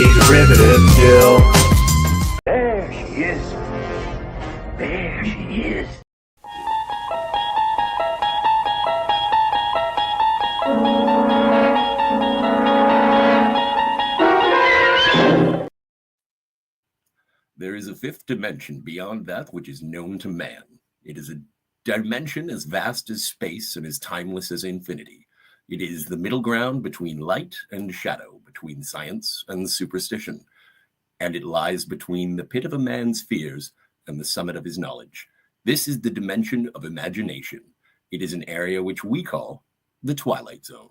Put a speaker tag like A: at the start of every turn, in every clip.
A: derivative Jill.
B: There she is. There she is.
C: There is a fifth dimension beyond that which is known to man. It is a dimension as vast as space and as timeless as infinity. It is the middle ground between light and shadow, between science and superstition. And it lies between the pit of a man's fears and the summit of his knowledge. This is the dimension of imagination. It is an area which we call the Twilight Zone.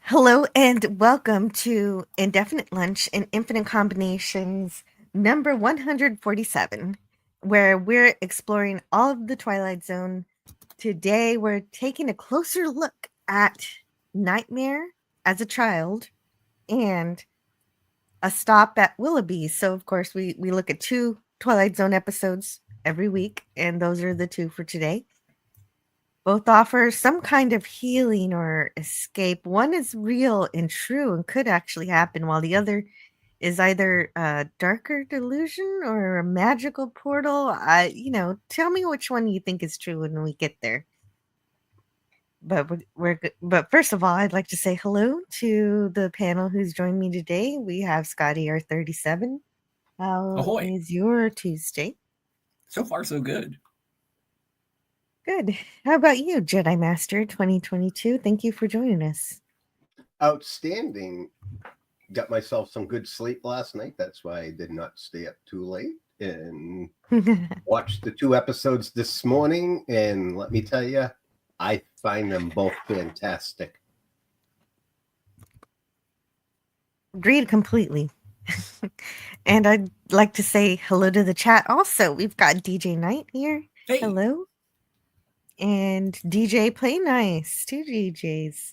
D: Hello and welcome to Indefinite Lunch and Infinite Combinations number 147, where we're exploring all of the Twilight Zone. Today we're taking a closer look at Nightmare as a Child and a stop at Willoughby. So of course we look at 2 Twilight Zone episodes every week, and those are the 2 for today. Both offer some kind of healing or escape. One is real and true and could actually happen, while the other is either a darker delusion or a magical portal. Tell me which one you think is true when we get there. But but first of all, I'd like to say hello to the panel who's joined me today. We have Scotty R37. How
C: Ahoy.
D: is your Tuesday?
C: So far, so good.
D: Good. How about you, Jedi Master 2022? Thank you for joining us.
E: Outstanding. Got myself some good sleep last night. That's why I did not stay up too late and watched the 2 episodes this morning. And let me tell you, I find them both fantastic.
D: Agreed completely. And I'd like to say hello to the chat also. We've got DJ Knight here.
C: Hey.
D: Hello. And DJ Play Nice, 2 DJs.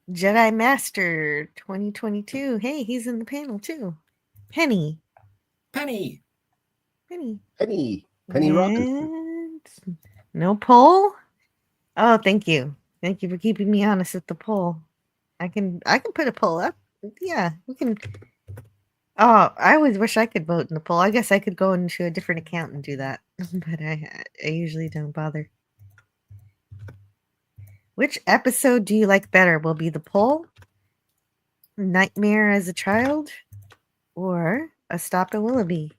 D: Jedi Master 2022. Hey, he's in the panel too. Penny
E: Robbins.
D: No poll? Oh, thank you. Thank you for keeping me honest with the poll. I can put a poll up. Yeah, we can. Oh, I always wish I could vote in the poll. I guess I could go into a different account and do that, but I usually don't bother. Which episode do you like better? Will be the poll, Nightmare as a Child, or A Stop at Willoughby?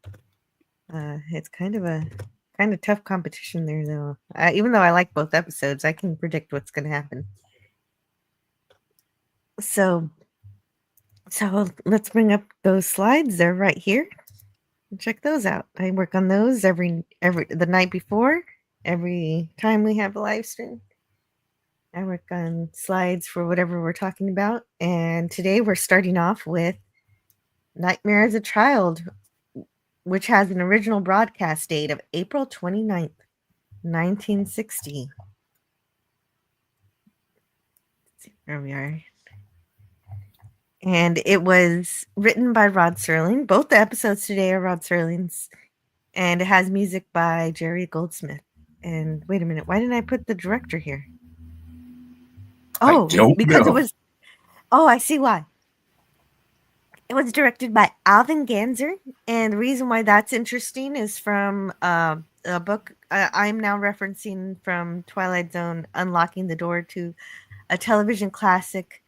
D: It's kind of tough competition there, though. Even though I like both episodes, I can predict what's going to happen. So let's bring up those slides. They're right here. Check those out. I work on those every the night before, every time we have a live stream. I work on slides for whatever we're talking about. And today we're starting off with Nightmare as a Child, which has an original broadcast date of April 29th, 1960. Let's see where we are. And it was written by Rod Serling. Both the episodes today are Rod Serling's. And it has music by Jerry Goldsmith. And wait a minute, why didn't I put the director here? Oh, because it was... Oh, I see why. It was directed by Alvin Ganzer. And the reason why that's interesting is from a book I'm now referencing from Twilight Zone, Unlocking the Door to a Television Classic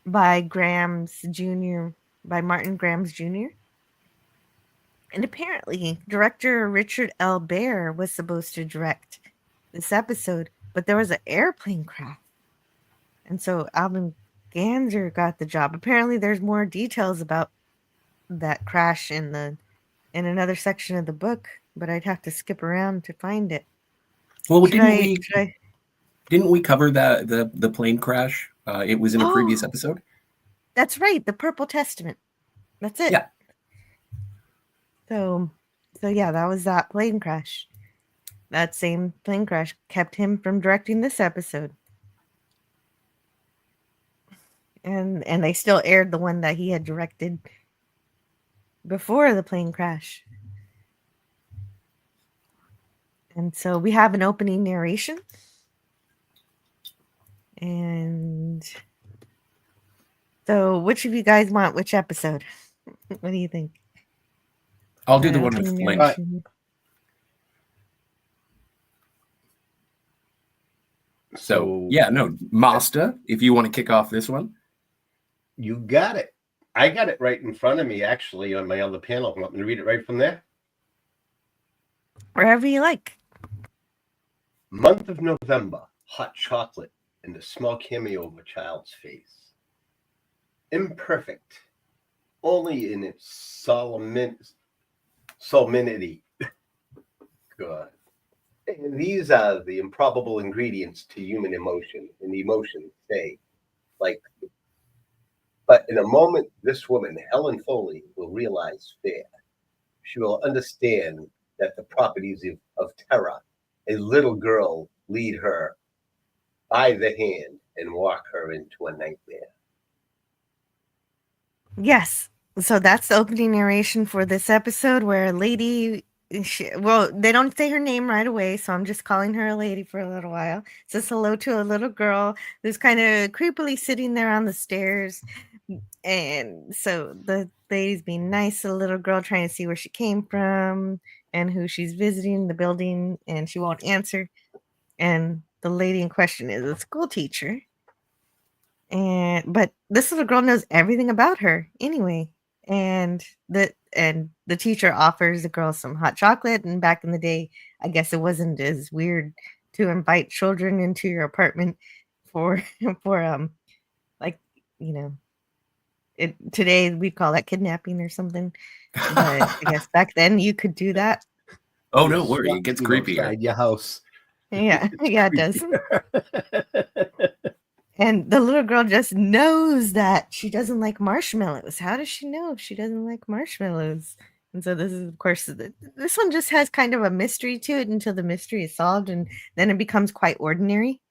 D: by Martin Grams Jr. And apparently, director Richard L. Baer was supposed to direct this episode, but there was an airplane crash. And so Alvin Ganzer got the job. Apparently, there's more details about that crash in another section of the book, but I'd have to skip around to find it.
C: Well, didn't we cover the plane crash? It was in a previous episode.
D: That's right, the Purple Testament. That's it.
C: Yeah.
D: So yeah, that was that plane crash. That same plane crash kept him from directing this episode. And they still aired the one that he had directed before the plane crash. And so we have an opening narration. And so, which of you guys want which episode? What do you think?
C: I'll do the one with Flint. So yeah, no, Master, if you want to kick off this one.
E: You got it. I got it right in front of me, actually, on my other panel. Want me to read it right from there?
D: Wherever you like.
E: Month of November, hot chocolate, and a small cameo of a child's face. Imperfect, only in its solemnity. God. And these are the improbable ingredients to human emotion, and emotions say, like, but in a moment, this woman, Helen Foley, will realize fear. She will understand that the properties of terror, a little girl lead her by the hand and walk her into a nightmare.
D: Yes. So that's the opening narration for this episode where a lady, well, they don't say her name right away, so I'm just calling her a lady for a little while. Says hello to a little girl who's kind of creepily sitting there on the stairs. And so the lady's being nice to the little girl, trying to see where she came from and who she's visiting, the building, and she won't answer. And the lady in question is a school teacher. But this little girl knows everything about her anyway. And the teacher offers the girl some hot chocolate. And back in the day, I guess it wasn't as weird to invite children into your apartment for like, you know, today we call that kidnapping or something. But I guess back then you could do that.
C: Oh, don't worry, it gets creepier.
E: Outside your house.
D: Yeah, yeah, it does. And the little girl just knows that she doesn't like marshmallows. How does she know if she doesn't like marshmallows? And so this is, of course, this one just has kind of a mystery to it until the mystery is solved, and then it becomes quite ordinary.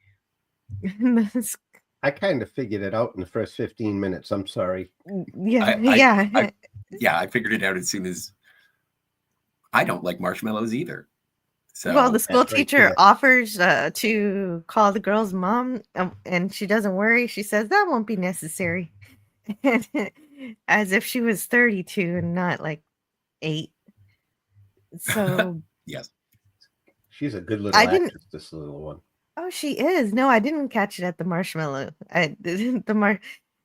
E: I kind of figured it out in the first 15 minutes. I'm sorry.
D: Yeah,
C: I figured it out as soon as I don't like marshmallows either. So,
D: well, the school teacher offers to call the girl's mom, and she doesn't worry. She says that won't be necessary, as if she was 32 and not like 8. So
E: yes, she's a good little actress. This little one.
D: Oh, she is. No, I didn't catch it at the marshmallow.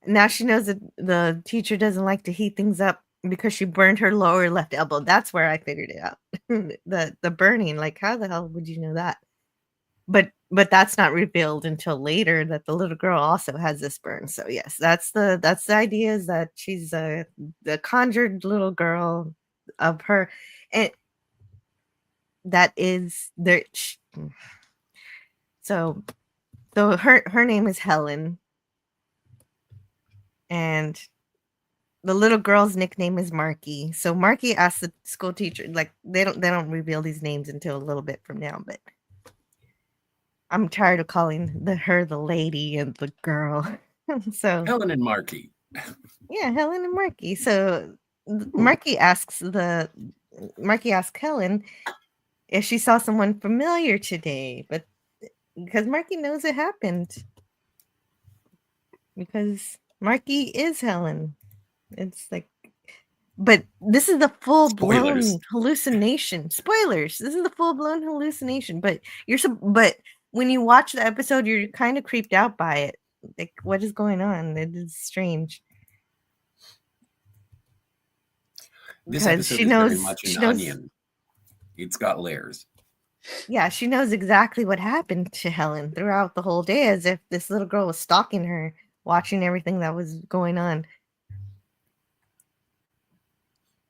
D: Now she knows that the teacher doesn't like to heat things up because she burned her lower left elbow. That's where I figured it out. the burning, like how the hell would you know that? But that's not revealed until later that the little girl also has this burn. So yes, that's the idea, is that she's the conjured little girl of her, and that is there. So her name is Helen, and the little girl's nickname is Marky. So Marky asked the school teacher, like they don't reveal these names until a little bit from now, but I'm tired of calling her the lady and the girl. So
C: Helen and Marky.
D: Yeah, Helen and Marky. So Marky asks Helen if she saw someone familiar today, but because Marky knows it happened. Because Marky is Helen. It's like, but this is the full-blown hallucination. Spoilers. This is the full-blown hallucination. But when you watch the episode, you're kind of creeped out by it. Like, what is going on? It is strange.
C: This episode is very much an onion. It's got layers.
D: Yeah, she knows exactly what happened to Helen throughout the whole day, as if this little girl was stalking her, watching everything that was going on.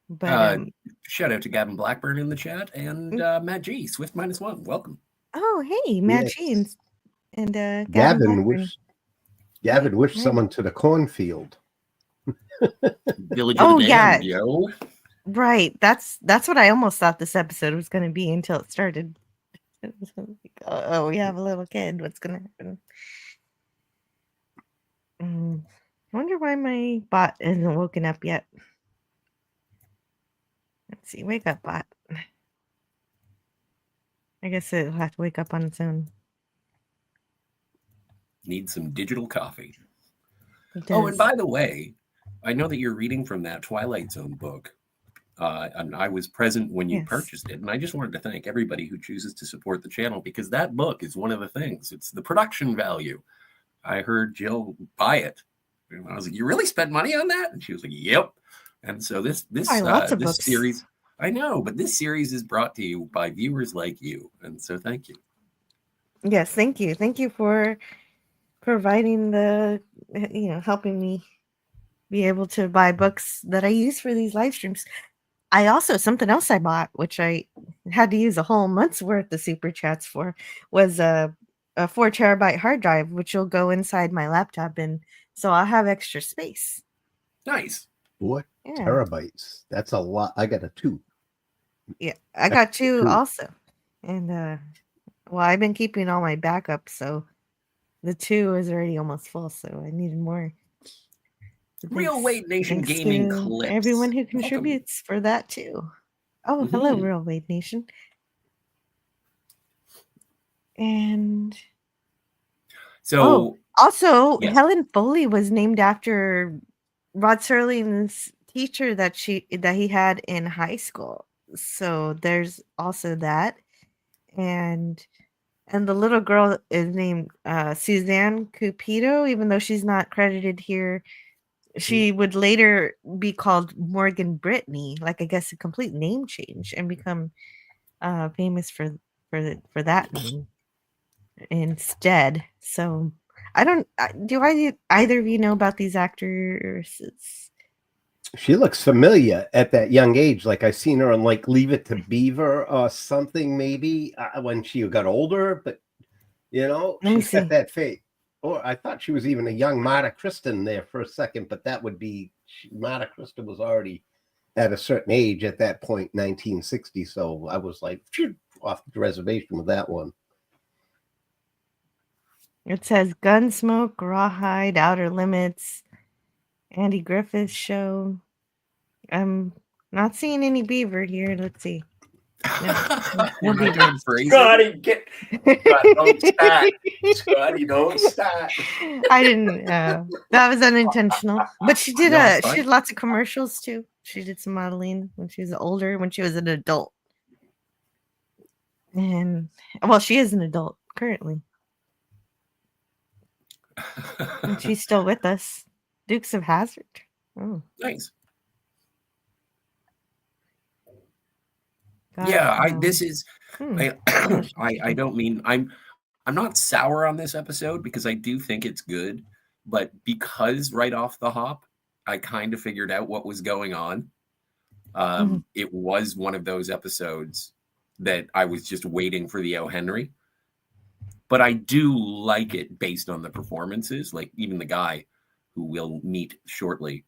D: But
C: shout out to Gavin Blackburn in the chat, and Matt G, Swift -1. Welcome.
D: Oh, hey, Matt G and
E: Gavin wished someone to the cornfield.
C: Village of the Damned, yo.
D: Right. That's what I almost thought this episode was going to be until it started. It was like, oh, we have a little kid. What's going to happen? I wonder why my bot isn't woken up yet. Let's see. Wake up, bot. I guess it'll have to wake up on its own.
C: Need some digital coffee.
D: It
C: Oh, and
D: does.
C: by the way, I know that you're reading from that Twilight Zone book. And I was present when you
D: Yes.
C: purchased it. And I just wanted to thank everybody who chooses to support the channel, because that book is one of the things. It's the production value. I heard Jill buy it. And I was like, "You really spent money on that?" And she was like, "Yep." And so this
D: Lots of books.
C: series, I know, but this series is brought to you by viewers like you. And so thank you.
D: Yes, thank you. Thank you for providing helping me be able to buy books that I use for these live streams. Something else I bought, which I had to use a whole month's worth of super chats for, was a 4 terabyte hard drive, which will go inside my laptop, and so I'll have extra space.
C: Nice.
E: 4
D: Yeah.
E: terabytes. That's a lot. I got a 2.
D: Yeah, I got 2
E: 2.
D: also, and well, I've been keeping all my backups, so the 2 is already almost full, so I needed more. So
C: Real Wade Nation
D: thanks
C: Gaming
D: to
C: Clips.
D: everyone who
C: Welcome.
D: contributes for that too. Oh, hello,
C: Mhm.
D: Real Wade Nation. And
C: So
D: also,
C: yes.
D: Helen Foley was named after Rod Serling's teacher that he had in high school. So there's also that, and the little girl is named Suzanne Cupido, even though she's not credited here. She would later be called Morgan Brittany, like I guess a complete name change, and become famous for that name instead. So I don't. Do either of you know about these actors?
E: She looks familiar at that young age. Like I seen her on like Leave It to Beaver or something, maybe when she got older. But
D: Let me
E: she's got
D: see.
E: that face. Or I thought she was even a young Marta Kristen there for a second, but that would be Marta Kristen was already at a certain age at that point, 1960. So I was like, phew, off the reservation with that one.
D: It says Gunsmoke, Rawhide, Outer Limits, Andy Griffith Show. I'm not seeing any Beaver here. Let's see. No Beaver.
E: Scotty, don't start. Scotty, don't start.
D: I didn't. That was unintentional. But she did.
C: No, it's
D: She
C: fine.
D: did lots of commercials too. She did some modeling when she was older, when she was an adult. And well, she is an adult currently, and she's still with us. Dukes of Hazzard. Oh,
C: Nice.
D: God,
C: Yeah,
D: no.
C: this is. I don't mean I'm not sour on this episode, because I do think it's good, but because right off the hop I kind of figured out what was going on. It was one of those episodes that I was just waiting for the O. Henry, but I do like it based on the performances. Like even the guy who we'll meet shortly,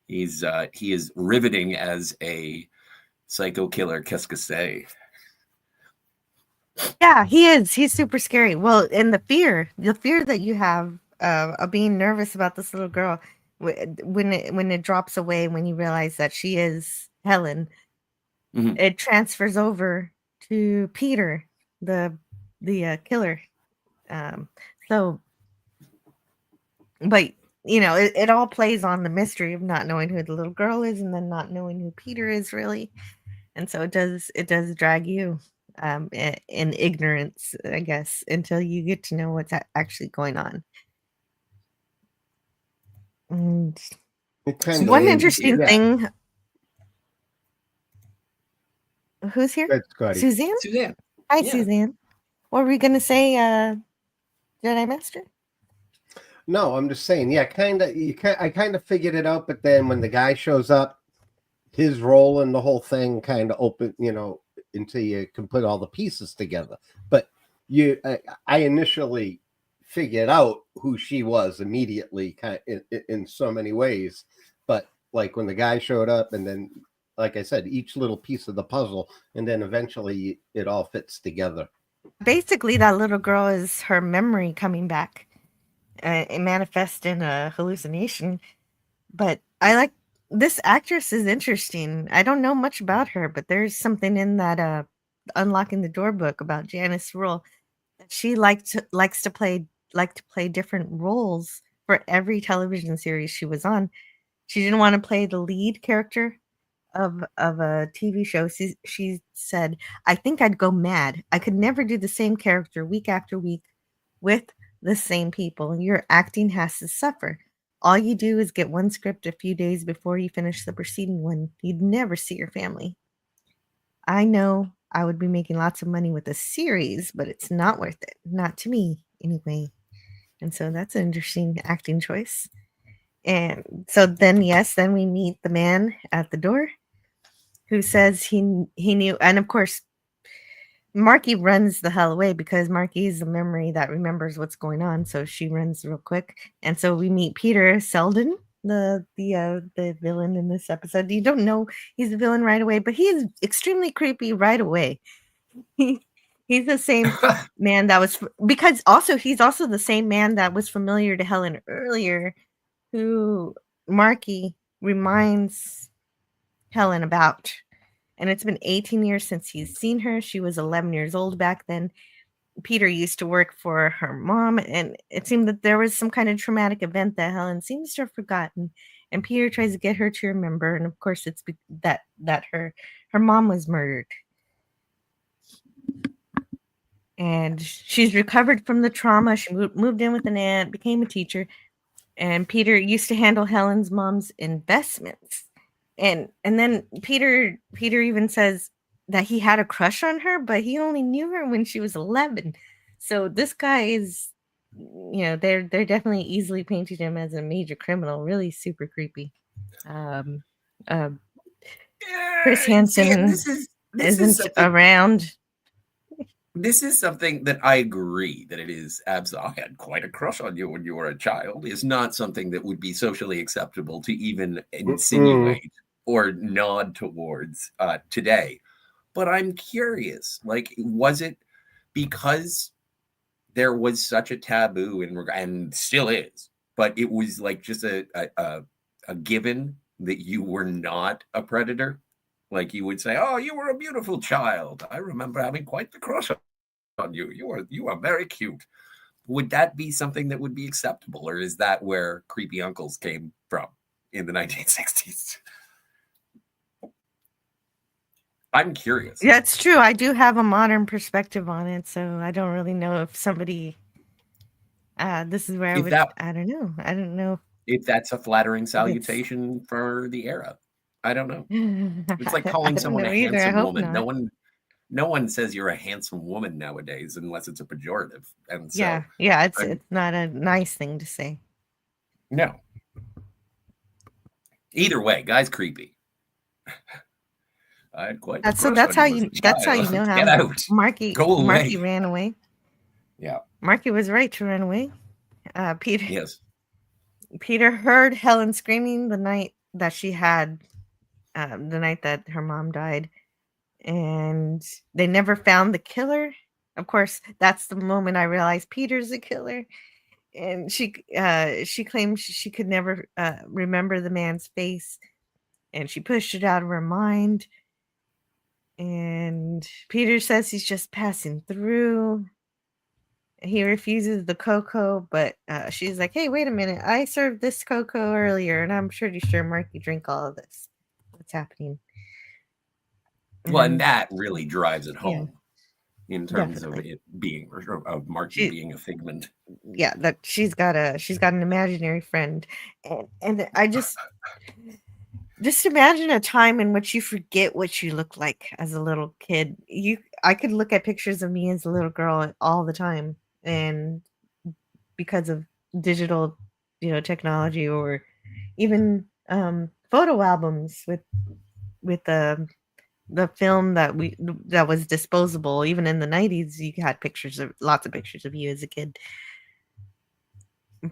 C: he is riveting as a psycho killer. Qu'est-ce que c'est?
D: Yeah, he is. He's super scary. Well, and the fear that you have of being nervous about this little girl when it drops away, when you realize that she is Helen, it transfers over to Peter, the killer. So, but it all plays on the mystery of not knowing who the little girl is, and then not knowing who Peter is really, and so it does drag you in ignorance, I guess, until you get to know what's actually going on. And one interesting thing. Who's here? Suzanne?
C: Suzanne.
D: Hi, yeah. Suzanne. What were we going to say, Jedi Master?
E: No, I'm just saying, yeah, I kind of figured it out, but then when the guy shows up, his role in the whole thing kind of open, until you can put all the pieces together. But I initially figured out who she was immediately, kind of in so many ways. But like when the guy showed up, and then, like I said, each little piece of the puzzle, and then eventually it all fits together.
D: Basically, that little girl is her memory coming back. It manifests in a hallucination. But I like this actress is interesting. I don't know much about her, but there's something in that Unlocking the Door book about Janice Rule. She likes to play like to play different roles for every television series she was on. She didn't want to play the lead character of a TV show. She said, "I think I'd go mad. I could never do the same character week after week with the same people. Your acting has to suffer. All you do is get one script a few days before you finish the preceding one. You'd never see your family. I know I would be making lots of money with a series, but it's not worth it. Not to me, anyway." And so that's an interesting acting choice. And so then, yes, then we meet the man at the door who says he knew. And of course, Marky runs the hell away because Marky is a memory that remembers what's going on. So she runs real quick. And so we meet Peter Selden, the villain in this episode. You don't know he's a villain right away, but he is extremely creepy right away. He's the same man that was, because also he's also the same man that was familiar to Helen earlier, who Marky reminds Helen about. And it's been 18 years since he's seen her. She was 11 years old back then. Peter used to work for her mom, and it seemed that there was some kind of traumatic event that Helen seems to have forgotten. And Peter tries to get her to remember, and of course, it's that her mom was murdered. And she's recovered from the trauma. She moved in with an aunt, became a teacher, and Peter used to handle Helen's mom's investments. And then Peter even says that he had a crush on her, but he only knew her when she was 11. So this guy is, they're definitely easily painting him as a major criminal. Really super creepy. Chris Hansen isn't around.
C: This is something that I agree that it is absolutely. I had quite a crush on you when you were a child. Is not something that would be socially acceptable to even insinuate or nod towards today. But I'm curious, like, was it because there was such a taboo and still is, but it was like just a given that you were not a predator? Like you would say, "Oh, you were a beautiful child. I remember having quite the crush on you. You are very cute." Would that be something that would be acceptable, or is that where creepy uncles came from in the 1960s? I'm curious.
D: Yeah, it's true. I do have a modern perspective on it, so I don't really know if somebody. This is where I don't know. I don't know
C: if that's a flattering salutation for the era. I don't know. It's like calling someone a handsome woman.
D: Not.
C: No one says you're a handsome woman nowadays unless it's a pejorative. And so,
D: it's not a nice thing to say.
C: No. Either way, guy's creepy. I had quite.
D: That's how you know how Marky ran away.
C: Yeah,
D: Marky was right to run away. Peter.
C: Yes.
D: Peter heard Helen screaming the night that she had, the night that her mom died, and they never found the killer. Of course, that's the moment I realized Peter's a killer. And she claimed she could never remember the man's face, and she pushed it out of her mind. And Peter says he's just passing through. He refuses the cocoa, but she's like, "Hey, wait a minute! I served this cocoa earlier, and I'm pretty sure Marky drank all of this. What's happening?"
C: Well, and that really drives it home in terms of it being of Marky being a figment.
D: Yeah, that she's got an imaginary friend, and I just imagine a time in which you forget what you look like as a little kid. I could look at pictures of me as a little girl all the time, and because of digital, technology, or even photo albums with the film that was disposable. Even in the 90s, you had lots of pictures of you as a kid.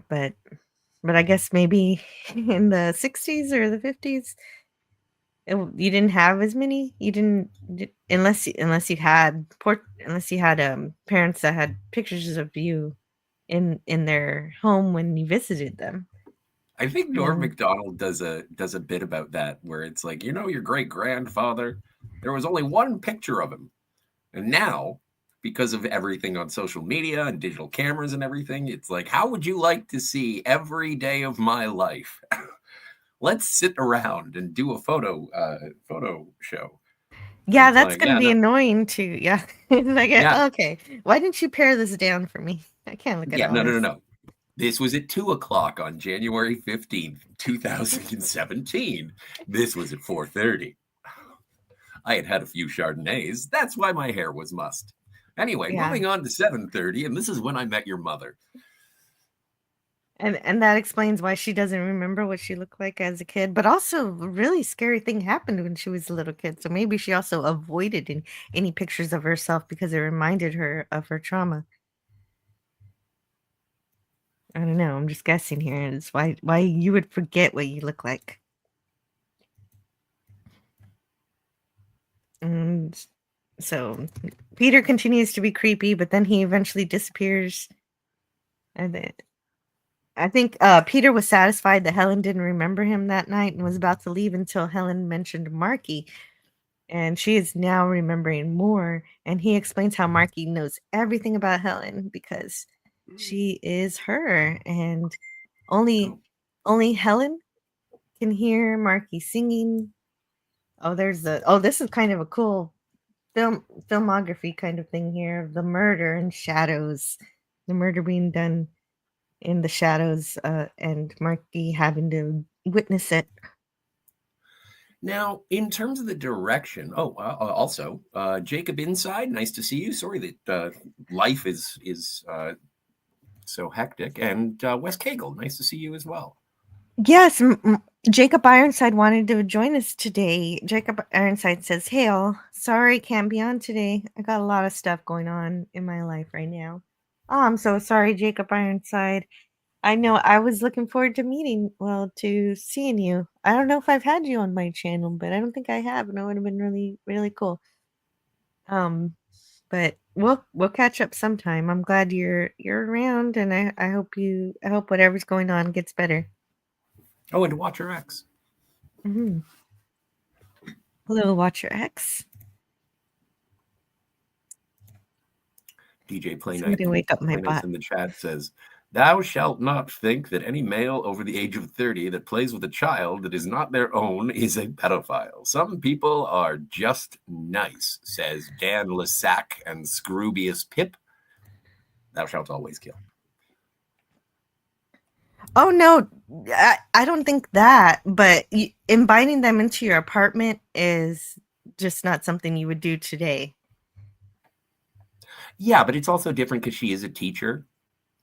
D: But I guess maybe in the 60s or the 50s, you didn't have as many. You didn't, unless you had parents that had pictures of you in their home when you visited them.
C: I think Norm Macdonald does a bit about that, where it's like, your great grandfather, there was only one picture of him, and now because of everything on social media and digital cameras and everything. It's like, how would you like to see every day of my life? Let's sit around and do a photo show.
D: Yeah,
C: It's
D: that's
C: like,
D: gonna
C: yeah,
D: be
C: no,
D: annoying too. Yeah. Like,
C: yeah,
D: okay, why didn't you pare this down for me? I can't look at
C: yeah,
D: all
C: no, no, no,
D: this.
C: no. This was at 2:00 on January 15th, 2017. This was at 4:30. I had had a few Chardonnays. That's why my hair was mussed. Anyway,
D: Yeah.
C: moving on to 7:30, and this is when I met your mother.
D: And that explains why she doesn't remember what she looked like as a kid. But also, a really scary thing happened when she was a little kid. So maybe she also avoided any pictures of herself because it reminded her of her trauma. I don't know. I'm just guessing here. It's why you would forget what you look like. And so Peter continues to be creepy, but then he eventually disappears. And then I think Peter was satisfied that Helen didn't remember him that night and was about to leave until Helen mentioned Marky. And she is now remembering more. And he explains how Marky knows everything about Helen because she is her. And only Helen can hear Marky singing. Oh, this is kind of a cool filmography kind of thing here of the murder in shadows. The murder being done in the shadows, and Marky having to witness it.
C: Now, in terms of the direction, also Jacob Inside, nice to see you. Sorry that life is so hectic, and Wes Cagle, nice to see you as well.
D: Yes, Jacob Ironside wanted to join us today. Jacob Ironside says, "Hail, sorry, can't be on today. I got a lot of stuff going on in my life right now." Oh, I'm so sorry, Jacob Ironside. I know I was looking forward to seeing you. I don't know if I've had you on my channel, but I don't think I have, and it would have been really, really cool. But we'll catch up sometime. I'm glad you're around, and I hope whatever's going on gets better.
C: Oh, and to Watcher X.
D: Mm-hmm. Hello, Watcher X.
C: DJ Play
D: Somebody
C: Night,
D: wake up my
C: Play Nights
D: bot.
C: in the chat says, "Thou shalt not think that any male over the age of 30 that plays with a child that is not their own is a pedophile. Some people are just nice," says Dan Lissac and Scroobius Pip. Thou shalt always kill.
D: Oh no, I don't think that. But inviting them into your apartment is just not something you would do today.
C: Yeah, but it's also different because she is a teacher.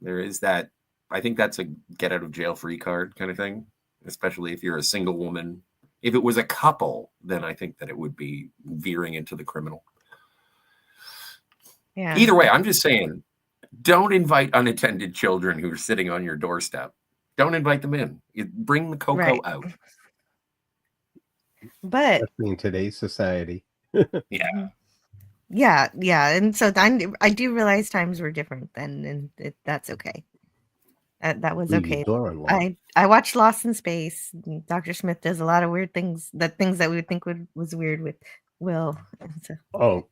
C: There is that. I think that's a get out of jail free card kind of thing, especially if you're a single woman. If it was a couple, then I think that it would be veering into the criminal.
D: Yeah.
C: Either way, I'm just saying, don't invite unattended children who are sitting on your doorstep. Don't invite them in. Bring the cocoa out.
D: But
E: especially in today's society.
C: Yeah.
D: Yeah. And so I do realize times were different then, and that's okay. That was
E: Leave your
D: okay.
E: door unlocked.
D: I watched Lost in Space. Dr. Smith does a lot of weird things that we would think was weird with Will. So.
E: Oh,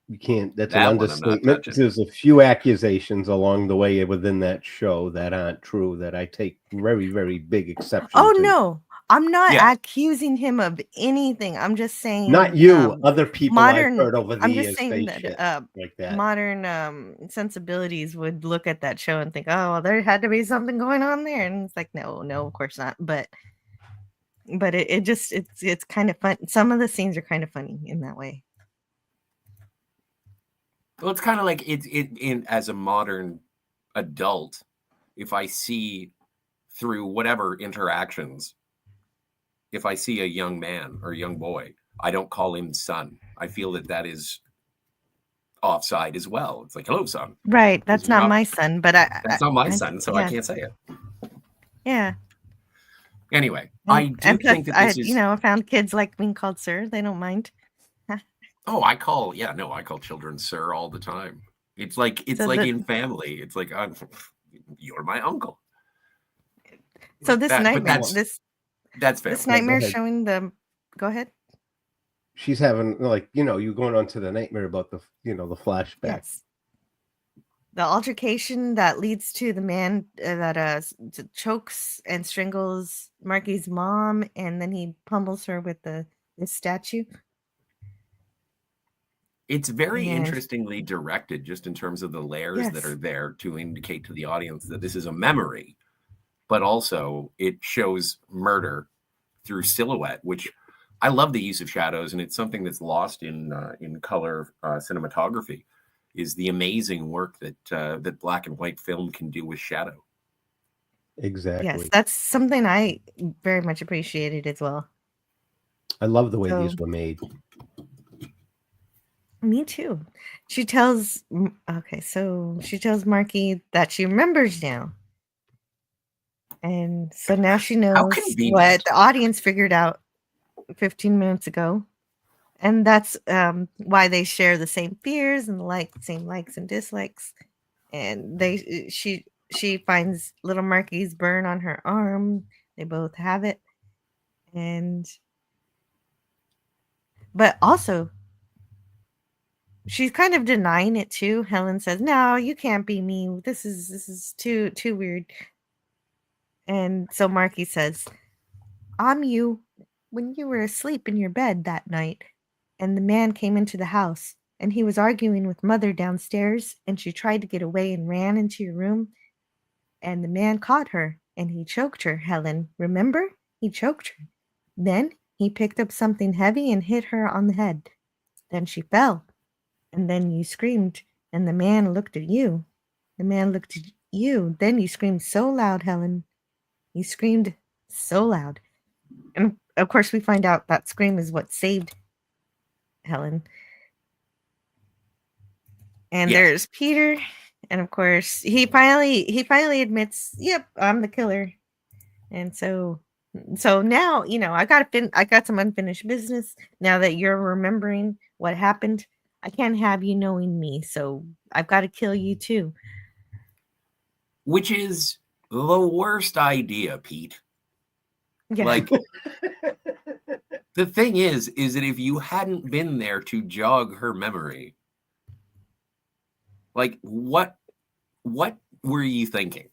E: you can't. That's
C: That
E: an
C: one I'm not
E: understatement.
C: touching.
E: There's a few accusations along the way within that show that aren't true that I take very, very big exception
D: Oh
E: to.
D: no, I'm not
C: Yeah.
D: accusing him of anything. I'm just saying
E: Not you, other people
D: modern.
E: I've heard over the
D: I'm
E: years
D: just saying
E: say shit
D: that
E: like that.
D: modern sensibilities would look at that show and think, oh, well, there had to be something going on there, and it's like, no, of course not. But it's kind of fun. Some of the scenes are kind of funny in that way.
C: Well, it's kind of like as a modern adult, if I see through whatever interactions, if I see a young man or a young boy, I don't call him son. I feel that is offside as well. It's like, hello, son.
D: Right. That's not my son, but
C: that's not my son, so I can't say it.
D: Yeah.
C: Anyway, I do think that this is,
D: I found kids like being called sir. They don't mind.
C: Oh, I call children sir all the time. It's like in family. It's like, you're my uncle.
D: So this nightmare,
C: that's fair.
D: This nightmare showing the. Go ahead.
E: she's having, like, you going on to the nightmare about the flashback.
D: Yes. The altercation that leads to the man that chokes and strangles Marky's mom, and then he pummels her with the statue.
C: It's very
D: And-
C: interestingly directed, just in terms of the layers that
D: Yes.
C: are there to indicate to the audience that this is a memory, but also it shows murder through silhouette, which I love the use of shadows, and it's something that's lost in color cinematography, is the amazing work that black and white film can do with shadow.
E: Exactly.
D: Yes, that's something I very much appreciated as well.
E: I love the way these were made.
D: Me too. She tells Marky that she remembers now. And so now she knows what the audience figured out 15 minutes ago. And that's why they share the same fears and same likes and dislikes. And she finds little Marky's burn on her arm. They both have it. But also, she's kind of denying it too. Helen says, "No, you can't be me. This is too weird." And so Marky says, "I'm you when you were asleep in your bed that night, and the man came into the house, and he was arguing with Mother downstairs, and she tried to get away and ran into your room, and the man caught her, and he choked her, Helen. Remember? He choked her. Then he picked up something heavy and hit her on the head. Then she fell. And then you screamed, and the man looked at you. The man looked at you. Then you screamed so loud, Helen. You screamed so loud." And of course, we find out that scream is what saved Helen. And there's Peter, and of course, he finally admits, "Yep, I'm the killer." And so now, I got some unfinished business. Now that you're remembering what happened, I can't have you knowing me, so I've got to kill you too.
C: Which is the worst idea, Pete.
D: Yeah.
C: Like, the thing is that if you hadn't been there to jog her memory, like, what were you thinking?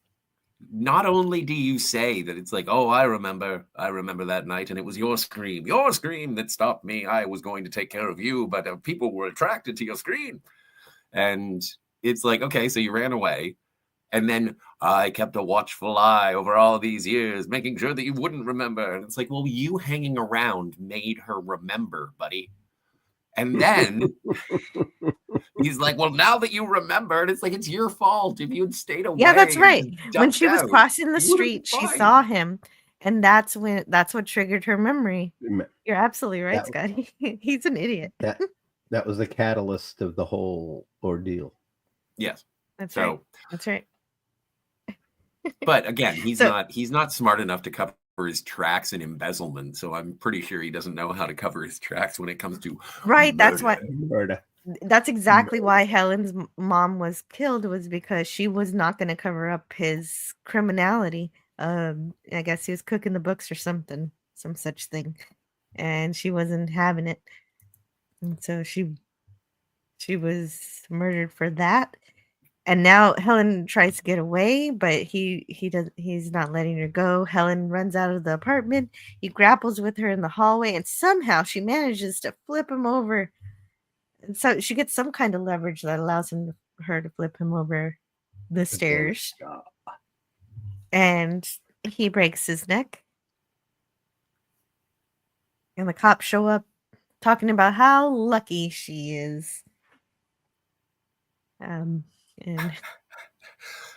C: Not only do you say that it's like, "Oh, I remember that night, and it was your scream that stopped me. I was going to take care of you, but people were attracted to your scream." And it's like, okay, so you ran away, and then I kept a watchful eye over all these years, making sure that you wouldn't remember. And it's like, well, you hanging around made her remember, buddy. And then he's like, "Well, now that you remembered," it's like, it's your fault. If you had stayed away.
D: Yeah, that's right. When she was
C: out,
D: crossing the street, she saw him, and that's what triggered her memory. You're absolutely right, Scotty. He's an idiot.
E: That was the catalyst of the whole ordeal.
C: Yes.
D: That's right. That's right.
C: But again, he's not smart enough to cover his tracks in embezzlement, so I'm pretty sure he doesn't know how to cover his tracks when it comes to
D: right.
C: Murder.
D: That's exactly why Helen's mom was killed, was because she was not going to cover up his criminality. I guess he was cooking the books or something, some such thing, and she wasn't having it, and so she was murdered for that. And now Helen tries to get away, but he's not letting her go. Helen runs out of the apartment. He grapples with her in the hallway, and somehow she manages to flip him over. And so she gets some kind of leverage that allows her to flip him over the stairs. And he breaks his neck. And the cops show up talking about how lucky she is. And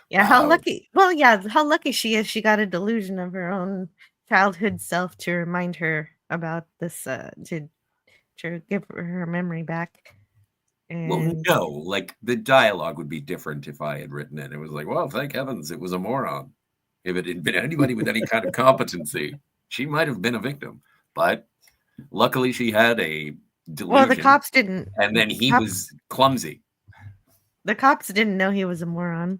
D: yeah, how lucky. Well, yeah, how lucky she is. She got a delusion of her own childhood self to remind her about this, to give her memory back.
C: Well, no, like, the dialogue would be different if I had written it. It was like, well, thank heavens it was a moron. If it had been anybody with any kind of competency, she might have been a victim. But luckily she had a delusion.
D: Well, the cops didn't.
C: And then he was clumsy.
D: The cops didn't know he was a moron.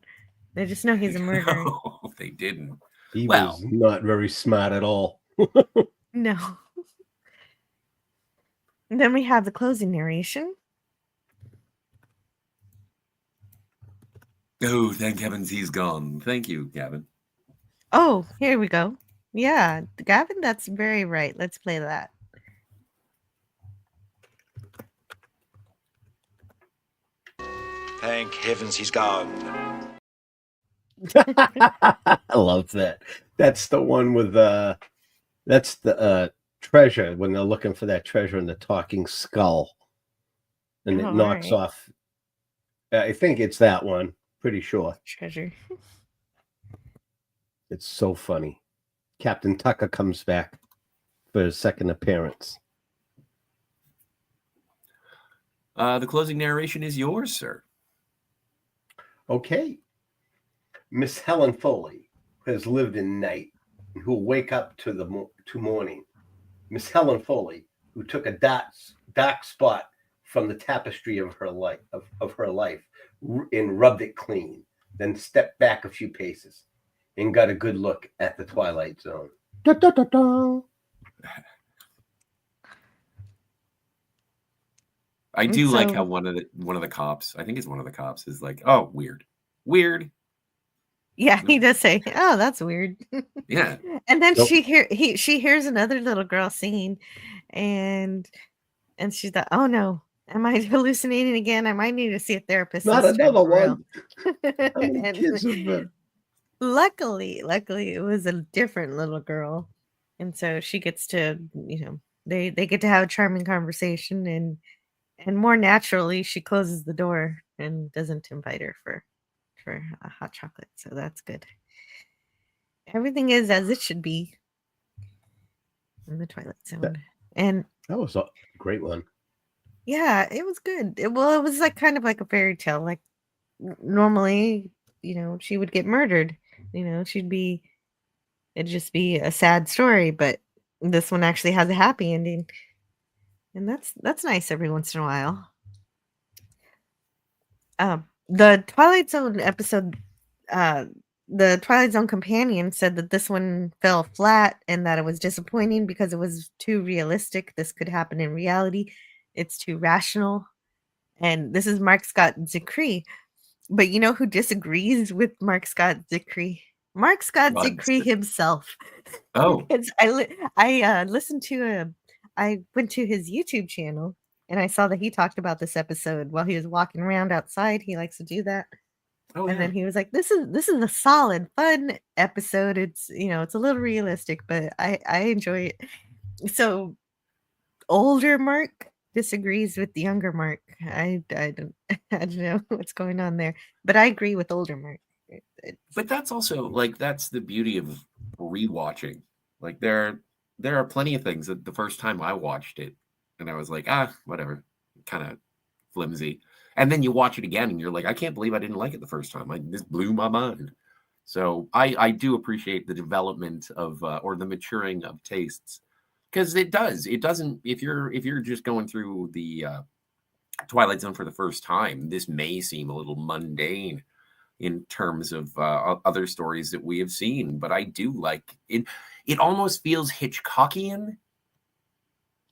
D: They just know he's a murderer.
C: No, they didn't.
E: He was not very smart at all.
D: No. And then we have the closing narration.
C: Oh, thank heavens he's gone. Thank you, Gavin.
D: Oh, here we go. Yeah, Gavin, that's very right. Let's play that.
A: Thank heavens he's gone.
E: I love that. That's the one with that's the treasure when they're looking for that treasure in the talking skull, and it knocks off. I think it's that one. Pretty sure.
D: Treasure.
E: It's so funny. Captain Tucker comes back for his second appearance.
C: The closing narration is yours, sir.
E: Okay. Miss Helen Foley has lived in night, who will wake up to morning. Miss Helen Foley, who took a dark spot from the tapestry of her life, and rubbed it clean, then stepped back a few paces and got a good look at the Twilight Zone. Da, da, da, da.
C: I do like how one of the cops, I think it's one of the cops, is like, "Oh, weird."
D: Yeah, he does say, "Oh, that's weird."
C: Yeah.
D: And then she hears another little girl singing, and she thought, "Oh no, am I hallucinating again? I might need to see a therapist."
E: Not another one. How many
D: And
E: kids have been?
D: luckily, it was a different little girl, and so she gets to, they get to have a charming conversation, and more naturally, she closes the door and doesn't invite her for a hot chocolate. So that's good. Everything is as it should be in the Twilight Zone. And
E: that was a great one.
D: Yeah, it was good. It was like kind of like a fairy tale. Like normally, she would get murdered. It'd just be a sad story, but this one actually has a happy ending. And that's nice every once in a while. The Twilight Zone episode, the Twilight Zone companion said that this one fell flat and that it was disappointing because it was too realistic. This could happen in reality. It's too rational. And this is Mark Scott Zicree. But you know who disagrees with Mark Scott Zicree? Mark Scott Zicree himself.
C: Oh.
D: I went to his YouTube channel and I saw that he talked about this episode while he was walking around outside. He likes to do that.
C: Oh,
D: and then he was like, this is a solid, fun episode. It's, it's a little realistic, but I enjoy it. So older Mark disagrees with the younger Mark. I don't know what's going on there, but I agree with older Mark.
C: But that's also that's the beauty of rewatching. Like there are plenty of things that the first time I watched it and I was like, whatever, kind of flimsy. And then you watch it again and you're like, I can't believe I didn't like it the first time. This blew my mind. So I do appreciate the development of or the maturing of tastes, because it doesn't, if you're just going through the Twilight Zone for the first time, this may seem a little mundane in terms of other stories that we have seen, but I do like it. It almost feels Hitchcockian.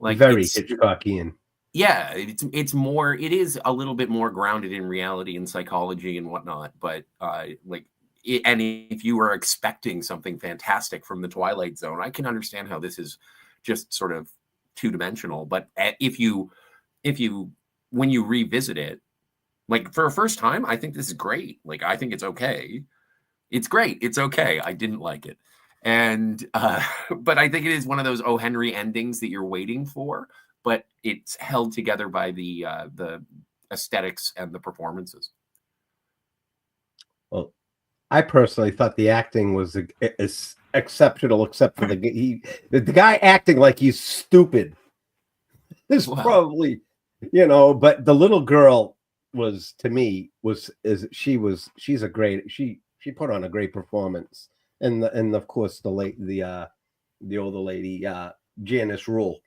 E: Very Hitchcockian.
C: Yeah, it's more. It is a little bit more grounded in reality and psychology and whatnot. But and if you are expecting something fantastic from the Twilight Zone, I can understand how this is just sort of two-dimensional. But when you revisit it, for a first time, I think this is great. I think it's okay. It's great. It's okay. I didn't like it. And but I think it is one of those O. Henry endings that you're waiting for, but it's held together by the aesthetics and the performances.
E: Well, I personally thought the acting was exceptional, except for the guy acting like he's stupid. This probably, but the little girl was, to me, she's a great, she put on a great performance. And of course the older lady, Janice Rule.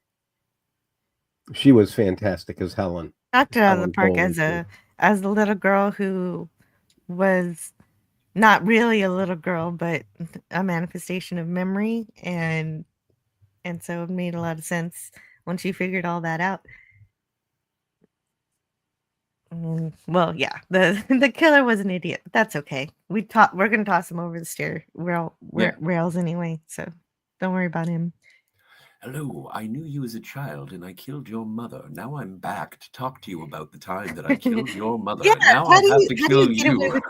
E: She was fantastic as Helen.
D: Knocked it out of the park as the little girl who was not really a little girl, but a manifestation of memory, and so it made a lot of sense once you figured all that out. Well, yeah, the killer was an idiot. But that's okay. We're gonna toss him over the rails anyway. So don't worry about him.
C: Hello, I knew you as a child and I killed your mother. Now I'm back to talk to you about the time that I killed your mother.
D: Yeah,
C: Now I have to kill you.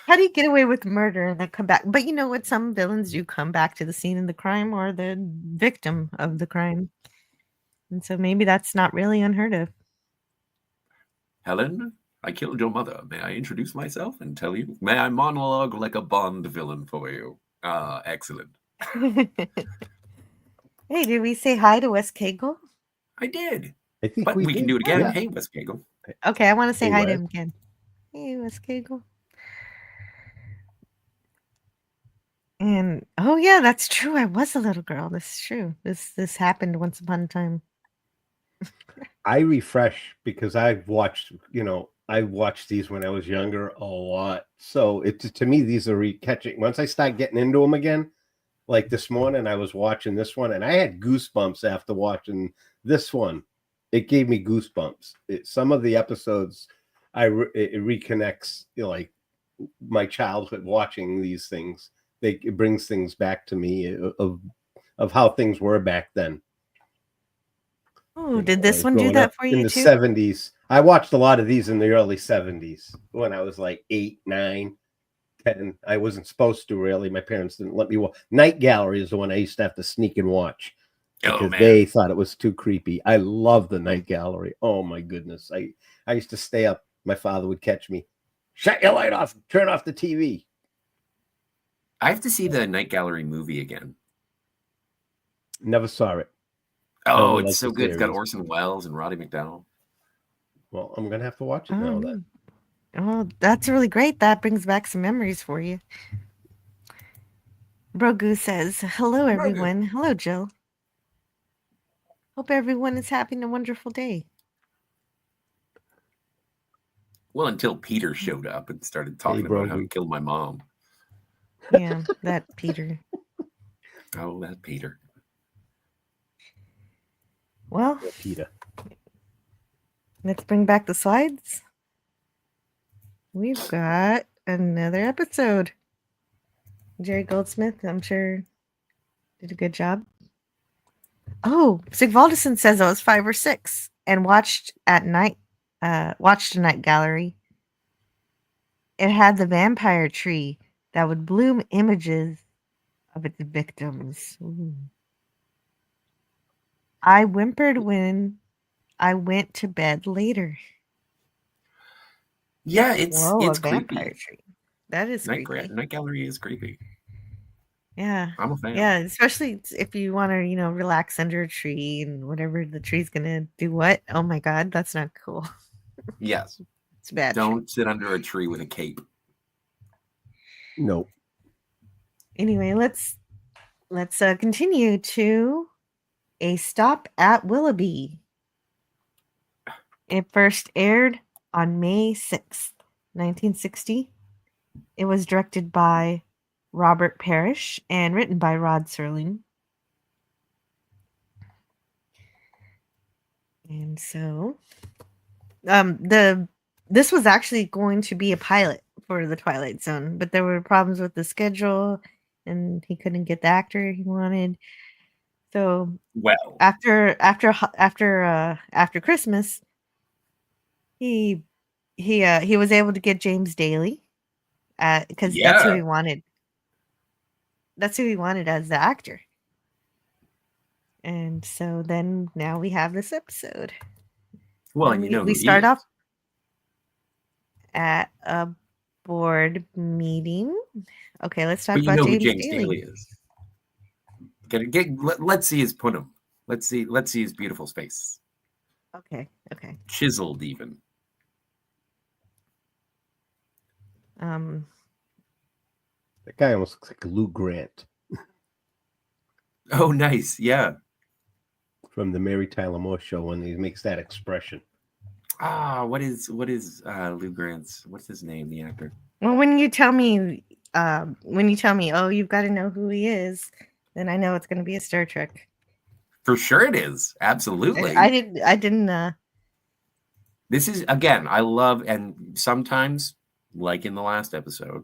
D: How do you get away with murder and then come back? But you know what? Some villains do come back to the scene of the crime or the victim of the crime. And so maybe that's not really unheard of.
C: Helen, I killed your mother. May I introduce myself and tell you? May I monologue like a Bond villain for you? Excellent.
D: Hey, did we say hi to Wes Cagle?
C: I did.
E: I think
C: But we can
E: did.
C: do it again.
E: Yeah.
C: Hey, Wes Cagle.
D: Okay, I want to say
E: Hey,
D: hi to
E: Wes.
D: him again. Hey, Wes Cagle. And oh yeah, that's true. I was a little girl. That's true. This happened once upon a time.
E: I refresh because I've watched these when I was younger a lot. So to me, these are catching. Once I start getting into them again, like this morning, I was watching this one and I had goosebumps after watching this one. It gave me goosebumps. Some of the episodes, it reconnects, like my childhood watching these things. It brings things back to me of how things were back then.
D: Oh, did this one do that for you
E: in the
D: too?
E: 70s? I watched a lot of these in the early 70s when I was like 8, 9, 10. I wasn't supposed to really. My parents didn't let me watch. Night Gallery is the one I used to have to sneak and watch because they thought it was too creepy. I love the Night Gallery. Oh my goodness. I used to stay up. My father would catch me. Shut your light off. Turn off the TV.
C: I have to see the Night Gallery movie again.
E: Never saw it.
C: Oh, it's so good. It's got Orson Welles and Roddy McDowall.
E: Well, I'm going to have to watch it now then.
D: Oh, that's really great. That brings back some memories for you. Brogu says, hello, everyone. Hello, Jill. Hope everyone is having a wonderful day.
C: Well, until Peter showed up and started talking about how he killed my mom.
D: Yeah, that Peter.
C: Oh, that Peter.
D: Well,
E: Peter.
D: Let's bring back the slides. We've got another episode. Jerry Goldsmith, I'm sure, did a good job. Oh, Sigvaldison says I was 5 or 6 and watched a night gallery. It had the vampire tree that would bloom images of its victims. Ooh. I whimpered when I went to bed later.
C: Yeah, it's
D: a
C: creepy.
D: Vampire tree. That is creepy.
C: Night Gallery is creepy.
D: Yeah.
C: I'm a fan.
D: Yeah, especially if you want to, relax under a tree and whatever the tree's going to do what. Oh my God, that's not cool.
C: Yes.
D: It's bad.
C: Don't sit under a tree with a cape.
E: No.
D: Anyway, let's continue to A Stop at Willoughby. It first aired on May 6th, 1960. It was directed by Robert Parrish and written by Rod Serling. And so this was actually going to be a pilot for the Twilight Zone, but there were problems with the schedule and he couldn't get the actor he wanted. So after Christmas, he was able to get James Daly because that's who he wanted. That's who he wanted as the actor. And so then now we have this episode.
C: Well,
D: and we start off at a board meeting. Okay, let's talk about
C: who
D: James
C: Daly is. Let's see his punim. Let's see his beautiful face.
D: Okay.
C: Chiseled even.
E: That guy almost looks like Lou Grant.
C: Oh, nice. Yeah.
E: From the Mary Tyler Moore Show when he makes that expression.
C: What is Lou Grant's? What's his name? The actor.
D: Well, when you tell me, oh, you've got to know who he is, then I know it's going to be a Star Trek.
C: For sure it is. Absolutely.
D: I didn't.
C: This is, again, I love, and sometimes, like in the last episode,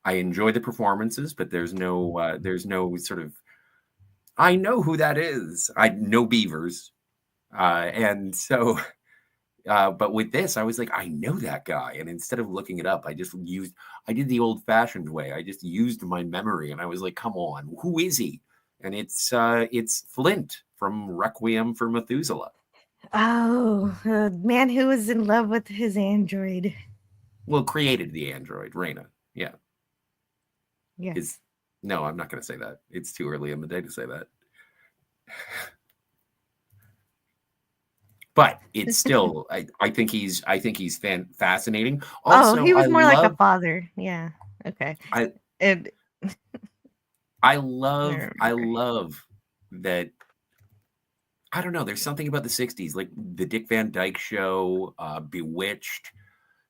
C: I enjoy the performances, but there's no sort of, I know who that is. I know Beavers. And so, but with this, I was like, I know that guy. And instead of looking it up, I did the old fashioned way. I just used my memory and I was like, come on, who is he? And it's Flint from Requiem for Methuselah.
D: Oh, a man who was in love with his android.
C: Well, created the android, Raina. Yeah.
D: Yes.
C: No, I'm not going to say that. It's too early in the day to say that. But it's still, I think he's fascinating. Also,
D: he was more like a father. Yeah. Okay.
C: I love that. I don't know. There's something about the 60s, like the Dick Van Dyke Show, Bewitched.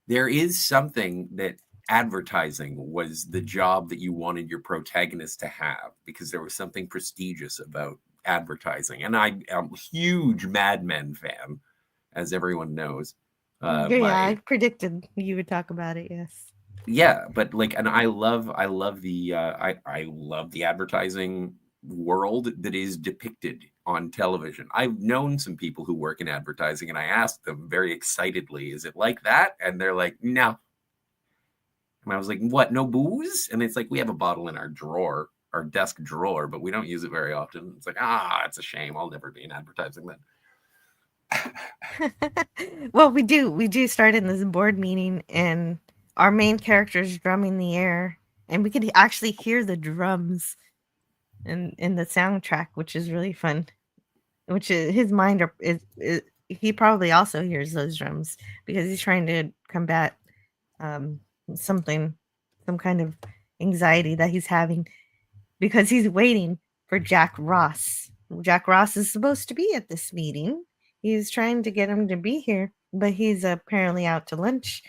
C: There is something that advertising was the job that you wanted your protagonist to have, because there was something prestigious about advertising. And I am a huge Mad Men fan, as everyone knows.
D: I predicted you would talk about it. Yes.
C: Yeah, but like, and I love the advertising world that is depicted on television. I've known some people who work in advertising, and I asked them very excitedly, "Is it like that?" And they're like, "No." And I was like, "What? No booze?" And it's like, we have a bottle in our drawer, our desk drawer, but we don't use it very often. It's like, it's a shame. I'll never be in advertising then.
D: Well, we do start in this board meeting, and our main character is drumming the air, and we could actually hear the drums in the soundtrack, which is really fun. Which is his mind is he probably also hears those drums because he's trying to combat some kind of anxiety that he's having, because he's waiting for Jack Ross. Jack Ross is supposed to be at this meeting. He's trying to get him to be here, but he's apparently out to lunch.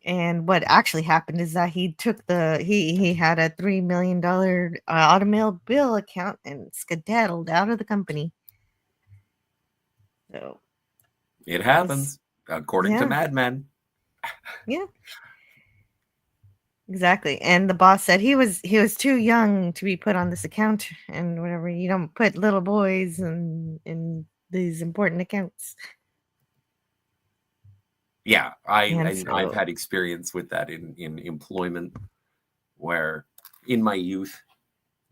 D: And what actually happened is that he took he had a $3 million automobile account and skedaddled out of the company. So
C: it happens, according to Mad Men.
D: Yeah, exactly. And the boss said he was too young to be put on this account, and whatever. You don't put little boys in these important accounts.
C: Yeah, I've had experience with that in employment, where in my youth,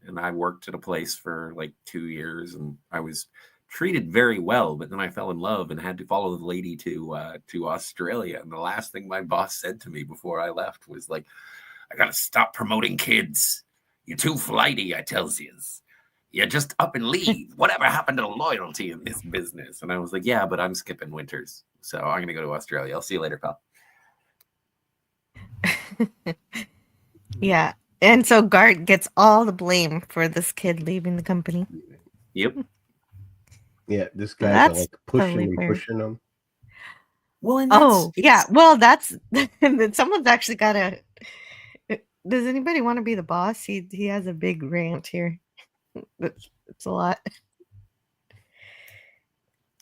C: and I worked at a place for like 2 years, and I was treated very well, but then I fell in love and had to follow the lady to Australia. And the last thing my boss said to me before I left was like, "I gotta stop promoting kids. You're too flighty, I tells yous. You just up and leave. Whatever happened to loyalty in this business?" And I was like, "Yeah, but I'm skipping winters, so I'm gonna go to Australia. I'll see you later, pal."
D: Yeah, and so Gart gets all the blame for this kid leaving the company.
C: Yep.
E: Yeah, this guy's like pushing him.
C: Well, and
D: well, that's someone's actually got to. Does anybody want to be the boss? He has a big rant here. It's a lot.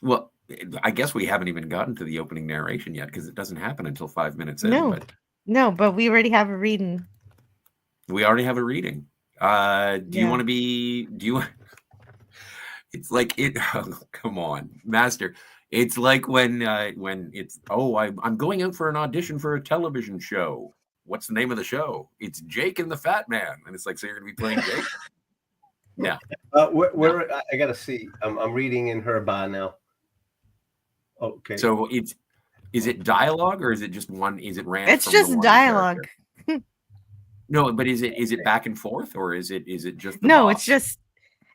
C: Well, I guess we haven't even gotten to the opening narration yet, because it doesn't happen until 5 minutes in.
D: But we already have a reading.
C: We already have a reading. Do you want to be? Do you? It's like it. Oh, come on, Master. It's like when it's I'm going out for an audition for a television show. What's the name of the show? It's Jake and the Fat Man, and it's like, so you're gonna be playing Jake? Yeah.
E: Where I gotta see. I'm reading in her bar now. Okay.
C: So is it dialogue, or is it just one? Is it rant?
D: It's just dialogue.
C: No, but is it back and forth, or is it just the
D: no?
C: boss?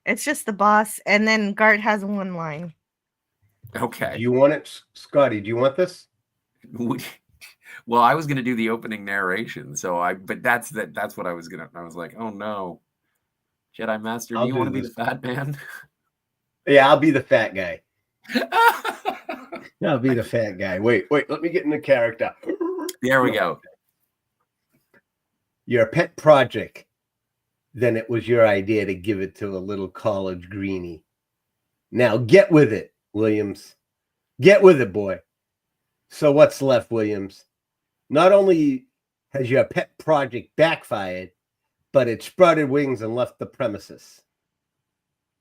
D: It's just the boss, and then Gart has one line.
C: Okay.
E: Do you want it, Scotty? Do you want this?
C: Well, I was gonna do the opening narration, but that's what I was gonna. I was like, oh no, Jedi Master, do you want to be the fat man?
E: Yeah, I'll be the fat guy. I'll be the fat guy. Wait, let me get in the character.
C: There we go.
E: Your pet project. Then it was your idea to give it to a little college greenie. Now get with it, Williams. Get with it, boy. So what's left, Williams? Not only has your pet project backfired, but it sprouted wings and left the premises.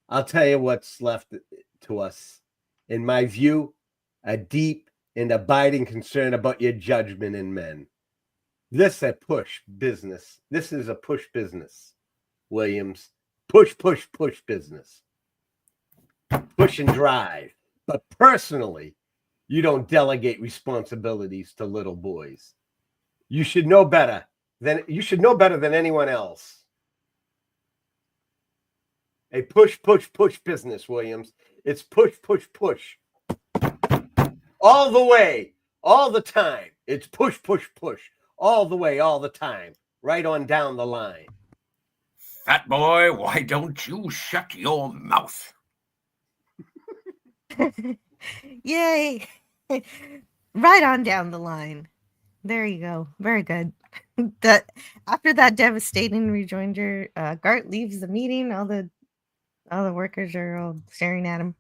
E: I'll tell you what's left to us. In my view, a deep and abiding concern about your judgment in men. This is a push business, Williams. Push business. Push and drive. But personally, you don't delegate responsibilities to little boys. You should know better than anyone else. A push business, Williams. It's push. All the way, all the time. It's push. All the way, all the time. Right on down the line.
C: Fat boy, why don't you shut your mouth?
D: Yay. Right on down the line. There you go. Very good. After that devastating rejoinder, Gart leaves the meeting. All the workers are all staring at him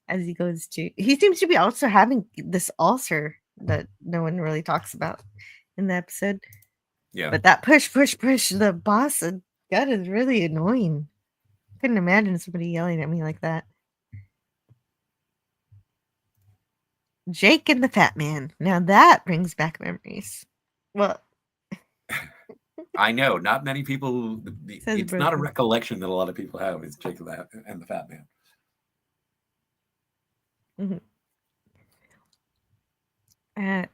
D: as he goes to. He seems to be also having this ulcer that no one really talks about in the episode.
C: Yeah.
D: But that push, the boss gut is really annoying. Couldn't imagine somebody yelling at me like that. Jake and the Fat Man. Now that brings back memories. Well,
C: I know not many people. It's not a
D: broken.
C: recollection that a lot of people have. Is Jake and the Fat Man.
D: Mm-hmm.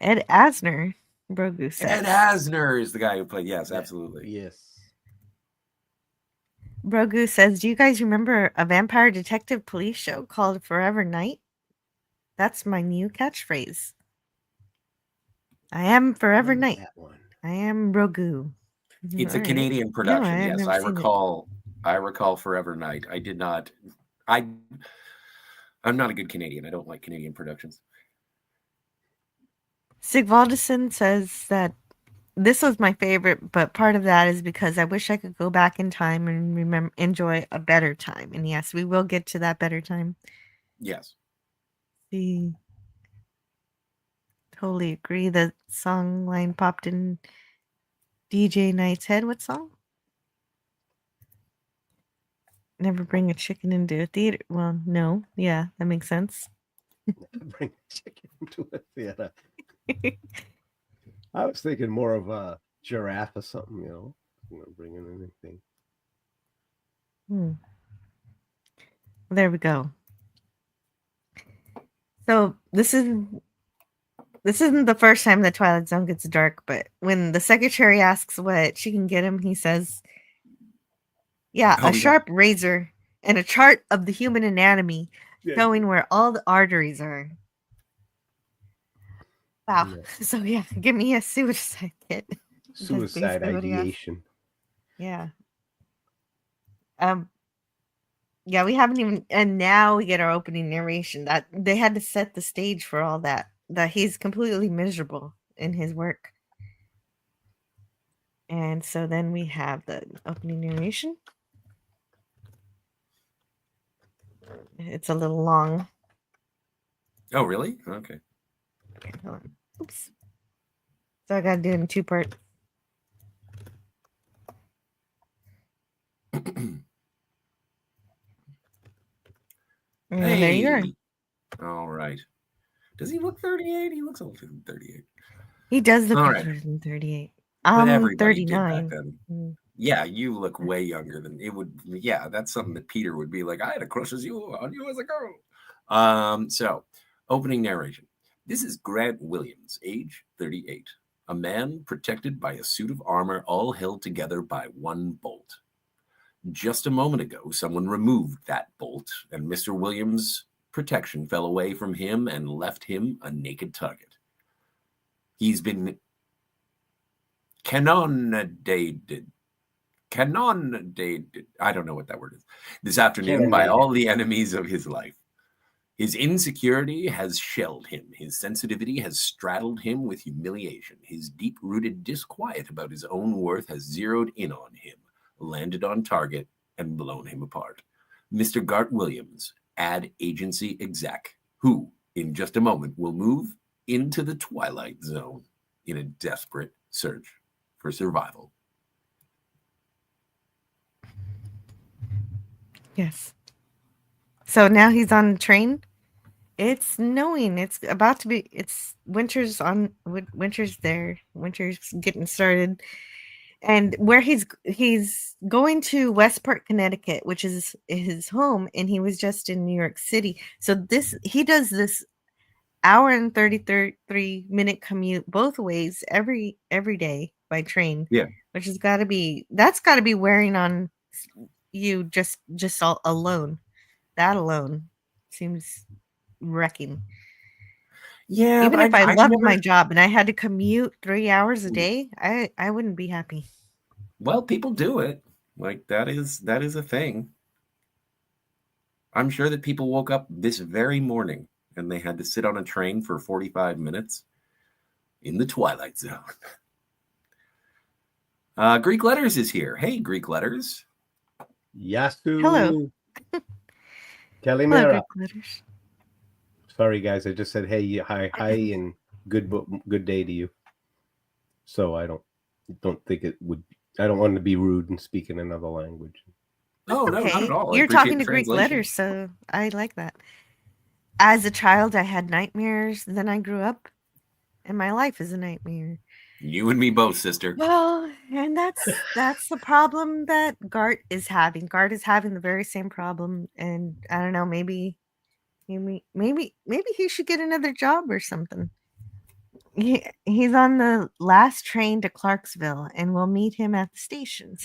D: Ed Asner, Brogu says.
C: Ed Asner is the guy who played. Yes, absolutely.
E: Yes.
D: Brogu says, "Do you guys remember a vampire detective police show called Forever Night? That's my new catchphrase. I am Forever Night.
E: That one.
D: I am Brogu."
C: It's a Canadian production.
D: No,
C: yes, I recall. I recall Forever Night. I did not. I'm not a good Canadian. I don't like Canadian productions.
D: Sigvaldison says that this was my favorite, but part of that is because I wish I could go back in time and enjoy a better time. And yes, we will get to that better time.
C: Yes.
D: Totally agree. The song line popped in DJ Knight's head. What song? Never bring a chicken into a theater. Well, no. Yeah, that makes sense.
E: Never bring a chicken into a theater. I was thinking more of a giraffe or something, you know. I'm not bringing anything.
D: Well, there we go. So this isn't the first time that Twilight Zone gets dark, but when the secretary asks what she can get him, he says, a sharp razor and a chart of the human anatomy showing where all the arteries are. Wow. Yeah. So give me a suicide kit.
E: Suicide ideation.
D: Yeah. We haven't even, and now we get our opening narration that they had to set the stage for all that he's completely miserable in his work. And so then we have the opening narration. It's a little long.
C: Oh, really? Okay.
D: Hold on. Oops. So I got to do it in 2 parts.
C: Hey.
D: There you are.
C: All right. Does he look 38? He looks older than 38.
D: He does look older than 38.
C: I'm
D: 39.
C: Yeah, you look way younger than it would. Yeah, that's something that Peter would be like, I had a crush on you as a girl. So, opening narration. This is Grant Williams, age 38. A man protected by a suit of armor all held together by one bolt. Just a moment ago, someone removed that bolt, and Mr. Williams' protection fell away from him and left him a naked target. He's been cannonaded. I don't know what that word is. This afternoon by all the enemies of his life. His insecurity has shelled him. His sensitivity has straddled him with humiliation. His deep-rooted disquiet about his own worth has zeroed in on him, landed on target, and blown him apart. Mr. Gart Williams, ad agency exec who, in just a moment, will move into the Twilight Zone in a desperate search for survival.
D: Yes. So now he's on the train. It's snowing. It's about to be. It's winter's on. Winter's there. Winter's getting started. And where he's going to Westport, Connecticut, which is his home, and he was just in New York City. So he does this hour and 33-minute commute both ways every day by train.
C: Yeah.
D: Which has got to be wearing on you just all alone. That alone seems wrecking.
C: Yeah,
D: Even
C: but
D: if I
C: I've
D: loved
C: never...
D: my job and I had to commute 3 hours a day, I wouldn't be happy.
C: Well, people do it. Like that is a thing. I'm sure that people woke up this very morning and they had to sit on a train for 45 minutes in the Twilight Zone. Greek Letters is here. Hey, Greek Letters.
E: Yasu.
D: Hello.
E: Kelly
D: Hello,
E: Mera.
D: Greek Letters.
E: Sorry, guys. I just said hey, hi, and good day to you. So I don't think it would. I don't want to be rude and speak in another language.
C: Oh, no, not at all.
D: You're talking to Greek letters, so I like that. As a child, I had nightmares. Then I grew up, and my life is a nightmare.
C: You and me both, sister.
D: Well, and that's the problem that Gart is having. Gart is having the very same problem, and I don't know. Maybe he should get another job or something. He's on the last train to Clarksville, and we'll meet him at the station.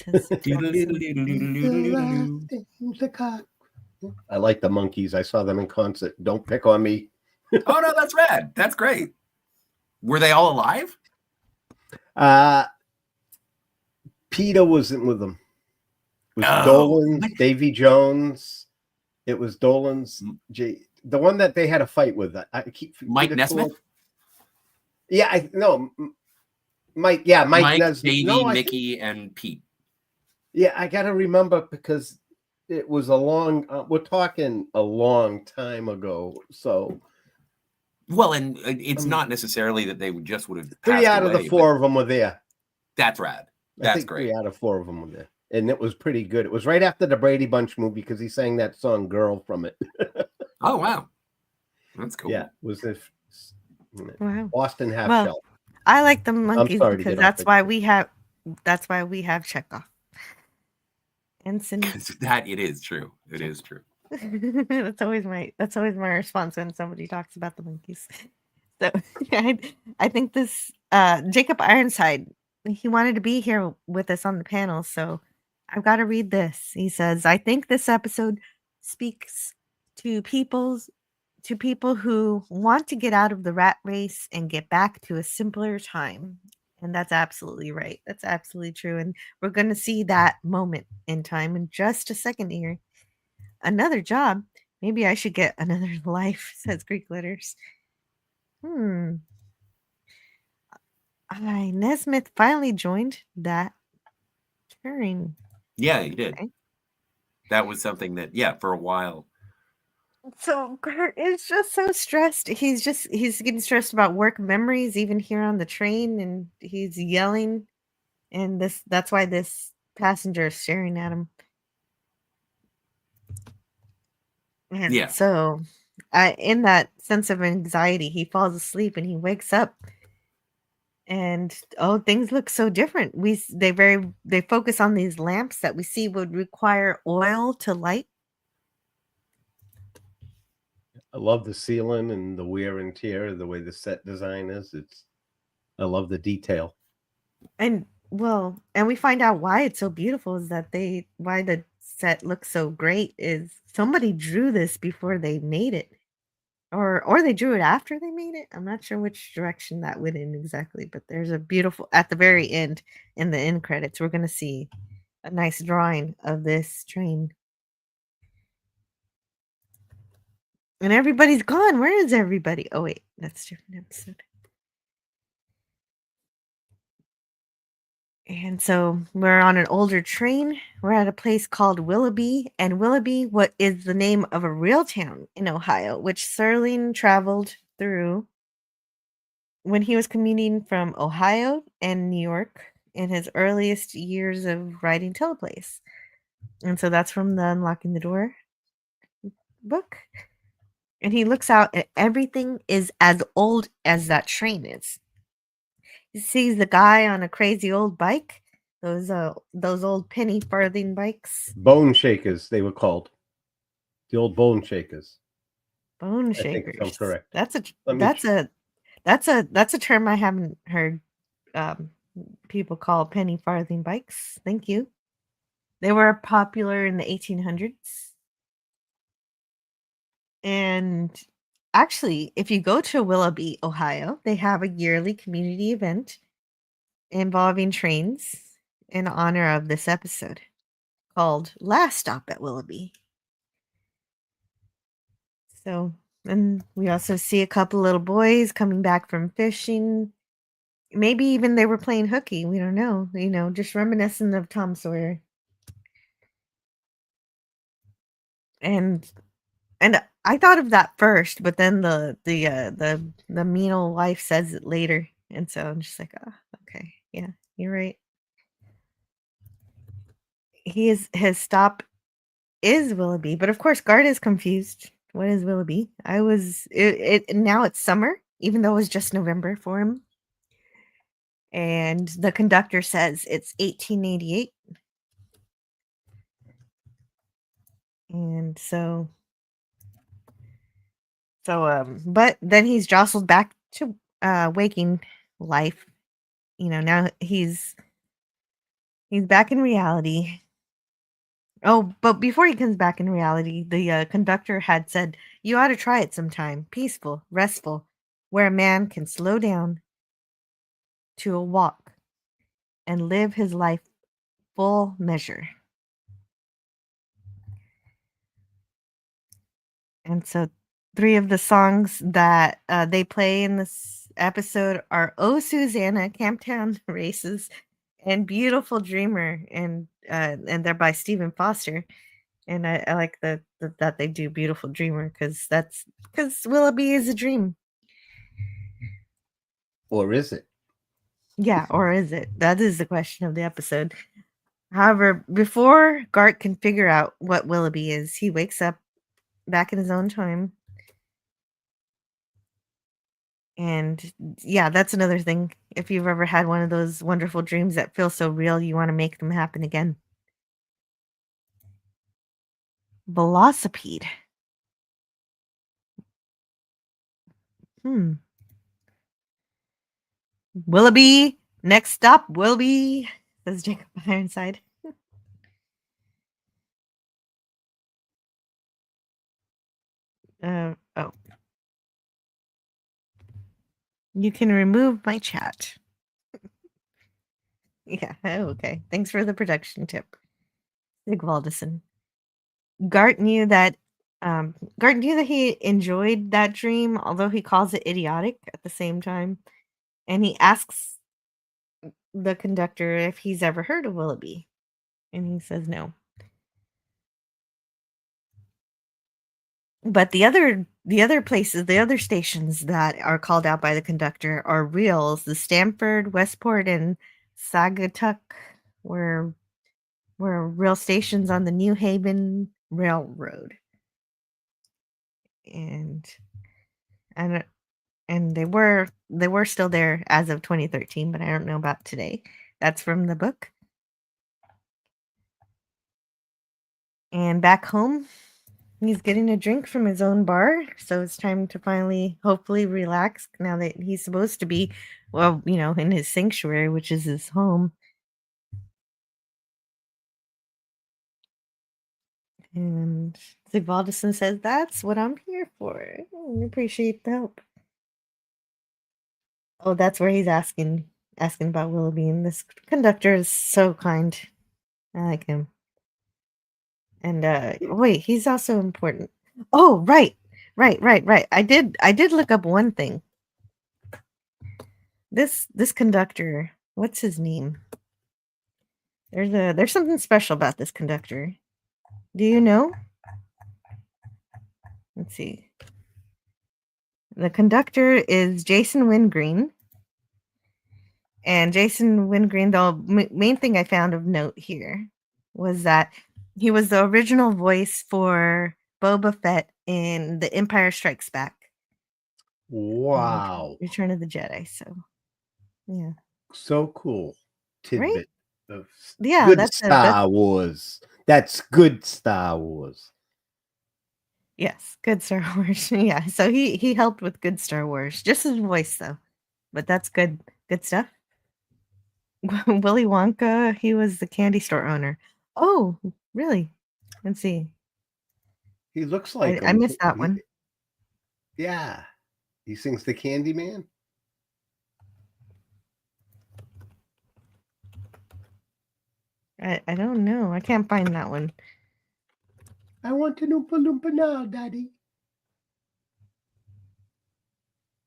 E: I like the Monkees. I saw them in concert. Don't pick on me.
C: Oh no, that's rad. That's great. Were they all alive?
E: Peter wasn't with them. It was Dolan, Davy Jones. It was Dolan's the one that they had a fight with. I keep
C: Mike Nesmith.
E: Yeah, Mike. Yeah, Mike Nesmith.
C: Davey, Mickey, and Pete.
E: Yeah, I gotta remember because it was a long. We're talking a long time ago. So,
C: well, and it's not necessarily that they would have.
E: 3 out of the 4 of them were there.
C: That's rad. That's great.
E: 3 out of 4 of them were there, and it was pretty good. It was right after the Brady Bunch movie because he sang that song "Girl" from it.
C: Oh wow, that's cool.
E: Yeah, was this?
D: Wow.
E: Boston half shell.
D: I like the Monkees because that's why we have Chekhov. Ensign.
C: That it is true. It is true.
D: That's always my response when somebody talks about the Monkees. So I think this Jacob Ironside, he wanted to be here with us on the panel, so I've got to read this. He says, I think this episode speaks to people who want to get out of the rat race and get back to a simpler time. And that's absolutely right. That's absolutely true. And we're going to see that moment in time in just a second here. Another job. Maybe I should get another life, says Greek Letters. Nesmith finally joined that touring.
C: Yeah, he did. Okay. That was something that, for a while.
D: So Gart is just so stressed. He's getting stressed about work memories, even here on the train, and he's yelling. And that's why this passenger is staring at him. And so, in that sense of anxiety, he falls asleep and he wakes up. And things look so different. They focus on these lamps that we see would require oil to light.
E: I love the ceiling and the wear and tear, the way the set design is. I love the detail.
D: And we find out why it's so beautiful is that why the set looks so great is somebody drew this before they made it. Or they drew it after they made it. I'm not sure which direction that went in exactly, but there's a beautiful, at the very end, in the end credits, we're going to see a nice drawing of this train. And everybody's gone. Where is everybody? Oh, wait, that's a different episode. And so we're on an older train. We're at a place called Willoughby, and Willoughby, what is the name of a real town in Ohio, which Serling traveled through when he was commuting from Ohio and New York in his earliest years of writing teleplays. And so that's from the Unlocking the Door book. And he looks out and everything is as old as that train is. He sees the guy on a crazy old bike, those old penny farthing bikes.
E: Bone shakers, they were called. The old bone shakers.
D: Bone
E: I think
D: shakers.
E: I'm correct.
D: That's a term I haven't heard people call penny farthing bikes. Thank you. They were popular in the 1800s. And actually, if you go to Willoughby, Ohio, they have a yearly community event involving trains in honor of this episode called Last Stop at Willoughby. So, and we also see a couple little boys coming back from fishing. Maybe even they were playing hooky. We don't know. Just reminiscent of Tom Sawyer. And I thought of that first, but then the mean old wife says it later, and so I'm just like, oh, okay, yeah, you're right. His stop is Willoughby, but of course, Gart is confused. What is Willoughby? Now it's summer, even though it was just November for him. And the conductor says it's 1888. And so, but then he's jostled back to waking life. Now he's back in reality. Oh, but before he comes back in reality, the conductor had said, "You ought to try it sometime. Peaceful, restful, where a man can slow down to a walk and live his life full measure." And so 3 of the songs that they play in this episode are "Oh Susanna," "Camptown Races," and "Beautiful Dreamer," and they're by Stephen Foster. And I like that they do "Beautiful Dreamer" because Willoughby is a dream.
E: Or is it?
D: Yeah, or is it? That is the question of the episode. However, before Gart can figure out what Willoughby is, he wakes up back in his own time. And yeah, that's another thing. If you've ever had one of those wonderful dreams that feel so real, you want to make them happen again. Velocipede. Willoughby, next stop, Willoughby, says Jacob Ironside. Oh. You can remove my chat. Yeah, okay. Thanks for the production tip. Sigvaldison. Gart knew that he enjoyed that dream, although he calls it idiotic at the same time. And he asks the conductor if he's ever heard of Willoughby. And he says no. But the other places, the other stations that are called out by the conductor are reals. The Stamford, Westport, and Sagatuck were real stations on the New Haven Railroad. And they were still there as of 2013, but I don't know about today. That's from the book. And back home, he's getting a drink from his own bar, so it's time to finally, hopefully, relax now that he's supposed to be, well, in his sanctuary, which is his home. And Sigvaldison says, "That's what I'm here for. I appreciate the help." Oh, that's where he's asking about Willoughby, and this conductor is so kind. I like him. And wait, he's also important. Oh, right. I did look up one thing. This conductor, what's his name? There's something special about this conductor. Do you know? Let's see. The conductor is Jason Wingreen. And Jason Wingreen, the main thing I found of note here was that he was the original voice for Boba Fett in The Empire Strikes Back.
E: Wow.
D: Return of the Jedi. So, yeah.
E: So cool. Tidbit of
D: good
E: Star Wars. That's good Star Wars.
D: Yes, good Star Wars. Yeah, so he helped with good Star Wars. Just his voice though. But that's good stuff. Willy Wonka, he was the candy store owner. Oh, really? Let's see.
E: He looks like
D: I missed that one.
E: Yeah. He sings the Candyman.
D: I don't know. I can't find that one.
E: I want to Oompa Loompa now, Daddy.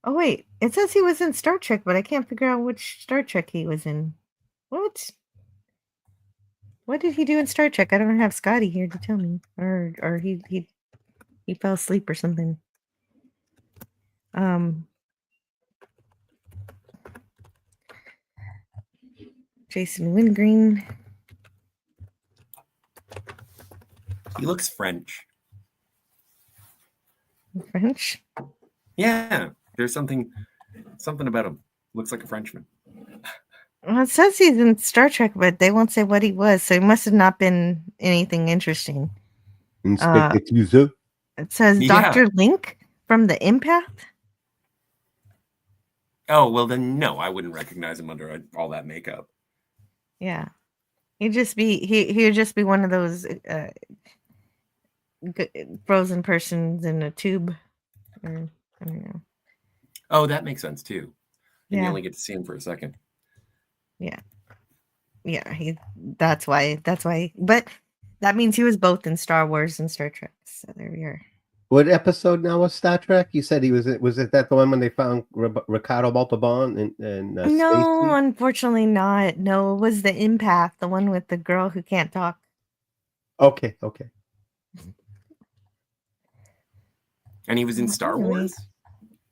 D: Oh, wait. It says he was in Star Trek, but I can't figure out which Star Trek he was in. What? What did he do in Star Trek? I don't have Scotty here to tell me. Or he fell asleep or something. Jason Wingreen.
C: He looks French.
D: French?
C: Yeah, there's something about him. Looks like a Frenchman.
D: Well, it says he's in Star Trek, but they won't say what he was, so he must have not been anything interesting.
E: Inspector Clouseau.
D: It says Dr. Link from The Empath.
C: Oh, well then no, I wouldn't recognize him under all that makeup.
D: Yeah. He'd just be one of those frozen persons in a tube. Or, I don't know.
C: Oh, that makes sense too. And
D: Yeah.
C: you only get to see him for a second.
D: Yeah. Yeah, that's why. But that means he was both in Star Wars and Star Trek. So there we are.
E: What episode now was Star Trek? You said he was it that the one when they found Ricardo Montalban and
D: No,
E: Stacy?
D: Unfortunately not. No, it was The Empath, the one with the girl who can't talk.
E: Okay.
C: And he was in Star Wars?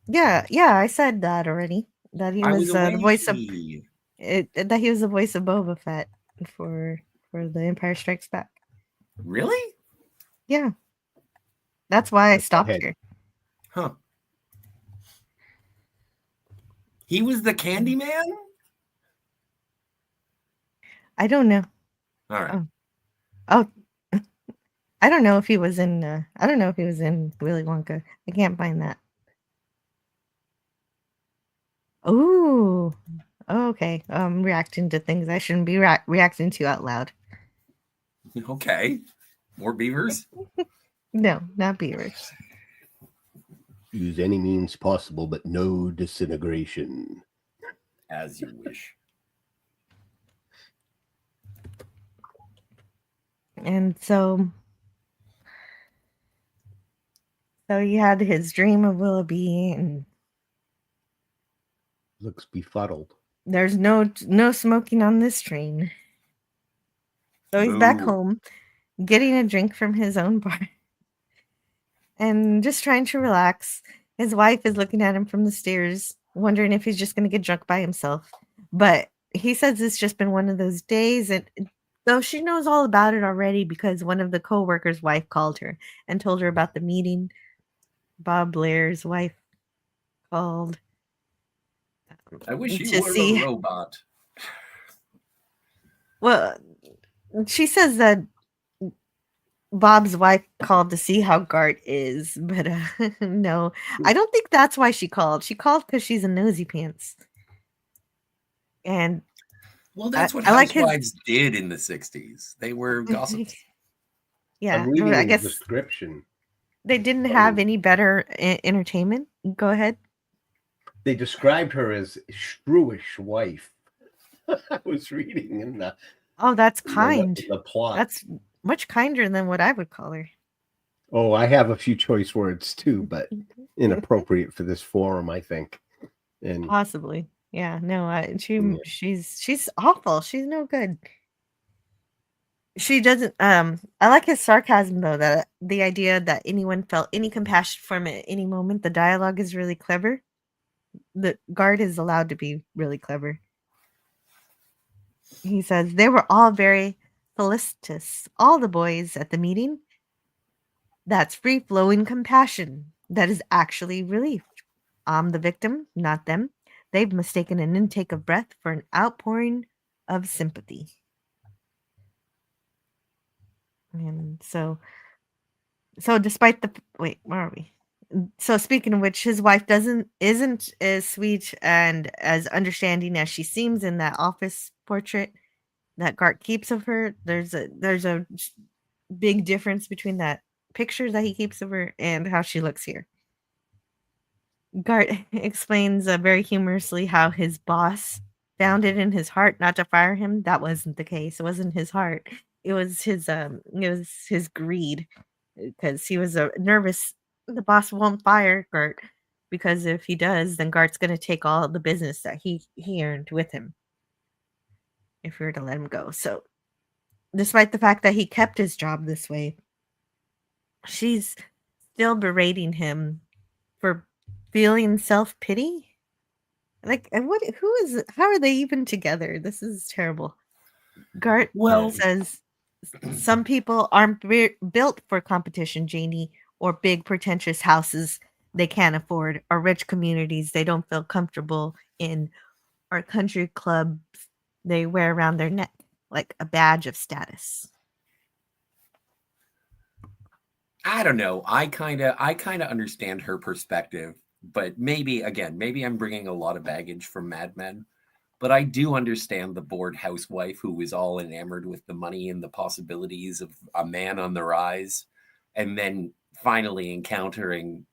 D: Yeah, I said that already. That he was the voice of that he was the voice of Boba Fett for The Empire Strikes Back.
C: Really?
D: Yeah. That's why I stopped here.
C: Huh. He was the Candyman?
D: I don't know.
C: All right.
D: Oh. I don't know if he was in Willy Wonka. I can't find that. Oh. Okay. I'm reacting to things I shouldn't be reacting to out loud.
C: Okay. More beavers?
D: No, not beavers.
E: Use any means possible, but no disintegration.
C: As you wish.
D: And so he had his dream of Willoughby, and
E: looks befuddled.
D: There's no smoking on this train. So he's back home, getting a drink from his own bar, and just trying to relax. His wife is looking at him from the stairs, wondering if he's just going to get drunk by himself. But he says it's just been one of those days, and though she knows all about it already because one of the co-workers' wife called her and told her about the meeting. Bob Blair's wife called.
C: I wish you were a robot.
D: Well, she says that Bob's wife called to see how Gart is, but no, I don't think that's why she called. She called because she's a nosy pants. And
C: well, that's what housewives did in the 60s. They were gossips.
D: Yeah,
E: I'm reading the description.
D: They didn't have any better entertainment. Go ahead.
E: They described her as shrewish wife. I was reading in the.
D: Oh, that's kind.
E: The plot.
D: That's much kinder than what I would call her.
E: Oh, I have a few choice words too, but inappropriate for this forum, I think. And
D: possibly, yeah. No, she's awful. She's no good. She doesn't. I like his sarcasm though. That the idea that anyone felt any compassion for him at any moment. The dialogue is really clever. The guard is allowed to be really clever. He says they were all very felicitous. All the boys at the meeting. That's free flowing compassion. That is actually relief. I'm the victim, not them. They've mistaken an intake of breath for an outpouring of sympathy. And so despite the wait, where are we? So speaking of which, his wife isn't as sweet and as understanding as she seems in that office portrait that Gart keeps of her. There's a big difference between that picture that he keeps of her and how she looks here. Gart explains very humorously how his boss found it in his heart not to fire him. That wasn't the case. It wasn't his heart. It was his greed, because he was nervous the boss won't fire Gart, because if he does, then Gart's going to take all the business that he earned with him if we were to let him go. So despite the fact that he kept his job this way, she's still berating him for feeling self-pity. Like, how are they even together? This is terrible. Gart says some people aren't built for competition, Janie, or big pretentious houses they can't afford, or rich communities they don't feel comfortable in, or country clubs they wear around their neck like a badge of status.
C: I don't know. I kind of understand her perspective, but maybe I'm bringing a lot of baggage from Mad Men. But I do understand the bored housewife who was all enamored with the money and the possibilities of a man on the rise, and then finally encountering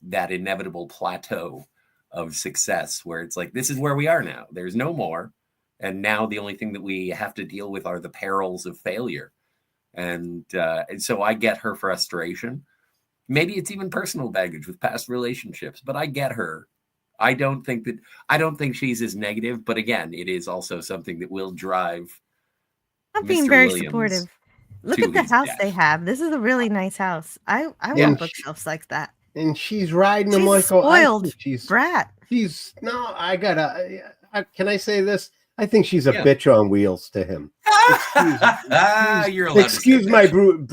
C: that inevitable plateau of success where it's like, this is where we are now. There's no more. And now the only thing that we have to deal with are the perils of failure. And so I get her frustration. Maybe it's even personal baggage with past relationships, but I get her. I don't think she's as negative, but again, it is also something that will drive
D: I'm being
C: Mr.
D: very
C: Williams
D: supportive. Look
C: to
D: at the
C: his
D: house
C: death.
D: they have. This is a really nice house. I
E: Yeah.
D: want bookshelves like that.
E: And she's riding
D: She's
E: him
D: a
E: like
D: spoiled brat.
E: She's no. Can I say this? I think she's a
C: Yeah.
E: bitch on wheels to him.
C: You're allowed
E: Excuse
C: to say
E: my
C: bitch.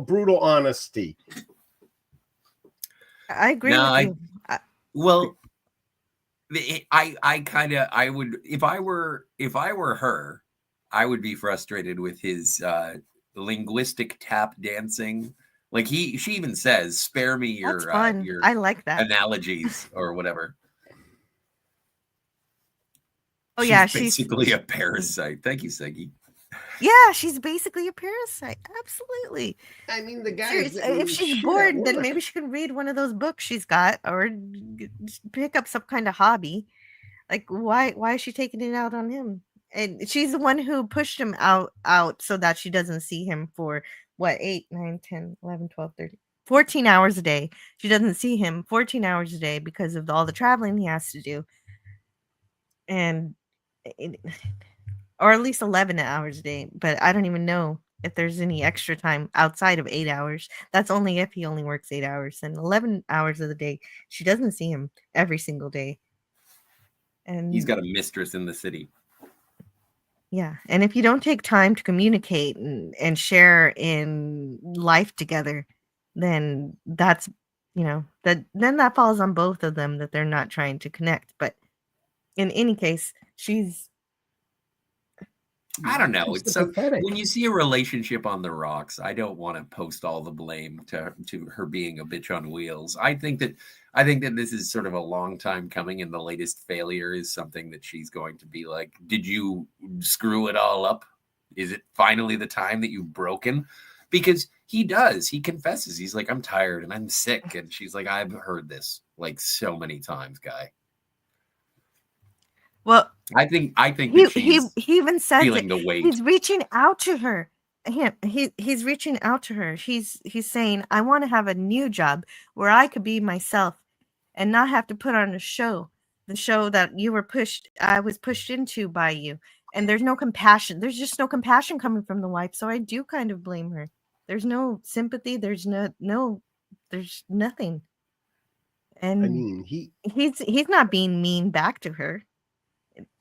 E: brutal honesty.
D: I agree
C: No,
D: with you.
C: Well, I would, if I were her, I would be frustrated with his linguistic tap dancing. Like she even says, "Spare me your
D: That's fun.
C: your
D: I like that.
C: analogies or whatever."
D: Oh yeah,
C: she's basically a parasite. Thank you, Seggy.
D: Yeah, she's basically a parasite. Absolutely.
E: I mean, the guy.
D: If she's bored, then maybe she can read one of those books she's got, or pick up some kind of hobby. Like, why is she taking it out on him? And she's the one who pushed him out so that she doesn't see him for what, 8, 9, 10, 11, 12, 13, 14 hours a day. She doesn't see him 14 hours a day because of all the traveling he has to do. And or at least 11 hours a day, but I don't even know if there's any extra time outside of 8 hours. That's only if he only works 8 hours. And 11 hours of the day, she doesn't see him every single day. And
C: he's got a mistress in the city.
D: Yeah, and if you don't take time to communicate and share in life together, then that's, then that falls on both of them, that they're not trying to connect. But in any case,
C: I don't know.
E: She's
C: It's so
E: pathetic.
C: when you see a relationship on the rocks, I don't want to post all the blame to her being a bitch on wheels. I think that this is sort of a long time coming, and the latest failure is something that she's going to be like, "Did you screw it all up? Is it finally the time that you've broken?" Because he does. He confesses. He's like, "I'm tired and I'm sick," and she's like, "I've heard this like so many times, guy."
D: well,
C: I think that
D: he even says
C: feeling
D: it.
C: the weight.
D: He's reaching out to her. He's reaching out to her. He's saying, "I want to have a new job where I could be myself and not have to put on a show, the show that I was pushed into by you." and there's no compassion. There's just no compassion coming from the wife. So I do kind of blame her. There's no sympathy. There's there's nothing. And
E: I mean,
D: he's not being mean back to her.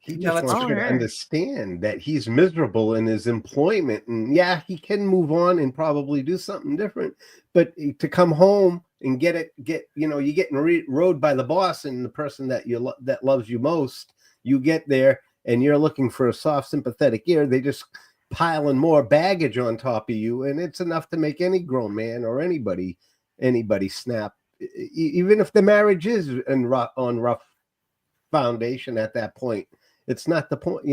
E: he
C: Yeah,
E: just
C: that's
E: wants
D: all
E: her to
D: her.
E: understand that he's miserable in his employment, and yeah, he can move on and probably do something different. But to come home and get you getting rode by the boss and the person that that loves you most, you get there and you're looking for a soft, sympathetic ear. They just piling more baggage on top of you, and it's enough to make any grown man or anybody snap, even if the marriage is on rough foundation at that point. It's not the point,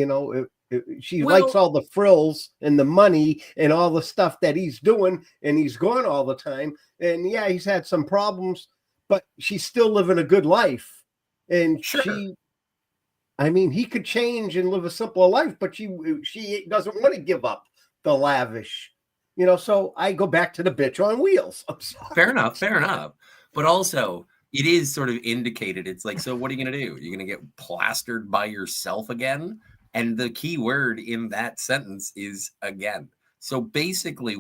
E: she likes all the frills and the money and all the stuff that he's doing, and he's gone all the time, and yeah, he's had some problems, but she's still living a good life. And he could change and live a simpler life, but she doesn't want to give up the lavish, so I go back to the bitch on wheels. I'm sorry.
C: Fair enough. But also, it is sort of indicated. It's like, so what are you going to do? You're going to get plastered by yourself again? And the key word in that sentence is again. So basically,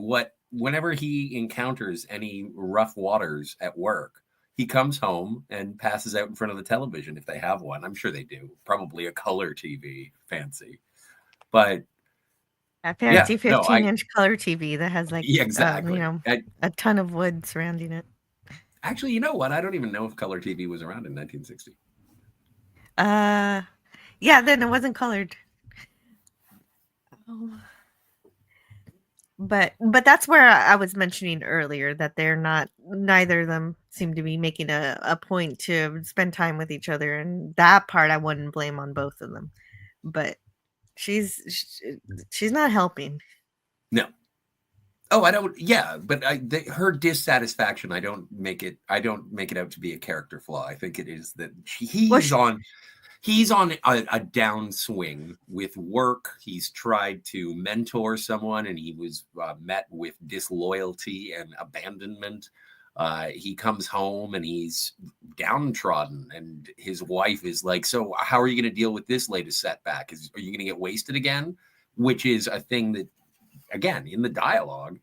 C: whenever he encounters any rough waters at work, he comes home and passes out in front of the television if they have one. I'm sure they do. Probably a color TV, fancy. But
D: a fancy 15-inch color TV that has exactly a ton of wood surrounding it.
C: Actually, you know what? I don't even know if color TV was around in 1960.
D: Yeah, then it wasn't colored. Oh. But that's where I was mentioning earlier that neither of them seem to be making a point to spend time with each other, and that part I wouldn't blame on both of them. But she's not helping.
C: No. Oh, I don't. Yeah, but her dissatisfaction, I don't make it out to be a character flaw. I think it is that he's on a downswing with work. He's tried to mentor someone, and he was met with disloyalty and abandonment. He comes home and he's downtrodden, and his wife is like, "So, how are you going to deal with this latest setback? Are you going to get wasted again?" Which is a thing that, again, in the dialogue,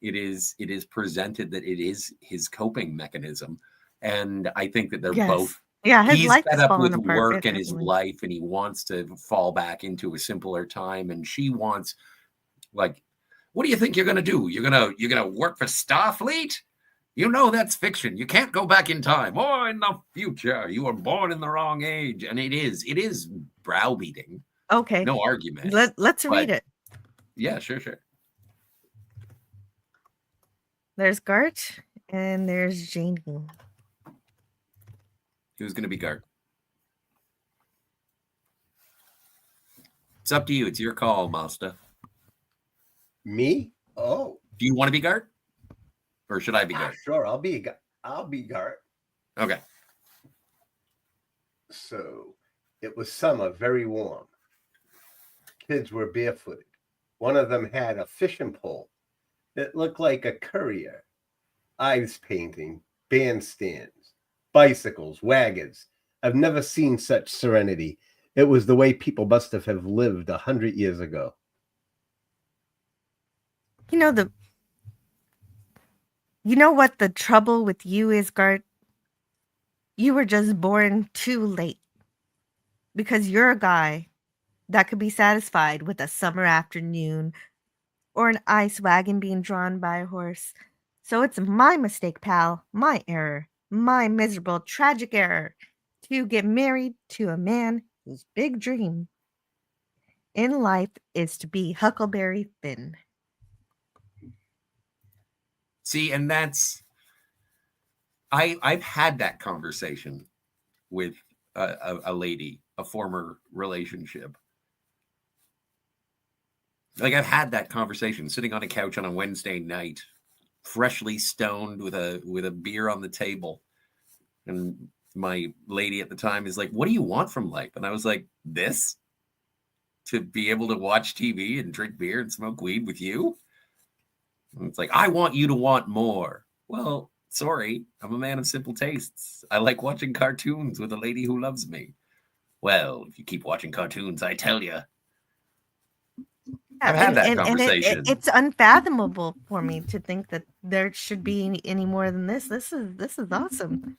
C: it is presented that it is his coping mechanism, and I think that they're both.
D: Yeah, his
C: he's
D: life
C: fed
D: is
C: up
D: falling
C: with
D: apart,
C: work
D: definitely.
C: and his life, and he wants to fall back into a simpler time. And she wants, like, what do you think you're going to do? You're gonna work for Starfleet? That's fiction. You can't go back in time. Or in the future, you were born in the wrong age. And it is browbeating.
D: Okay,
C: no argument.
D: Let's read it.
C: Yeah, sure.
D: There's Gart and there's Janie.
C: Who's going to be Gart? It's up to you. It's your call, Master.
E: Me? Oh.
C: Do you want to be Gart? Or should I be Gart?
E: Sure, I'll be Gart.
C: Okay.
E: So, it was summer, very warm. Kids were barefooted. One of them had a fishing pole. It looked like a courier. Ice painting, bandstands, bicycles, wagons. I've never seen such serenity. It was the way people must have lived 100 years ago.
D: You know what the trouble with you is, Gart? You were just born too late. Because you're a guy that could be satisfied with a summer afternoon or an ice wagon being drawn by a horse. So it's my mistake, pal, my error, my miserable, tragic error to get married to a man whose big dream in life is to be Huckleberry Finn.
C: See, and that's... I've had that conversation with a lady, a former relationship. Like, I've had that conversation sitting on a couch on a Wednesday night, freshly stoned with a beer on the table. And my lady at the time is like, what do you want from life? And I was like, this? To be able to watch TV and drink beer and smoke weed with you? And it's like, I want you to want more. Well, sorry, I'm a man of simple tastes. I like watching cartoons with a lady who loves me. Well, if you keep watching cartoons, I tell you,
D: Yeah,
C: I've had that
D: and
C: conversation.
D: it's unfathomable for me to think that there should be any more than this. This is awesome.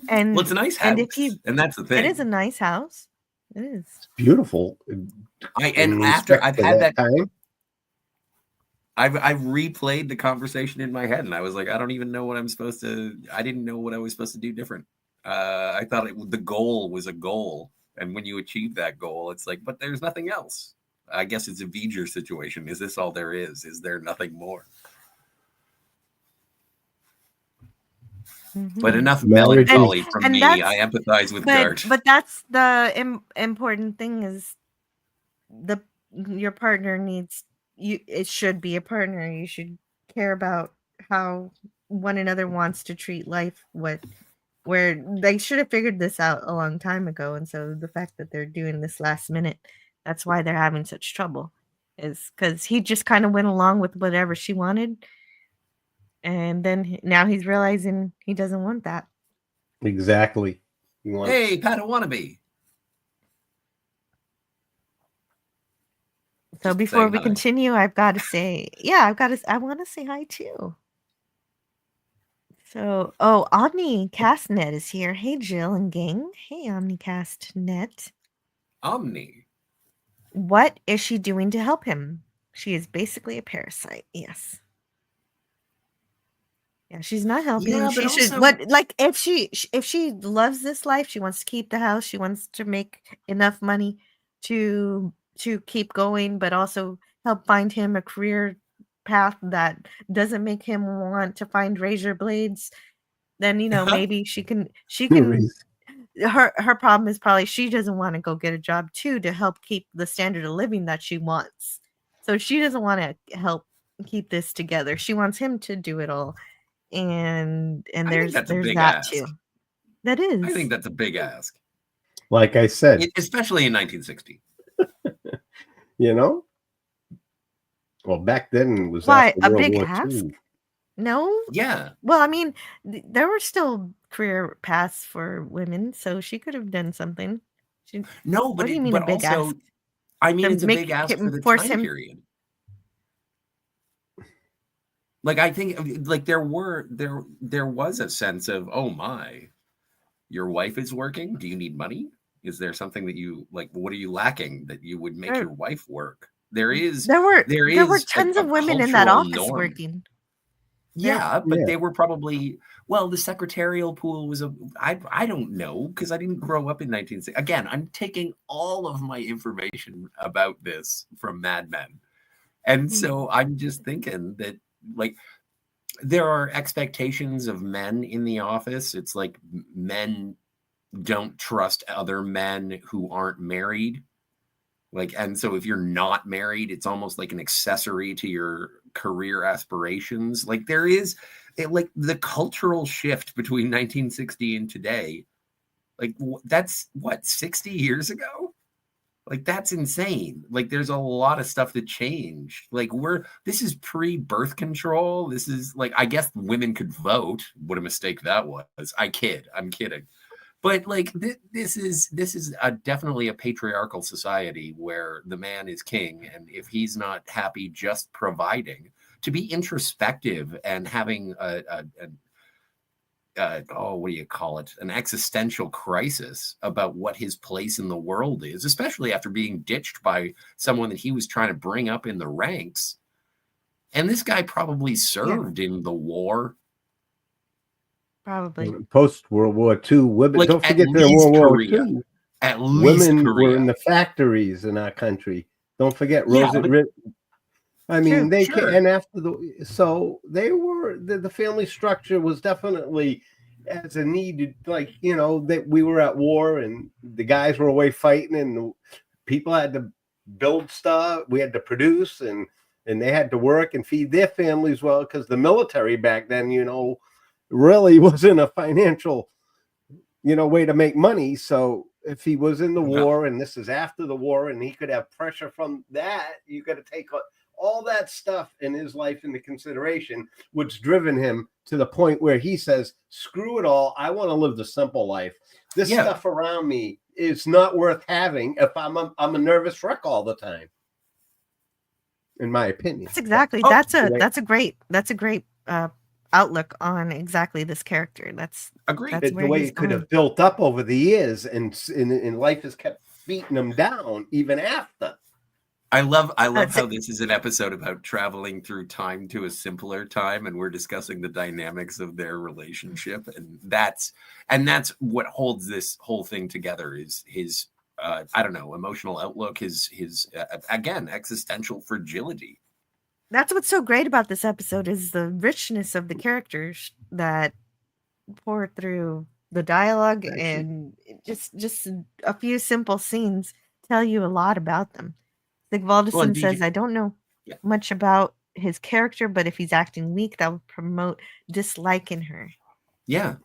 D: And
C: Well, it's a nice
D: and
C: house,
D: if you,
C: and that's the
D: it is a
C: thing.
D: nice house. It is.
E: It's beautiful.
C: And
E: In
C: after
E: respect
C: I've
E: to
C: had that,
E: time.
C: I've replayed the conversation in my head, and I was like, I don't even know what I'm supposed to. I didn't know what I was supposed to do different. I thought the goal was a goal, and when you achieve that goal, it's like, but there's nothing else. I guess it's a V'ger situation. Is this all there is? Is there nothing more? But enough
E: Marriage is-
C: melancholy from
D: and
C: me.
D: that's-
C: I empathize with Gart.
D: But that's the important thing is your partner needs you. It should be a partner. You should care about how one another wants to treat life. Where they should have figured this out a long time ago, and so the fact that they're doing this last minute, that's why they're having such trouble, is because he just kind of went along with whatever she wanted, and then now he's realizing he doesn't want that.
E: Exactly. He wants,
C: Hey, Padawannabe.
D: So
C: Just
D: before
C: saying
D: we
C: hi.
D: continue, I want to say hi too. So, OmniCastNet is here. Hey, Jill and gang. Hey, OmniCastNet.
C: Omni.
D: What is she doing to help him? She is basically a parasite. Yes. Yeah, she's not helping.
C: Yeah,
D: She
C: but
D: should.
C: also-
D: What, like, if she loves this life, she wants to keep the house. She wants to make enough money to keep going, but also help find him a career path that doesn't make him want to find razor blades. Then maybe she can. Her problem is probably she doesn't want to go get a job too to help keep the standard of living that she wants. So she doesn't want to help keep this together. She wants him to do it all. And
C: I think
D: there's
C: that's a big
D: that
C: ask.
D: too. That is.
C: I think that's a big ask,
E: like I said,
C: especially in 1960.
E: Well, back then it was
D: Why
E: after
D: a
E: World
D: big
E: War
D: ask?
E: II.
D: No.
C: Yeah.
D: Well, I mean, there were still career paths for women, so she could have done something.
C: No,
D: What
C: but
D: do you mean
C: but
D: a big
C: also,
D: ask?
C: I mean,
D: To
C: it's a
D: make
C: big ask for
D: him-
C: the
D: force
C: time
D: him-
C: period. Like, I think, like, there was a sense of, oh my, your wife is working. Do you need money? Is there something that you like? What are you lacking that you would make
D: There-
C: your wife work? There
D: were
C: is
D: tons
C: a
D: of women in that
C: cultural
D: office
C: norm.
D: working.
C: Yeah, but
E: Yeah.
C: they were probably, well, the secretarial pool was I don't know, because I didn't grow up in 1960. Again, I'm taking all of my information about this from Mad Men. And so I'm just thinking that, like, there are expectations of men in the office. It's like men don't trust other men who aren't married. Like, and so if you're not married, it's almost like an accessory to your career aspirations. Like, there is like the cultural shift between 1960 and today. Like, that's what, 60 years ago? Like, that's insane. Like, there's a lot of stuff that changed. Like, this is pre-birth control. This is like, I guess women could vote. What a mistake that was. I'm kidding. But like, this is definitely a patriarchal society where the man is king, and if he's not happy just providing, to be introspective and having what do you call it? An existential crisis about what his place in the world is, especially after being ditched by someone that he was trying to bring up in the ranks. And this guy probably served in the war.
D: Probably.
E: Post World War II, women.
C: Like,
E: Don't
C: at
E: forget that in
C: least
E: World War
C: Korea.
E: II,
C: At least
E: women
C: Korea.
E: were in the factories in our country. Don't forget
C: Yeah,
E: Rosa.
C: but-
E: I mean,
D: True,
C: sure.
E: and after they were the family structure was definitely as a needed, like, that we were at war and the guys were away fighting and the people had to build stuff. We had to produce and they had to work and feed their families well, because the military back then, really wasn't a financial, way to make money. So if he was in the war, and this is after the war, and he could have pressure from that, you got to take all that stuff in his life into consideration, which driven him to the point where he says, screw it all. I want to live the simple life. This stuff around me is not worth having if I'm a nervous wreck all the time. in my opinion.
D: That's exactly.
C: Oh,
D: That's a great outlook on exactly this character. That's
C: agreed.
D: That's
E: The
D: where
E: way
D: he's
E: it could
D: going.
E: have built up over the years, and life has kept beating him down even after.
C: I love
D: That's
C: how
D: it.
C: this is an episode about traveling through time to a simpler time, and we're discussing the dynamics of their relationship, and that's what holds this whole thing together is his I don't know, emotional outlook, his again, existential fragility.
D: That's what's so great about this episode is the richness of the characters that pour through the dialogue,
E: Actually,
D: and just a few simple scenes tell you a lot about them. Like
C: Well, and
D: Valdison says,
C: BJ,
D: I don't know
C: yeah,
D: much about his character, but if he's acting weak, that will promote dislike in her.
C: yeah.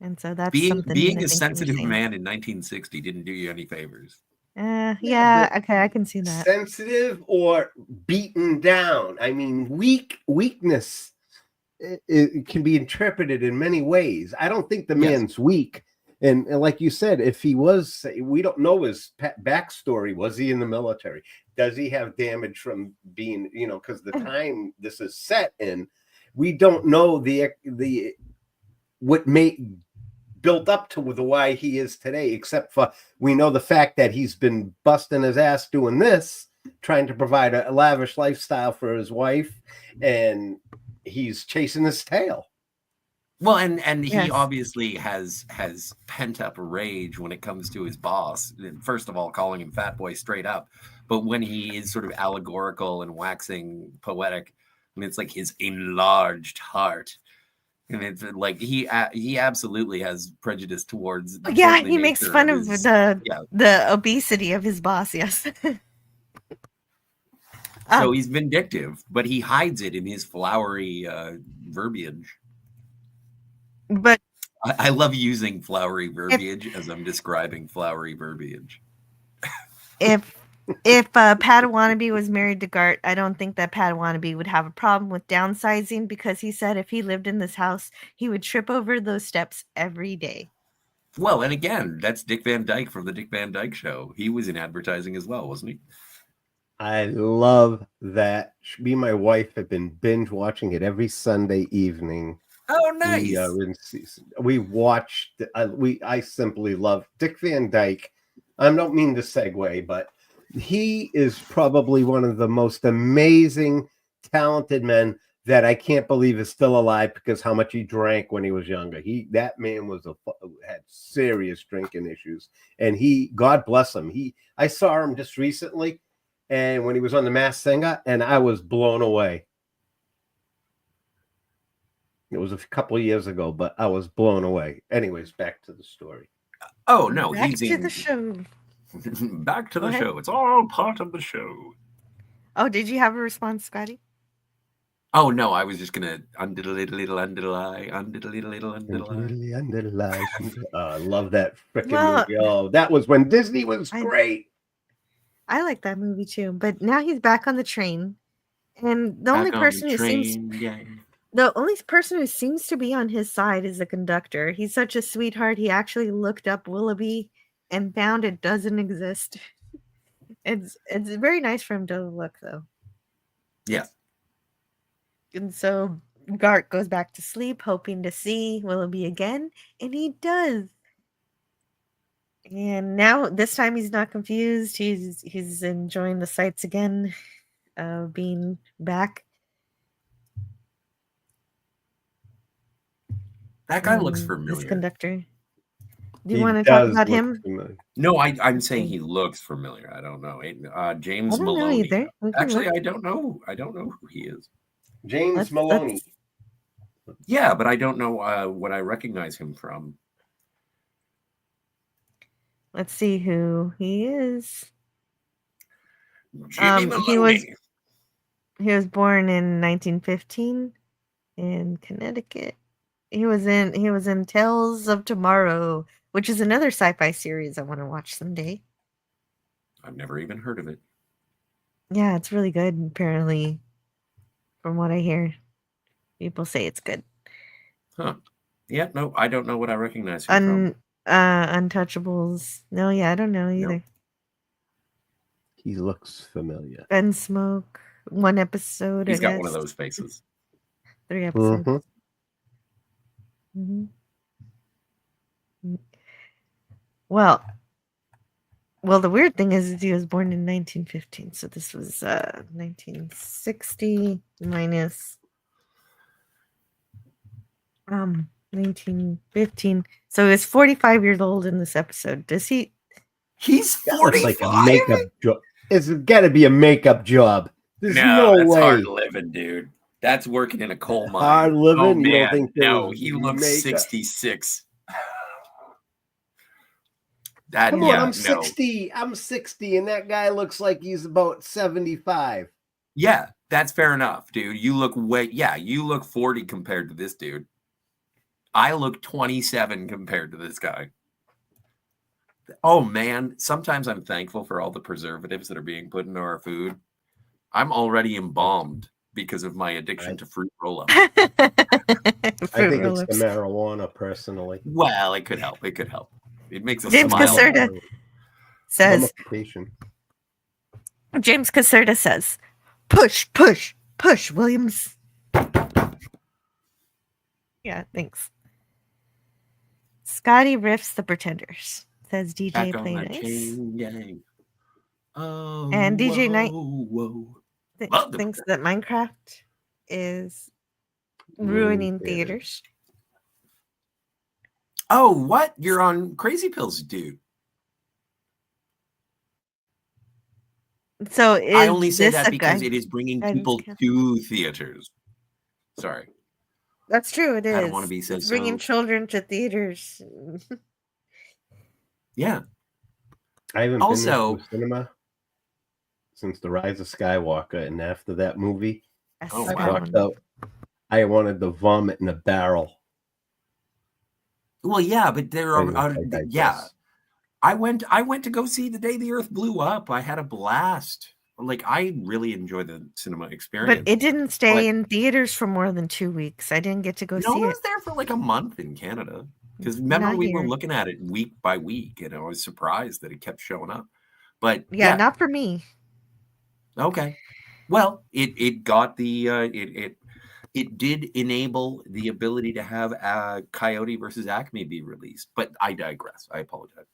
D: And so that's something
C: Being
D: I
C: a
D: think you were
C: sensitive
D: saying.
C: man in 1960 didn't do you any favors.
E: yeah,
D: Yeah,
E: but
D: okay, I can see that.
E: sensitive or beaten down. I mean, weakness. It can be interpreted in many ways. I don't think the
C: Yes.
E: man's weak. And like you said, if he was, we don't know his backstory. Was he in the military? Does he have damage from being, because the time this is set in, we don't know the what made built up to the why he is today, except for we know the fact that he's been busting his ass doing this, trying to provide a lavish lifestyle for his wife, and he's chasing his tail.
C: Well, and he
D: Yes.
C: obviously has pent up rage when it comes to his boss. First of all, calling him fat boy straight up, but when he is sort of allegorical and waxing poetic, and it's like his enlarged heart, and it's like he absolutely has prejudice towards the
D: Yeah,
C: portly
D: he makes
C: nature
D: fun
C: of
D: of
C: his,
D: the obesity of his boss. Yes.
C: So he's vindictive, but he hides it in his flowery verbiage.
D: But
C: I love using flowery verbiage as I'm describing flowery verbiage.
D: if Padawannabe was married to Gart, I don't think that Padawannabe would have a problem with downsizing, because he said if he lived in this house, he would trip over those steps every day.
C: Well, and again, that's Dick Van Dyke from the Dick Van Dyke Show. He was in advertising as well, wasn't he?
E: I love that. Me and my wife have been binge watching it every Sunday evening.
C: Oh, nice.
E: We watched. I simply love Dick Van Dyke. I don't mean to segue, but he is probably one of the most amazing, talented men that I can't believe is still alive, because how much he drank when he was younger. That man had serious drinking issues, and God bless him. I saw him just recently, and when he was on The Masked Singer, and I was blown away. It was a couple of years ago, but I was blown away. Anyways, back to the story.
C: Oh no,
D: Back
C: he's
D: to
C: in
D: the show.
C: Back to
D: Go
C: the
D: ahead.
C: show. It's all part of the show.
D: Oh, did you have a response, Scotty?
C: Oh no, I was just gonna little underlie.
E: I love that freaking movie. Oh, that was when Disney was great.
D: I like that movie too, but now he's back on the train, and the only person who seems to be on his side is the conductor. He's such a sweetheart. He actually looked up Willoughby and found it doesn't exist. It's very nice for him to look, though.
C: Yeah.
D: And so Gart goes back to sleep, hoping to see Willoughby again, and he does. And now this time he's not confused. He's enjoying the sights again of being back.
C: That guy looks familiar.
D: This conductor. Do you want to talk about him?
E: Familiar.
C: No, I'm saying he looks familiar. I don't know. James
D: I don't know
C: Maloney.
D: either.
C: Actually, I don't know. I don't know who he is.
E: James Maloney.
C: Yeah, but I don't know what I recognize him from.
D: Let's see who he is.
C: Jimmy Maloney.
D: He was born in 1915 in Connecticut. He was in Tales of Tomorrow, which is another sci-fi series I want to watch someday.
C: I've never even heard of it.
D: Yeah, it's really good, apparently. From what I hear, people say it's good.
C: Huh. Yeah, no, I don't know what I recognize him from.
D: Untouchables. No, yeah, I don't know either.
C: Nope.
E: He looks familiar.
D: Gunsmoke. one episode.
C: He's
D: I
C: got
D: guess
C: one of those faces.
D: 3 episodes.
E: Mhm.
D: Well, the weird thing is he was born in 1915, so this was 1960 minus 1915. So he was 45 years old in this episode. Does he?
C: He's
E: That looks
C: 45.
E: like a makeup job. It's got to be a makeup job. There's no
C: that's
E: way.
C: hard living, dude. That's working in a coal mine.
E: Hard living?
C: Oh,
E: You don't
C: man.
E: think there
C: No,
E: was
C: he looks
E: makeup?
C: 66.
E: Come on, I'm 60. I'm 60, and that guy looks like he's about 75.
C: Yeah, that's fair enough, dude. You look you look 40 compared to this dude. I look 27 compared to this guy. Oh, man. Sometimes I'm thankful for all the preservatives that are being put into our food. I'm already embalmed because of my addiction to fruit roll-ups.
E: I think it's the marijuana, personally.
C: Well, it could help. It could help. It makes a
D: James
C: smile.
D: Caserta says, push, push, push, Williams. Yeah, thanks. Scotty riffs the Pretenders, says DJ Play Nice.
C: Oh,
D: and DJ Knight
C: whoa.
D: thinks that Minecraft is ruining theaters.
C: Oh, what? You're on crazy pills, dude.
D: So
C: I only say that because it is bringing people to theaters. Sorry.
D: That's true. It is.
C: I don't want to be
D: it's bringing children to theaters.
C: Yeah.
E: I haven't been to cinema since The Rise of Skywalker, and after that movie, I walked out. I wanted to vomit in a barrel.
C: Well, yeah, but there are I went to go see The Day the Earth Blew Up. I had a blast. Like, I really enjoyed the cinema experience.
D: But it didn't stay in theaters for more than 2 weeks. I didn't get to go see it.
C: I was there for like a month in Canada. Because remember, we were looking at it week by week, and I was surprised that it kept showing up. But
D: yeah, not for me.
C: Okay. Well, it got the it did enable the ability to have Coyote versus Acme be released. But I digress. I apologize.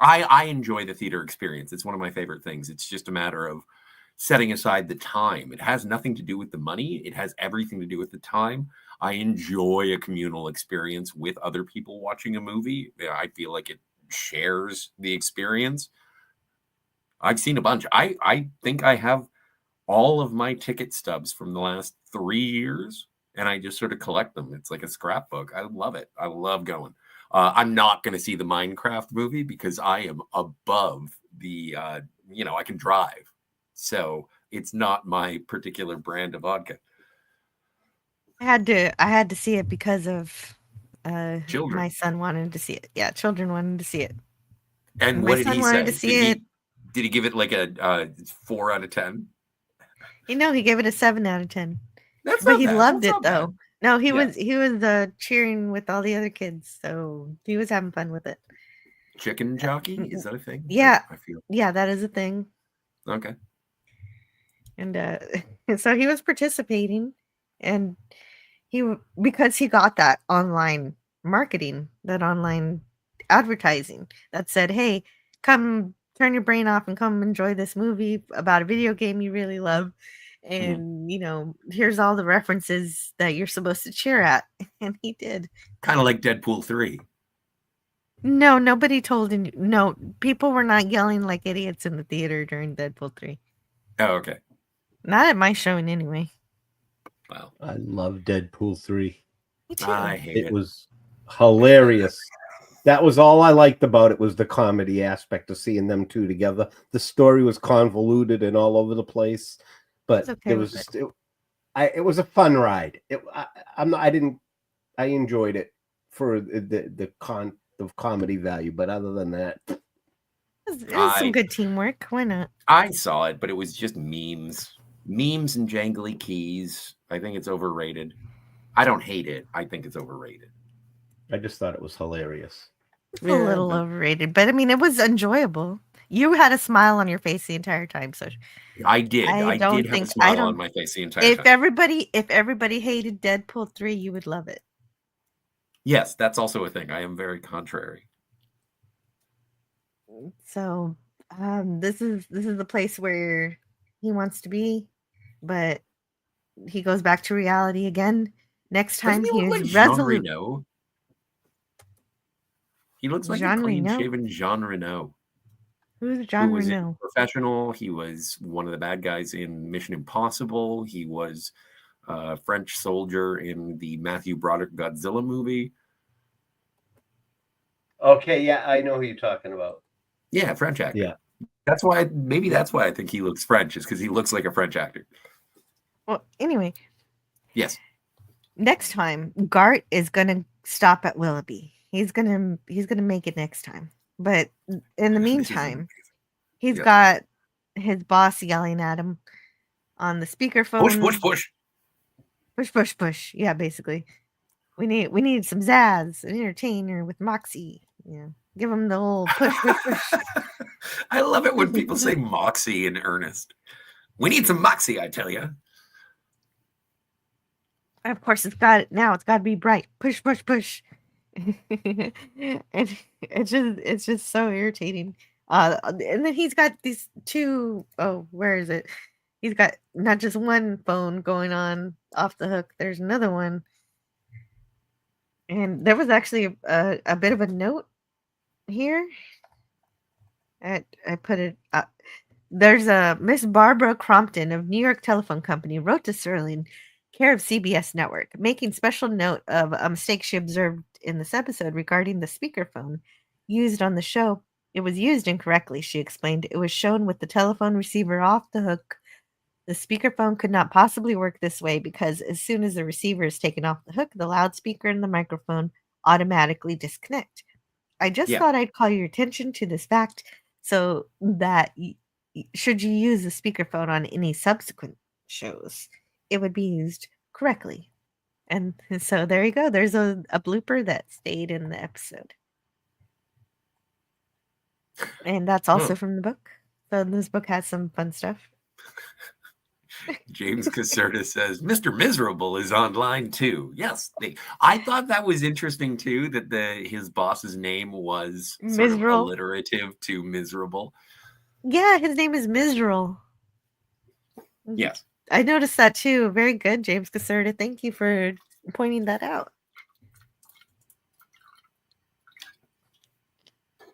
C: I enjoy the theater experience. It's one of my favorite things. It's just a matter of setting aside the time. It has nothing to do with the money. It has everything to do with the time. I enjoy a communal experience with other people watching a movie. I feel like it shares the experience. I've seen a bunch. I think I have all of my ticket stubs from the last 3 years, and I just sort of collect them. It's like a scrapbook. I love it. I love going. I'm not going to see the Minecraft movie because I am above the, I can drive. So it's not my particular brand of vodka.
D: I had to see it because of
C: children.
D: My son wanted to see it. Yeah, children wanted to see it.
C: And what did he say? Did he give it like a 4 out of 10?
D: He gave it a 7 out of 10.
C: But
D: he loved it though. Bad. No, he was cheering with all the other kids, so he was having fun with it.
C: Chicken jockey? Is that a thing?
D: Yeah. Yeah, that is a thing.
C: Okay.
D: And so he was participating, and because he got that online marketing, that online advertising that said, hey, come turn your brain off and come enjoy this movie about a video game you really love. And, here's all the references that you're supposed to cheer at. And he did.
C: Kind of like Deadpool 3.
D: No, nobody told him. No, people were not yelling like idiots in the theater during Deadpool 3.
C: Oh, okay.
D: Not at my showing anyway.
C: Wow.
E: I love Deadpool 3.
D: Me too.
C: I hate it.
E: It was hilarious. That was all I liked about it, was the comedy aspect of seeing them two together. The story was convoluted and all over the place, but it was just, it was a fun ride. I enjoyed it for the comedy value, but other than that,
D: it was some good teamwork. Why not?
C: I saw it, but it was just memes and jangly keys. I think it's overrated. I don't hate it. I think it's overrated.
E: I just thought it was hilarious.
D: A little overrated, but I mean, it was enjoyable. You had a smile on your face the entire time, so
C: I did.
D: I
C: I
D: don't
C: did have a
D: think
C: smile on my face the entire
D: if
C: time.
D: everybody hated Deadpool 3, you would love it.
C: Yes, that's also a thing. I am very contrary.
D: So, this is the place where he wants to be, but he goes back to reality again. Next time
C: Doesn't he
D: he
C: look
D: is
C: like Jean
D: resolute.
C: Reno? He looks like
D: Jean
C: a
D: Reno?
C: clean-shaven Jean Reno.
D: Who's Jean
C: Who was
D: Reno?
C: in Professional. He was one of the bad guys in Mission Impossible. He was a French soldier in the Matthew Broderick Godzilla movie.
E: Okay, yeah, I know who you're talking about.
C: Yeah, French actor.
E: Yeah.
C: That's why I think he looks French, is because he looks like a French actor.
D: Well, anyway.
C: Yes.
D: Next time, Gart is gonna stop at Willoughby. He's gonna make it next time. But in the meantime, he's got his boss yelling at him on the speakerphone.
C: Push, push, push.
D: Push, push, push. Yeah, basically. We need some zazz, an entertainer with moxie. Yeah. Give him the old push, push, push.
C: I love it when people say moxie in earnest. We need some moxie, I tell you.
D: Of course, it's got to be bright. Push, push, push. And it's just so irritating. And then he's got these two. Oh, where is it? He's got not just one phone going on off the hook. There's another one. And there was actually a bit of a note here. I put it up. There's a Miss Barbara Crompton of New York Telephone Company wrote to Sterling, care of CBS Network, making special note of a mistake she observed in this episode regarding the speakerphone used on the show. It was used incorrectly, she explained. It was shown with the telephone receiver off the hook. The speakerphone could not possibly work this way because as soon as the receiver is taken off the hook, the loudspeaker and the microphone automatically disconnect. I just thought I'd call your attention to this fact so that should you use the speakerphone on any subsequent shows, it would be used correctly. And so there you go. There's a blooper that stayed in the episode. And that's also from the book. So this book has some fun stuff.
C: James Caserta says, Mr. Miserable is online too. Yes. I thought that was interesting too, that his boss's name was sort of alliterative to miserable.
D: Yeah, his name is Miserable.
C: Yes.
D: I noticed that too. Very good, James Caserta. Thank you for pointing that out.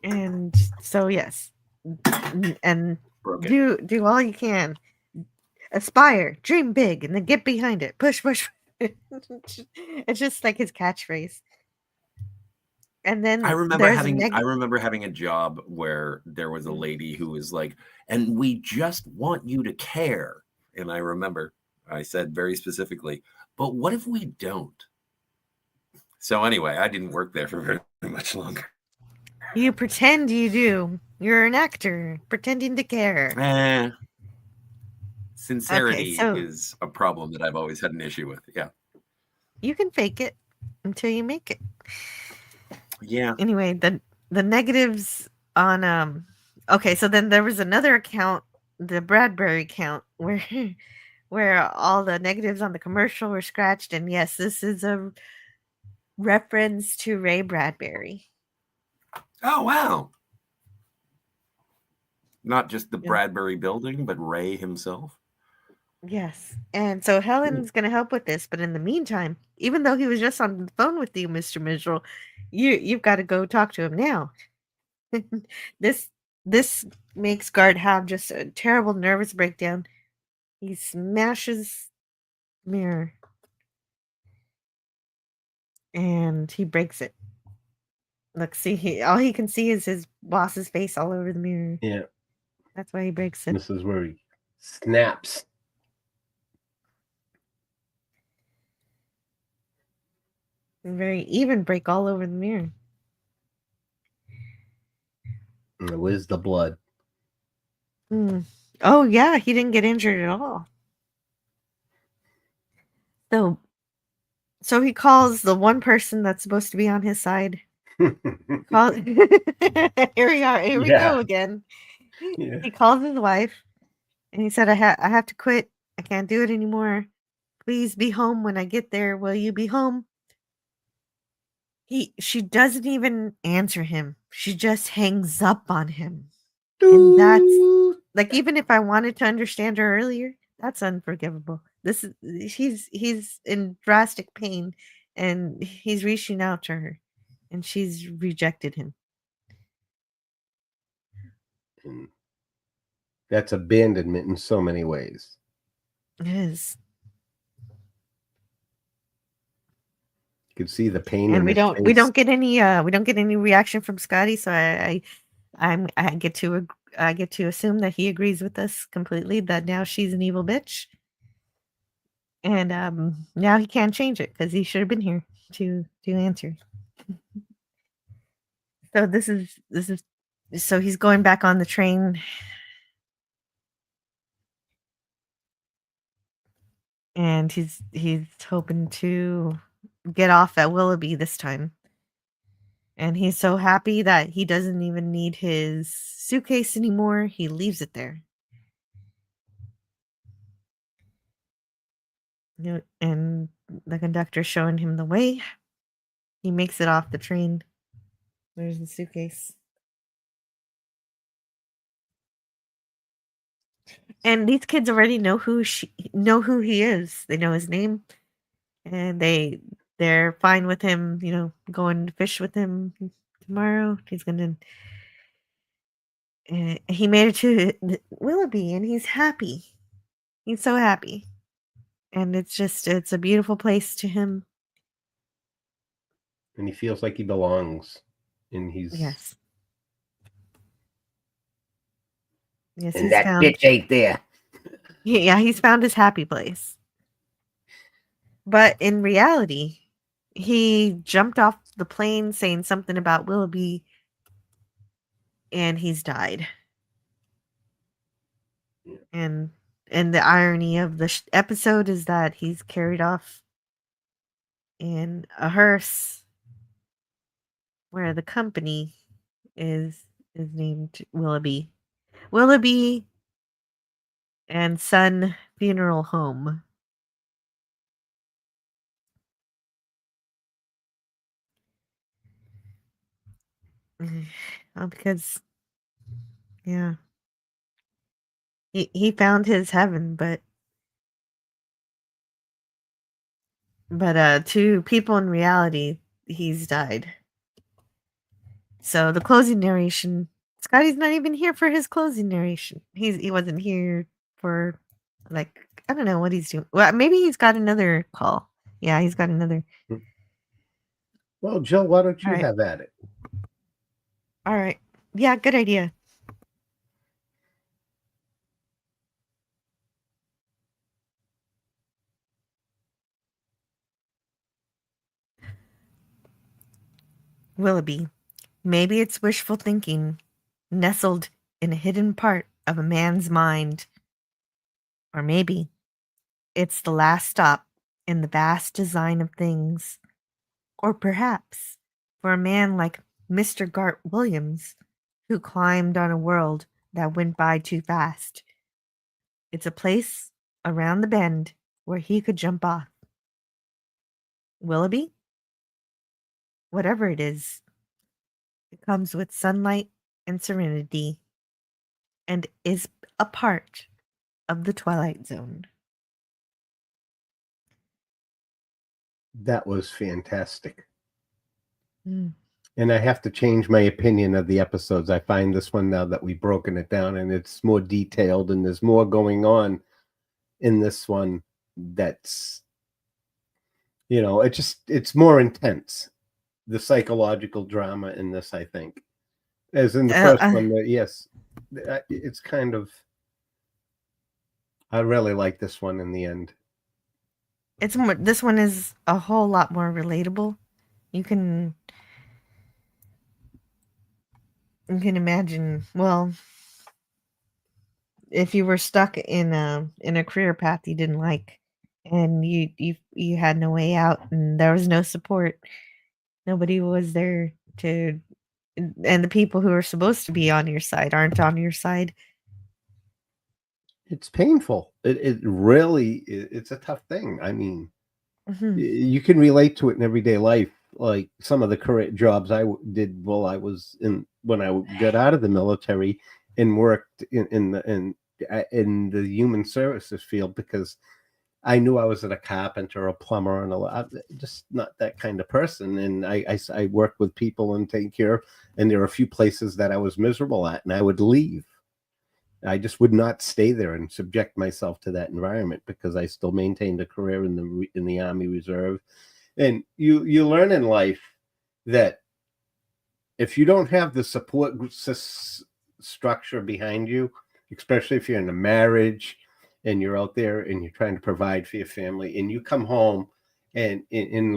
D: And so yes. And do all you can. Aspire, dream big, and then get behind it. Push, push. It's just like his catchphrase. And then
C: I remember having a job where there was a lady who was like, and we just want you to care. And I remember I said very specifically, but what if we don't? So anyway, I didn't work there for very much longer.
D: You pretend you do. You're an actor pretending to care.
C: Sincerity is a problem that I've always had an issue with. Yeah.
D: You can fake it until you make it.
C: Yeah.
D: Anyway, the negatives on okay, so then there was another account, the Bradbury account, where all the negatives on the commercial were scratched, and yes, this is a reference to Ray Bradbury.
C: Oh wow. Not just the Bradbury building, but Ray himself.
D: Yes. And so Helen's going to help with this, but in the meantime, even though he was just on the phone with you, Mr. Miserable, you've got to go talk to him now. This makes Gart have just a terrible nervous breakdown. He smashes the mirror and he breaks it. Look, see, all he can see is his boss's face all over the mirror.
E: Yeah.
D: That's why he breaks it.
E: This is where he snaps.
D: Very even break all over the mirror.
E: Where's the blood?
D: Oh, yeah, he didn't get injured at all. So he calls the one person that's supposed to be on his side. Here we go again.
E: Yeah.
D: He calls his wife and he said, I have to quit. I can't do it anymore. Please be home when I get there. Will you be home? She doesn't even answer him. She just hangs up on him. And that's like, even if I wanted to understand her earlier, that's unforgivable. This is he's in drastic pain and he's reaching out to her and she's rejected him.
E: And that's abandonment in so many ways.
D: It is.
E: You can see the pain
D: And
E: in
D: we
E: his
D: don't get any reaction from Scotty, so I get to assume that he agrees with us completely that now she's an evil bitch. And now he can't change it because he should have been here to answer. So this is so he's going back on the train and he's hoping to get off at Willoughby this time. And he's so happy that he doesn't even need his suitcase anymore. He leaves it there. And the conductor showing him the way. He makes it off the train. There's the suitcase. And these kids already know who he is. They know his name. And they're fine with him, going to fish with him tomorrow. He's gonna he made it to Willoughby and he's happy. He's so happy. And it's a beautiful place to him.
E: And he feels like he belongs. And he's
D: Yes. Yes,
E: and that bitch ain't there.
D: Yeah, he's found his happy place. But in reality, he jumped off the plane saying something about Willoughby and he's died. And the irony of the episode is that he's carried off in a hearse where the company is named Willoughby. Willoughby and Son Funeral Home. Because yeah. He found his heaven, but to people in reality, he's died. So the closing narration, Scotty's not even here for his closing narration. He wasn't here for, like, I don't know what he's doing. Well, maybe he's got another call. Yeah, he's got another.
E: Well, Jill, why don't you
D: All right.
E: have at it?
D: All right. Yeah, good idea. Willoughby. Maybe it's wishful thinking, nestled in a hidden part of a man's mind. Or maybe it's the last stop in the vast design of things. Or perhaps for a man like Mr. Gart Williams, who climbed on a world that went by too fast. It's a place around the bend where he could jump off. Willoughby? Whatever it is, it comes with sunlight and serenity and is a part of the Twilight Zone.
E: That was fantastic.
D: Mm.
E: And I have to change my opinion of the episodes. I find this one, now that we've broken it down and it's more detailed and there's more going on in this one, that's, it's more intense. The psychological drama in this, I think, as in the first one. Yes, it's kind of, I really like this one in the end.
D: It's more, this one is a whole lot more relatable. You can imagine, well, if you were stuck in a career path you didn't like and you had no way out and there was no support, nobody was there to and the people who are supposed to be on your side aren't on your side.
E: It's painful. It really it's a tough thing. I mean, you can relate to it in everyday life. Like some of the current jobs I did while I was when I got out of the military and worked in the human services field, because I knew I wasn't a carpenter or a plumber and I'm just not that kind of person. And I worked with people and take care. And there are a few places that I was miserable at, and I would leave. I just would not stay there and subject myself to that environment, because I still maintained a career in the Army Reserve. And you learn in life that if you don't have the support structure behind you, especially if you're in a marriage and you're out there and you're trying to provide for your family, and you come home and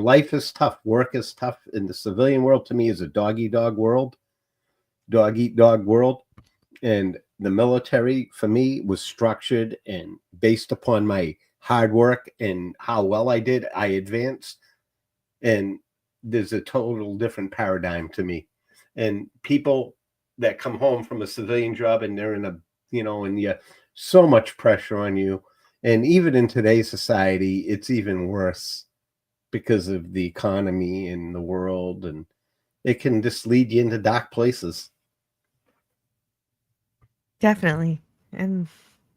E: life is tough, work is tough. In the civilian world, to me, is a dog eat dog world. And the military for me was structured and based upon my hard work and how well I did. I advanced, and there's a total different paradigm to me. And people that come home from a civilian job and they're in a, and you so much pressure on you. And even in today's society, it's even worse because of the economy and the world, and it can just lead you into dark places.
D: Definitely. And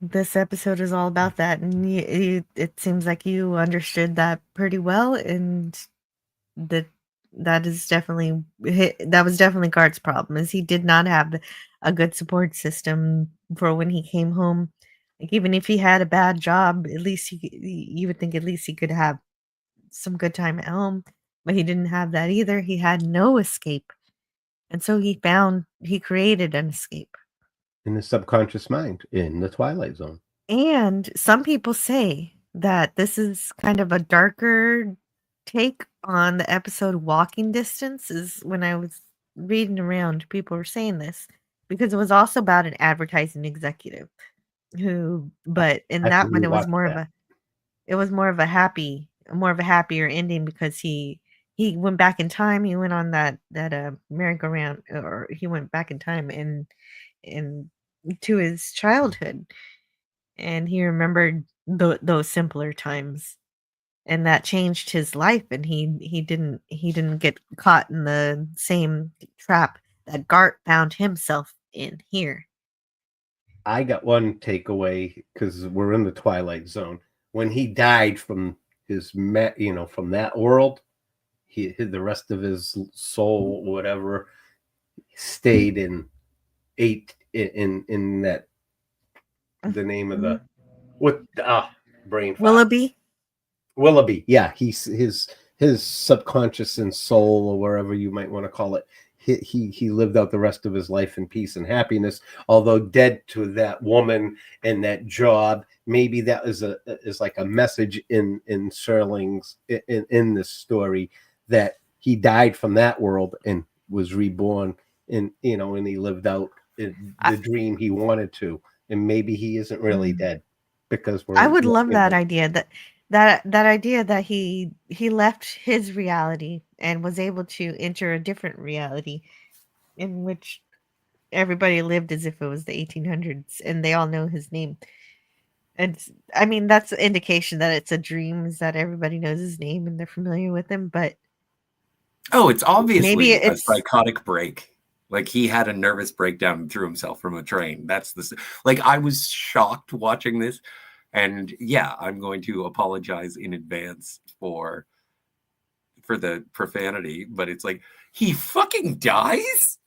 D: this episode is all about that. And it seems like you understood that pretty well. And that was definitely Gart's problem, is he did not have a good support system for when he came home. Like, even if he had a bad job, at least you would think at least he could have some good time at home. But he didn't have that either. He had no escape. And so he created an escape.
E: In the subconscious mind, in the Twilight Zone.
D: And some people say that this is kind of a darker take on the episode Walking Distance. Is when I was reading around, people were saying this because it was also about an advertising executive but in that one, it was more of a happier ending, because he went back in time. He went on that merry-go-round, or he went back in time and to his childhood, and he remembered those simpler times, and that changed his life. And he didn't get caught in the same trap that Gart found himself in here.
E: I got one takeaway, because we're in the Twilight Zone. When he died from from that world, the rest of his soul, whatever, stayed in that, the name of the brain fart. Willoughby. Yeah, his subconscious and soul, or wherever you might want to call it, he lived out the rest of his life in peace and happiness, although dead to that woman and that job. Maybe that is like a message in Serling's in this story, that he died from that world and was reborn, and and he lived out the dream he wanted to, and maybe he isn't really dead, because
D: I would love that idea, that idea that he left his reality and was able to enter a different reality in which everybody lived as if it was the 1800s and they all know his name. And I mean, that's an indication that it's a dream, is that everybody knows his name and they're familiar with him. But
C: it's obviously a psychotic break. Like, he had a nervous breakdown and threw himself from a train. That's I was shocked watching this. And yeah, I'm going to apologize in advance for the profanity, but it's like, he fucking dies?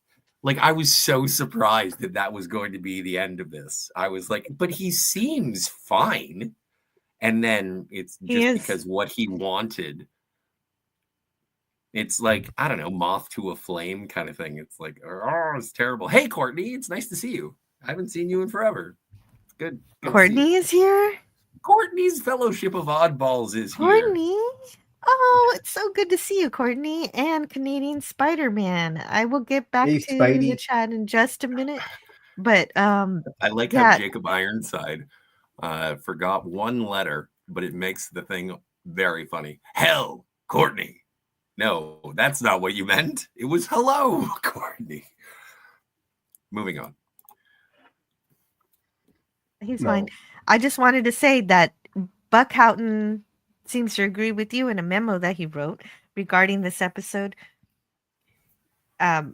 C: Like, I was so surprised that was going to be the end of this. I was like, but he seems fine. And then it's just because what he wanted. It's like, I don't know, moth to a flame kind of thing. It's like, oh, it's terrible. Hey, Courtney, it's nice to see you. I haven't seen you in forever. It's good.
D: Courtney is here?
C: Courtney's Fellowship of Oddballs is here.
D: Courtney? Oh, it's so good to see you, Courtney, and Canadian Spider-Man. I will get back to the chat in just a minute. But
C: I like how Jacob Ironside forgot one letter, but it makes the thing very funny. Hell, Courtney. No, that's not what you meant. It was hello, Courtney. Moving on.
D: He's
E: No.
D: fine. I just wanted to say that Buck Houghton seems to agree with you in a memo that he wrote regarding this episode. As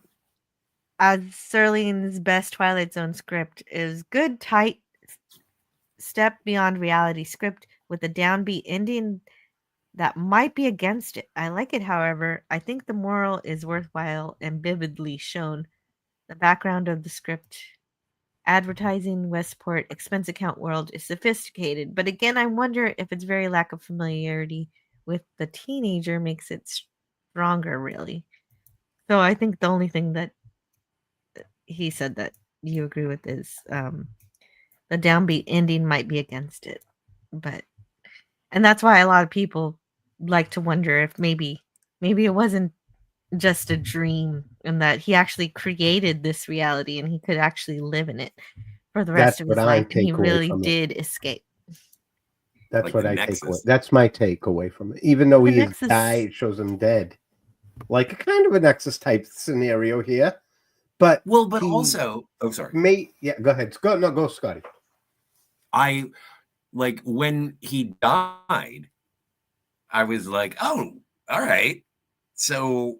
D: Serling's best Twilight Zone script is good, tight, step beyond reality script with a downbeat ending that might be against it. I like it, however. I think the moral is worthwhile and vividly shown. The background of the script, advertising, Westport, expense account world is sophisticated, but again, I wonder if its very lack of familiarity with the teenager makes it stronger, really. So I think the only thing that he said that you agree with is the downbeat ending might be against it. And that's why a lot of people like to wonder if maybe it wasn't just a dream and that he actually created this reality and he could actually live in it for the rest
E: That's
D: of
E: what
D: his
E: I
D: life, and he
E: take away
D: really
E: from it.
D: did escape.
E: That's
C: Like
E: what
C: the
E: I take away.
C: Nexus.
E: That's my takeaway from it. Even though
D: The
E: he is
D: Nexus-
E: died, it shows him dead. Like a kind of a Nexus type scenario here. But
C: Well, but
E: he
C: also, oh, sorry.
E: go ahead. Go, Scotty.
C: I like when he died, I was like, oh, all right. So,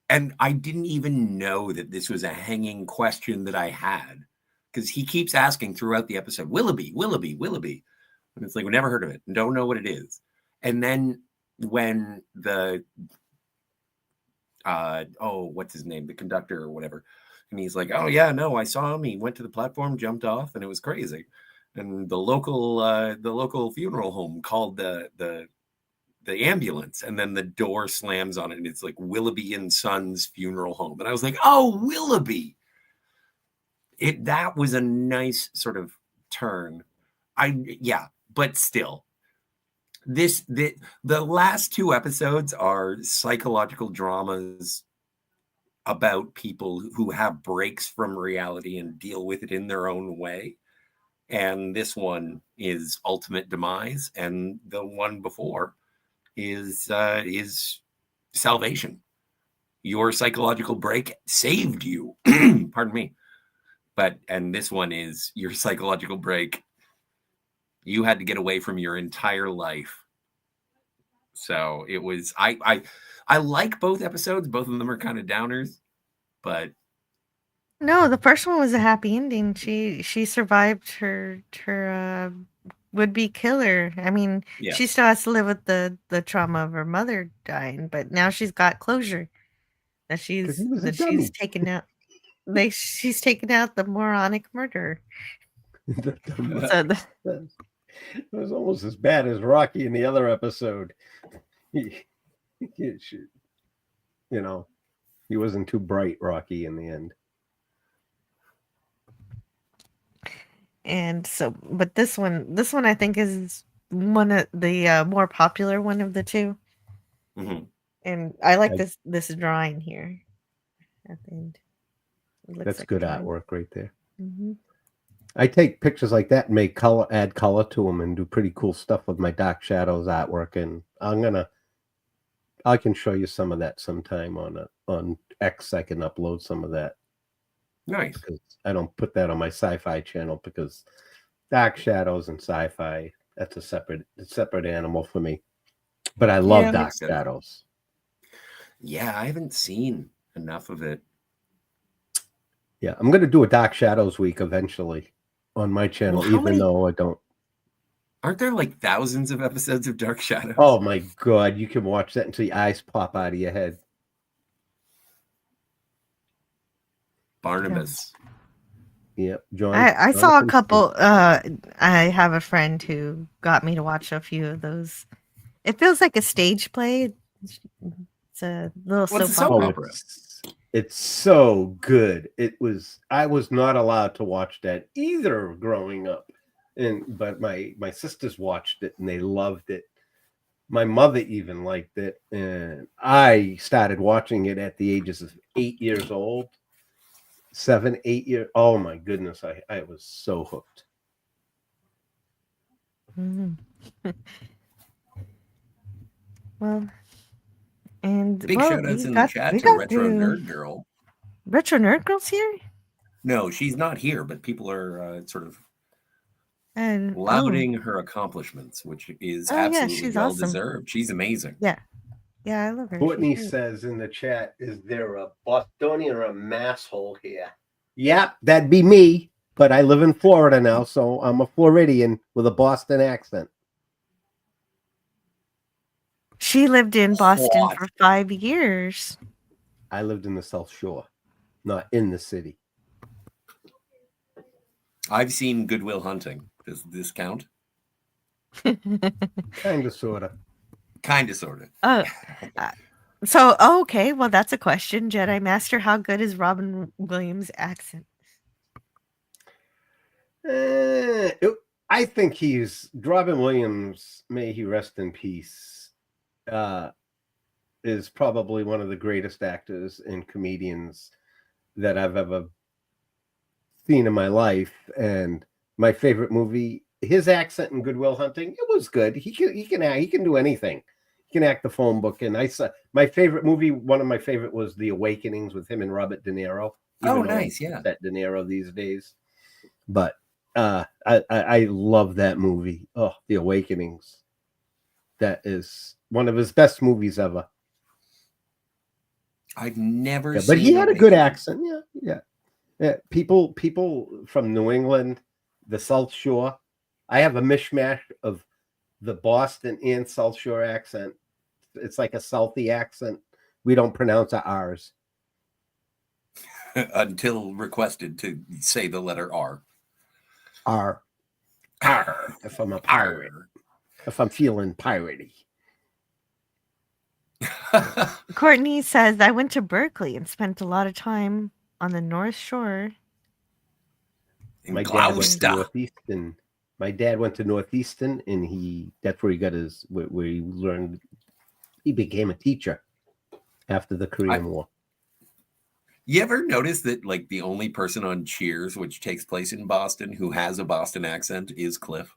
C: and I didn't even know that this was a hanging question that I had because he keeps asking throughout the episode, Willoughby, Willoughby, Willoughby. And it's like, we never heard of it and don't know what it is. And then when the, what's his name? The conductor or whatever. And he's like, oh, yeah, no, I saw him. He went to the platform, jumped off, and it was crazy. And the local funeral home called the ambulance, and then the door slams on it, and it's like Willoughby and Sons Funeral Home. And I was like, oh, Willoughby. That was a nice sort of turn. But still, the last two episodes are psychological dramas about people who have breaks from reality and deal with it in their own way. And this one is ultimate demise, and the one before is salvation. Your psychological break saved you. Pardon me. And this one is your psychological break. You had to get away from your entire life. So it was, I like both episodes. Both of them are kind of downers, but
D: No, the first one was a happy ending. She survived her would-be killer. I mean,
C: yes.
D: she still has to live with the trauma of her mother dying, but now she's got closure. That
E: 'Cause he was a
D: she's
E: dummy.
D: taken out. She's taken out the moronic murderer.
E: It was almost as bad as Rocky in the other episode. He wasn't too bright, Rocky, in the end.
D: And so, but this one I think is one of the more popular one of the two.
C: Mm-hmm.
D: And I like this drawing here at the end.
E: That's like good artwork right there.
D: Mm-hmm.
E: I take pictures like that and add color to them and do pretty cool stuff with my Dark Shadows artwork. And I can show you some of that sometime on X. I can upload some of that.
C: Nice.
E: Because I don't put that on my sci-fi channel because Dark Shadows and sci-fi, that's a separate animal for me. But I love Dark Shadows.
C: Yeah, I haven't seen enough of it.
E: Yeah, I'm going to do a Dark Shadows week eventually on my channel, though I don't.
C: Aren't there like thousands of episodes of Dark Shadows?
E: Oh my God, you can watch that until your eyes pop out of your head.
C: Barnabas.
E: Yep, John.
D: I saw a couple. I have a friend who got me to watch a few of those. It feels like a stage play. It's a little soap opera.
E: It's so good. I was not allowed to watch that either growing up. But my sisters watched it and they loved it. My mother even liked it. And I started watching it at the ages of 8 years old. 7, 8 years. Oh my goodness. I was so hooked.
D: Mm-hmm. Well, And
C: Big
D: well,
C: shout outs
D: we
C: in the
D: got
C: chat
D: we
C: to
D: got
C: Retro
D: to
C: Nerd Girl.
D: Retro Nerd Girl's here.
C: No, she's not here, but people are sort of
D: And
C: lauding her accomplishments, which is
D: oh yeah,
C: absolutely
D: she's
C: well
D: awesome.
C: deserved. She's amazing.
D: Yeah, I love her.
E: Courtney
D: She's great.
E: says in the chat, is there a Bostonian or a masshole here? Yep, that'd be me. But I live in Florida now, so I'm a Floridian with a Boston accent.
D: She lived in Boston
C: Hot.
D: for 5 years.
E: I lived in the South Shore, not in the city.
C: I've seen Good Will Hunting. Does this count?
E: Kind of, sort of.
C: Kind of, sort of.
D: So, okay, well, that's a question. Jedi Master, how good is Robin Williams' accent?
E: I think Robin Williams, may he rest in peace, is probably one of the greatest actors and comedians that I've ever seen in my life. And my favorite movie, his accent in Good Will Hunting, it was good. He can do anything. He can act the phone book. And I saw my favorite movie. One of my favorite was The Awakenings with him and Robert De Niro.
C: Oh, nice, yeah.
E: That De Niro these days, but I love that movie. Oh, The Awakenings. That is one of his best movies ever.
C: I've never seen
E: but he had a good accent. Yeah. People from New England, the South Shore. I have a mishmash of the Boston and South Shore accent. It's like a Southie accent. We don't pronounce our R's.
C: Until requested to say the letter R.
E: R. If I'm a pirate. If I'm feeling piratey.
D: Courtney says, I went to Berkeley and spent a lot of time on the North Shore.
E: My dad went to Northeastern. My dad went to Northeastern, and that's where he got where he learned. He became a teacher after the Korean War.
C: You ever notice that, like, the only person on Cheers, which takes place in Boston, who has a Boston accent is Cliff?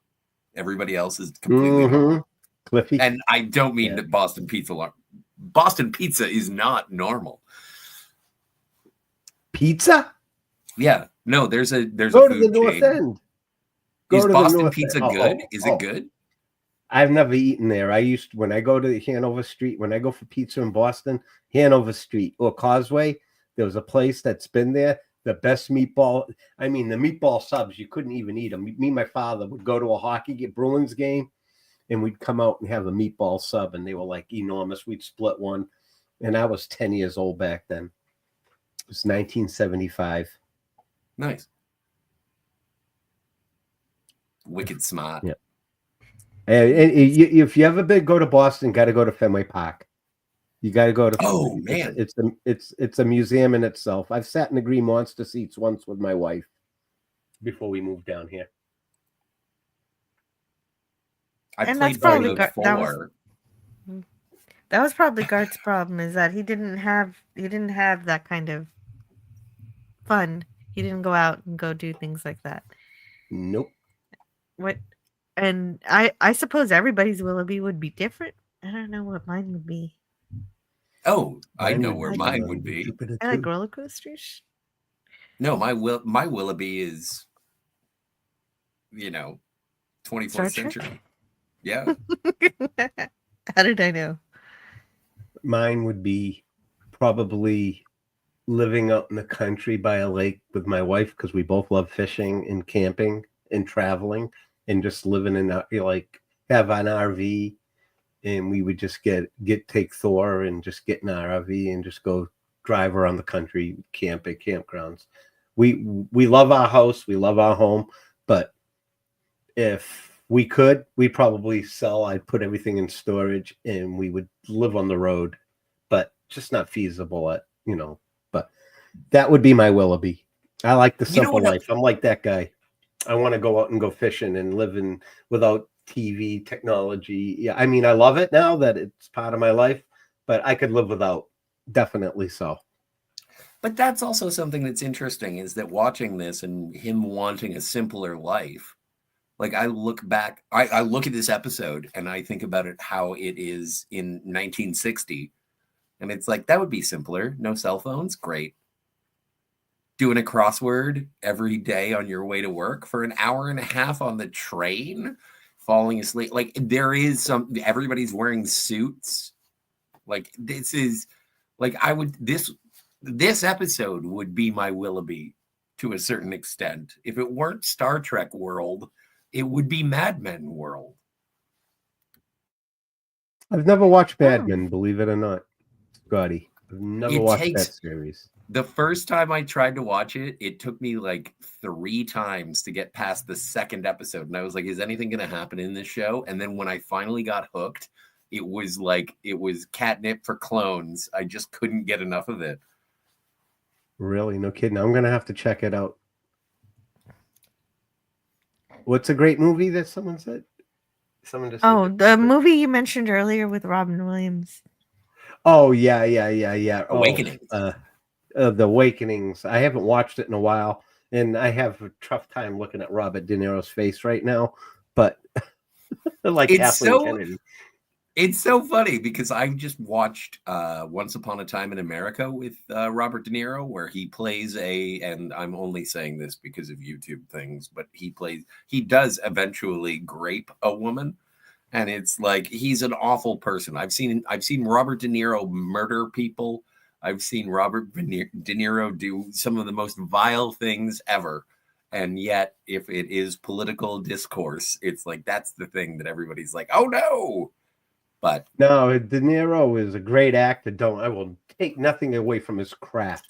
C: Everybody else is completely normal.
E: Cliffy.
C: And I don't mean that Boston pizza is not normal.
E: Pizza?
C: Yeah. No, there's a
E: Go to the North End.
C: Is Boston pizza good? Is it good?
E: I've never eaten there. When I go to Hanover Street, when I go for pizza in Boston, Hanover Street or Causeway, there was a place that's been there. The best meatball. I mean, the meatball subs, you couldn't even eat them. Me and my father would go to a Bruins game, and we'd come out and have a meatball sub, and they were like enormous. We'd split one, and I was 10 years old back then. It was 1975.
C: Nice. Wicked smart.
E: Yeah. And if you ever go to Boston, got to go to Fenway Park. You got to go to.
C: Oh man,
E: it's a museum in itself. I've sat in the Green Monster seats once with my wife before we moved down here.
C: I played Fallout 4.
D: That was probably Gart's problem, is that he didn't have that kind of fun. He didn't go out and go do things like that.
E: Nope.
D: What? And I suppose everybody's Willoughby would be different. I don't know what mine would be.
C: Oh, I know where mine would be.
D: I like roller coasters.
C: No, my Willoughby is, 24th century. Yeah.
D: How did I know?
E: Mine would be probably living out in the country by a lake with my wife, because we both love fishing and camping and traveling, and just living in have an RV. And we would just take Thor and just get in our RV and just go drive around the country, camp at campgrounds. We love our house, we love our home, but if we could, we'd probably sell. I'd put everything in storage, and we would live on the road, but just not feasible But that would be my Willoughby. I like the simple life. I'm like that guy. I want to go out and go fishing and live without TV technology. Yeah, I mean, I love it now that it's part of my life, but I could live without. Definitely so.
C: But that's also something that's interesting, is that watching this and him wanting a simpler life. Like, I look back, I look at this episode and I think about it how it is in 1960 And it's like, that would be simpler. No cell phones. Great. Doing a crossword every day on your way to work for an hour and a half on the train, falling asleep. Like, there is everybody's wearing suits. Like, this is like, this episode would be my Willoughby to a certain extent. If it weren't Star Trek world, it would be Mad Men world.
E: I've never watched Mad Men, believe it or not, Scotty. I've never watched that series.
C: The first time I tried to watch it, it took me like 3 times to get past the second episode. And I was like, is anything going to happen in this show? And then when I finally got hooked, it was catnip for clones. I just couldn't get enough of it.
E: Really? No kidding. I'm going to have to check it out. What's a great movie that someone said?
D: The movie you mentioned earlier with Robin Williams.
E: Oh, yeah.
C: Awakenings.
E: The Awakenings. I haven't watched it in a while, and I have a tough time looking at Robert De Niro's face right now, but like Kathleen Kennedy.
C: It's so funny because I just watched Once Upon a Time in America with Robert De Niro, where he plays and I'm only saying this because of YouTube things, but he does eventually grape a woman. And it's like, he's an awful person. I've seen Robert De Niro murder people. I've seen Robert De Niro do some of the most vile things ever. And yet, if it is political discourse, it's like, that's the thing that everybody's like, oh no. But
E: no, De Niro is a great actor. I will take nothing away from his craft.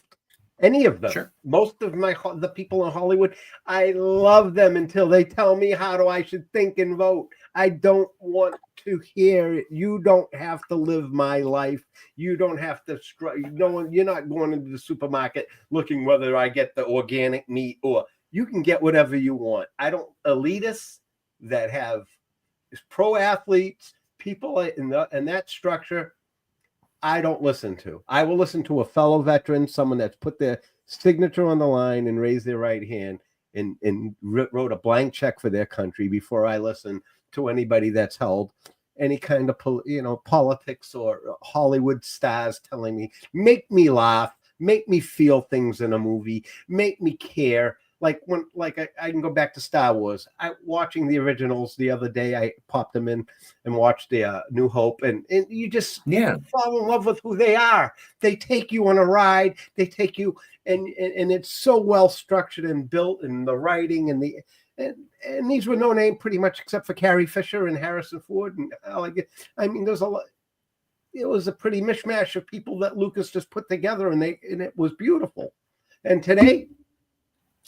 E: Any of them.
C: Sure.
E: Most of the people in Hollywood, I love them until they tell me how I should think and vote. I don't want to hear it. You don't have to live my life. You don't have to. You're not going into the supermarket looking whether I get the organic meat, or you can get whatever you want. I don't. Elitists that have pro athletes, people in that structure, I don't listen to. I will listen to a fellow veteran, someone that's put their signature on the line and raised their right hand and wrote a blank check for their country before I listen to anybody that's held any kind of politics or Hollywood stars telling me, make me laugh, make me feel things in a movie, make me care. I can go back to Star Wars. Watching the originals the other day, I popped them in and watched the New Hope, and you just fall in love with who they are. They take you on a ride. They take you, and it's so well structured and built, and the writing and these were no name pretty much except for Carrie Fisher and Harrison Ford, and there's a lot. It was a pretty mishmash of people that Lucas just put together, and it was beautiful. And today,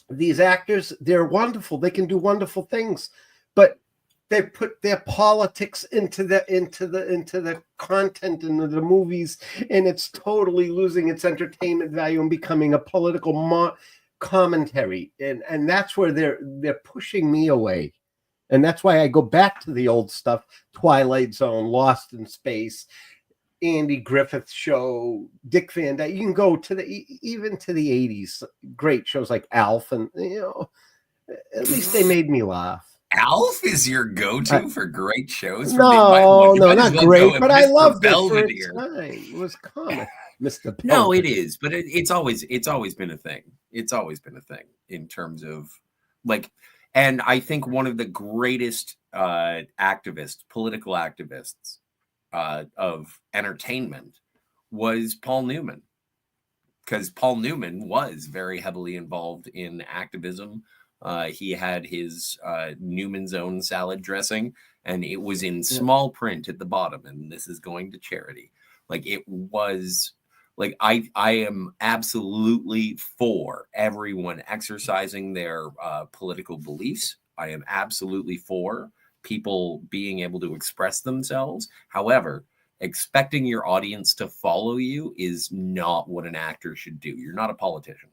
E: these actors, they're wonderful. They can do wonderful things, but they put their politics into the content in the movies, and it's totally losing its entertainment value and becoming a political commentary. And that's where they're pushing me away. And that's why I go back to the old stuff: Twilight Zone, Lost in Space, Andy Griffith Show, Dick Van Dyke. You can go to even to the 80s. Great shows like Alf, and at least they made me laugh.
C: Alf is your go-to for great shows?
E: No, not great, but I loved it for its time. It was comic, Mr. Belvedere.
C: No, it is, but it's always been a thing. It's always been a thing in terms of and I think one of the greatest political activists of entertainment was Paul Newman, because Paul Newman was very heavily involved in activism. He had his Newman's Own salad dressing, and it was in small print at the bottom, and this is going to charity. It was I am absolutely for everyone exercising their political beliefs. I am absolutely for people being able to express themselves. However, expecting your audience to follow you is not what an actor should do. You're not a politician.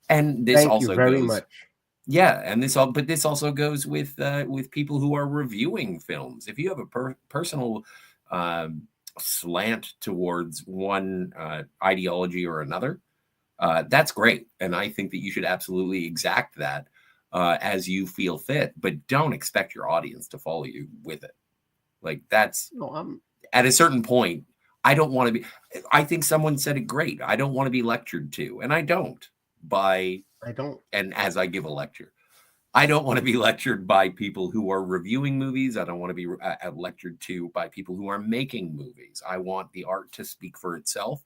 C: And this
E: Thank you very much.
C: Yeah, and this also goes with people who are reviewing films. If you have a personal slant towards one ideology or another, that's great, and I think that you should absolutely exact that as you feel fit, but don't expect your audience to follow you with it. At a certain point, I don't want to be. I think someone said it great. I don't want to be lectured to, and I don't. And as I give a lecture, I don't want to be lectured by people who are reviewing movies. I don't want to be lectured to by people who are making movies. I want the art to speak for itself.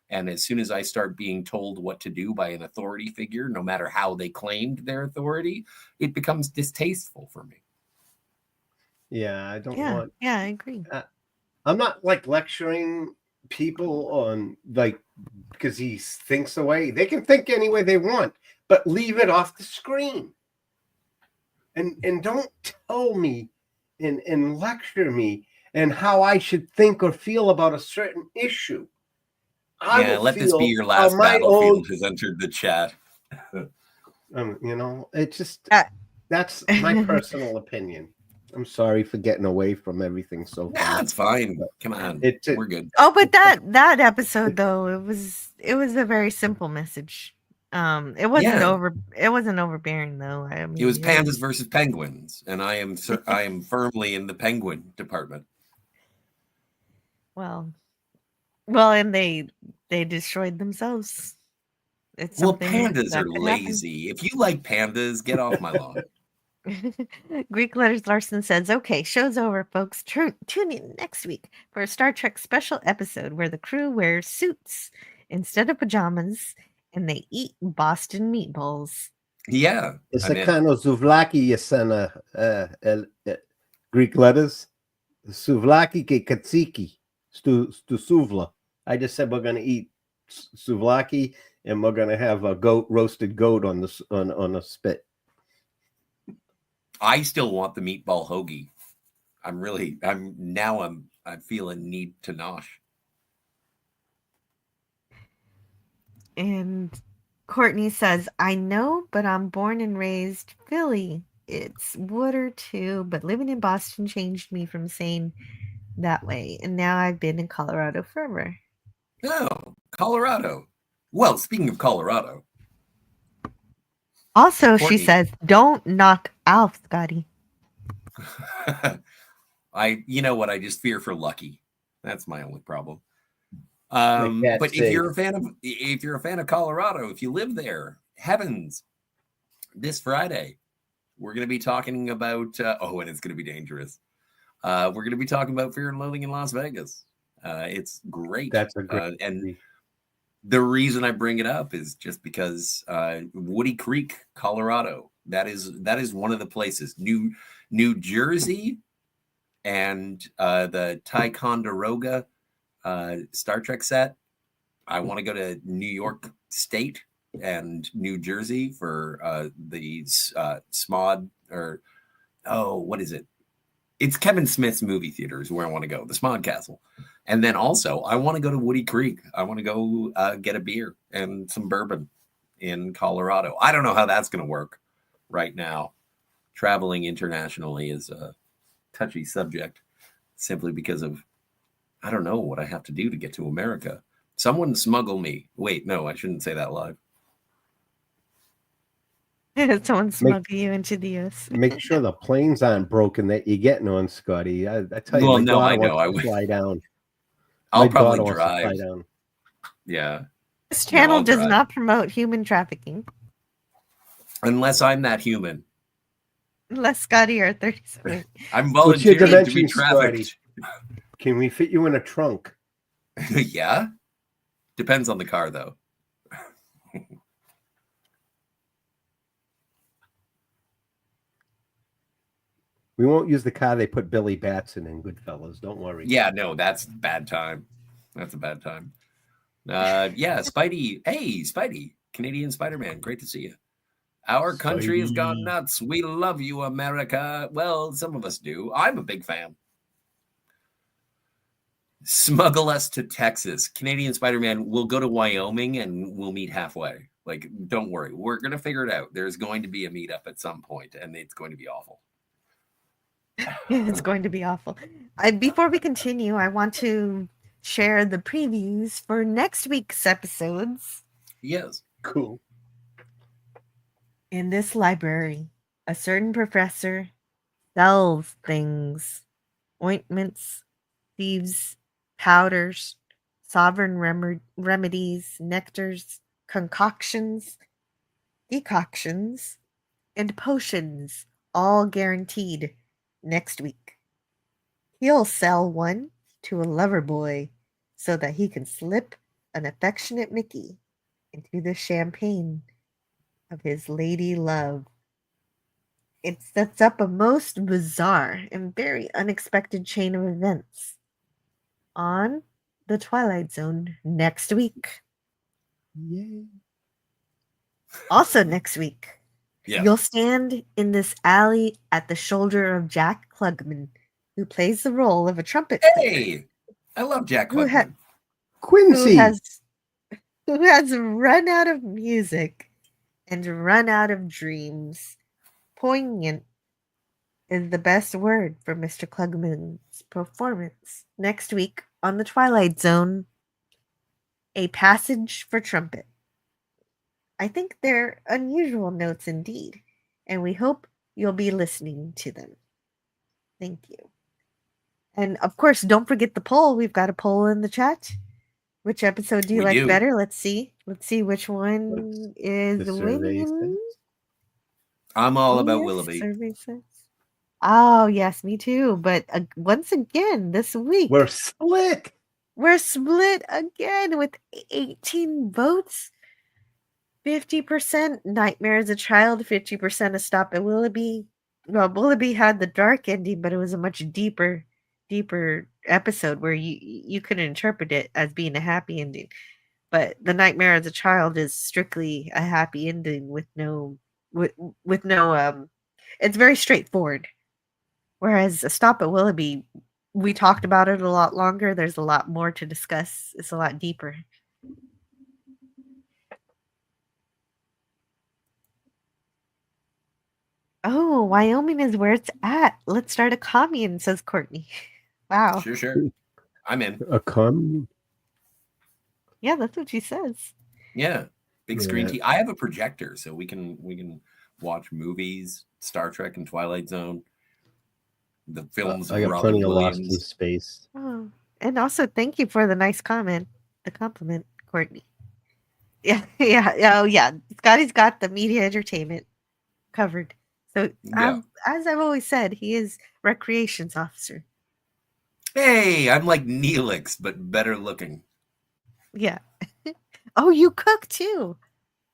C: And as soon as I start being told what to do by an authority figure, no matter how they claimed their authority, it becomes distasteful for me.
E: Yeah, I don't want.
D: Yeah, I agree.
E: I'm not like lecturing people on like because he thinks the way they can think any way they want, but leave it off the screen. And don't tell me and lecture me and how I should think or feel about a certain issue.
C: Let this be your last battlefield has entered the chat.
E: It just that's my personal opinion. I'm sorry for getting away from everything so far.
C: Yeah, it's fine. Come on, we're good.
D: Oh, but that episode though, it was a very simple message. It wasn't overbearing though. I mean,
C: it was pandas versus penguins, and I am firmly in the penguin department.
D: Well, and they destroyed themselves.
C: Pandas are lazy. If you like pandas, get off my lawn.
D: Greek Letters Larson says, okay, show's over, folks. Tune in next week for a Star Trek special episode where the crew wears suits instead of pajamas and they eat Boston meatballs.
C: Yeah.
E: It's a kind of souvlaki, Yasena, Greek letters. Souvlaki ke katsiki, stu suvla. I just said we're going to eat souvlaki and we're going to have a roasted goat on a spit.
C: I still want the meatball hoagie. I'm feeling need to nosh.
D: And Courtney says, I know, but I'm born and raised Philly. It's water too, but living in Boston changed me from saying that way. And now I've been in Colorado forever.
C: Oh, Colorado. Well, speaking of Colorado.
D: Also, Courtney, she says, don't knock out Scotty.
C: You know what? I just fear for Lucky. That's my only problem. But if you're a fan of Colorado, if you live there, heavens, this Friday, we're going to be talking about, and it's going to be dangerous. We're going to be talking about Fear and Loathing in Las Vegas. It's great.
E: That's a great
C: and the reason I bring it up is just because Woody Creek, Colorado, that is one of the places. New Jersey and the Ticonderoga Star Trek set. I want to go to New York State and New Jersey for the SMOD what is it? It's Kevin Smith's movie theater is where I want to go, the SMOD Castle. And then also, I want to go to Woody Creek. I want to go get a beer and some bourbon in Colorado. I don't know how that's going to work right now. Traveling internationally is a touchy subject simply because of, I don't know what I have to do to get to America. Someone smuggle me. Wait, no, I shouldn't say that live.
D: Someone smuggle you into the U.S.
E: Make sure the planes aren't broken that you're getting on, Scotty. I tell you, I know. I would fly down.
C: I'll probably drive. Yeah.
D: This channel does not promote human trafficking.
C: Unless I'm that human.
D: Unless Scotty are 37.
C: I'm volunteering to be trafficked.
E: Scotty? Can we fit you in a trunk?
C: Yeah. Depends on the car, though.
E: We won't use the car they put Billy Batson in Goodfellas. Don't worry.
C: Yeah, no, that's a bad time. That's a bad time. Yeah, Spidey. Hey, Spidey. Canadian Spider-Man. Great to see you. Our country has gone nuts. We love you, America. Well, some of us do. I'm a big fan. Smuggle us to Texas. Canadian Spider-Man will go to Wyoming and we'll meet halfway. Like, don't worry. We're going to figure it out. There's going to be a meetup at some point, and it's going to be awful.
D: It's going to be awful. Before we continue, I want to share the previews for next week's episodes.
C: Yes.
E: Cool.
D: In this library, a certain professor sells things, ointments, thieves, powders, sovereign remedies, nectars, concoctions, decoctions, and potions, all guaranteed next week. He'll sell one to a lover boy so that he can slip an affectionate Mickey into the champagne of his lady love. It sets up a most bizarre and very unexpected chain of events on the Twilight Zone next week.
E: Yay.
D: Also next week,
C: Yeah.
D: you'll stand in this alley at the shoulder of Jack Klugman, who plays the role of a trumpet player.
C: Hey, I love Jack
D: Who
C: Klugman.
E: Quincy.
D: Who has run out of music and run out of dreams. Poignant is the best word for Mr. Klugman's performance. Next week on the Twilight Zone, A Passage for Trumpet. I think they're unusual notes indeed, and we hope you'll be listening to them. Thank you. And of course, don't forget the poll. We've got a poll in the chat. Which episode do you like better? Let's see. Let's see which one is winning.
C: I'm all about Willoughby.
D: Survey says. Oh, yes, me too. But once again, this week,
E: we're split.
D: We're split again with 18 votes. 50% Nightmare as a Child, 50% A Stop at Willoughby. Well, Willoughby had the dark ending, but it was a much deeper episode where you could interpret it as being a happy ending. But The Nightmare as a Child is strictly a happy ending with no it's very straightforward. Whereas A Stop at Willoughby, we talked about it a lot longer. There's a lot more to discuss. It's a lot deeper. Oh, Wyoming is where it's at. Let's start a commune, says Courtney. Wow.
C: Sure. I'm in.
E: A commune?
D: Yeah, that's what she says.
C: Yeah. Big screen TV. I have a projector, so we can watch movies, Star Trek and Twilight Zone. The films
E: I
C: of
E: got
C: Robin
E: plenty
C: Williams.
E: of Lost in Space.
D: Oh, and also thank you for the nice comment. The compliment, Courtney. Yeah. Oh, yeah. Scotty's got the media entertainment covered. So, as I've always said, he is recreations officer.
C: Hey, I'm like Neelix, but better looking.
D: Yeah. Oh, you cook too.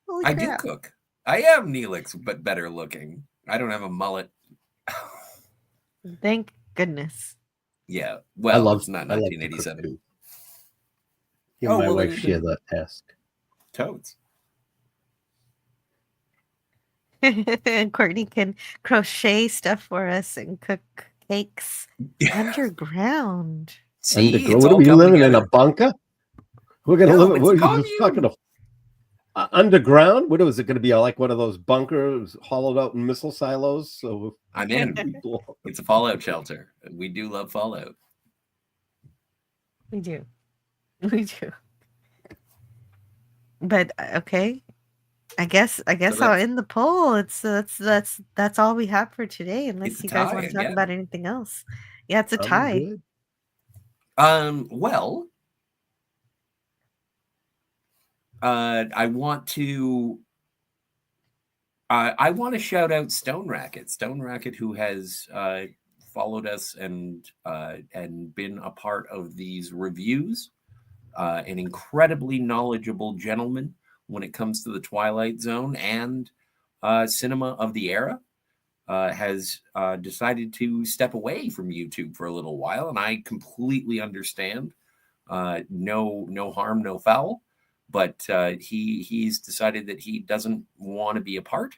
D: Holy
C: I
D: crap.
C: do cook. I am Neelix, but better looking. I don't have a mullet.
D: Thank goodness.
C: Yeah. Well, it's not 1987.
E: You and my wife share that task.
C: Toads.
D: And Courtney can crochet stuff for us and cook cakes underground.
C: See,
E: what are we living in a bunker? We're gonna live. What are you just talking about? Underground? What is it going to be? Like one of those bunkers hollowed out in missile silos? So
C: I'm in. It's a fallout shelter. We do love Fallout.
D: We do. But okay. I guess I'll end the poll. It's that's all we have for today, unless you guys want to talk about anything else. Yeah, it's a tie.
E: Good.
C: Well, I want to shout out Stone Racket, who has followed us and been a part of these reviews. An incredibly knowledgeable gentleman when it comes to the Twilight Zone and cinema of the era, has decided to step away from YouTube for a little while, and I completely understand. No harm, no foul, but he's decided that he doesn't want to be a part.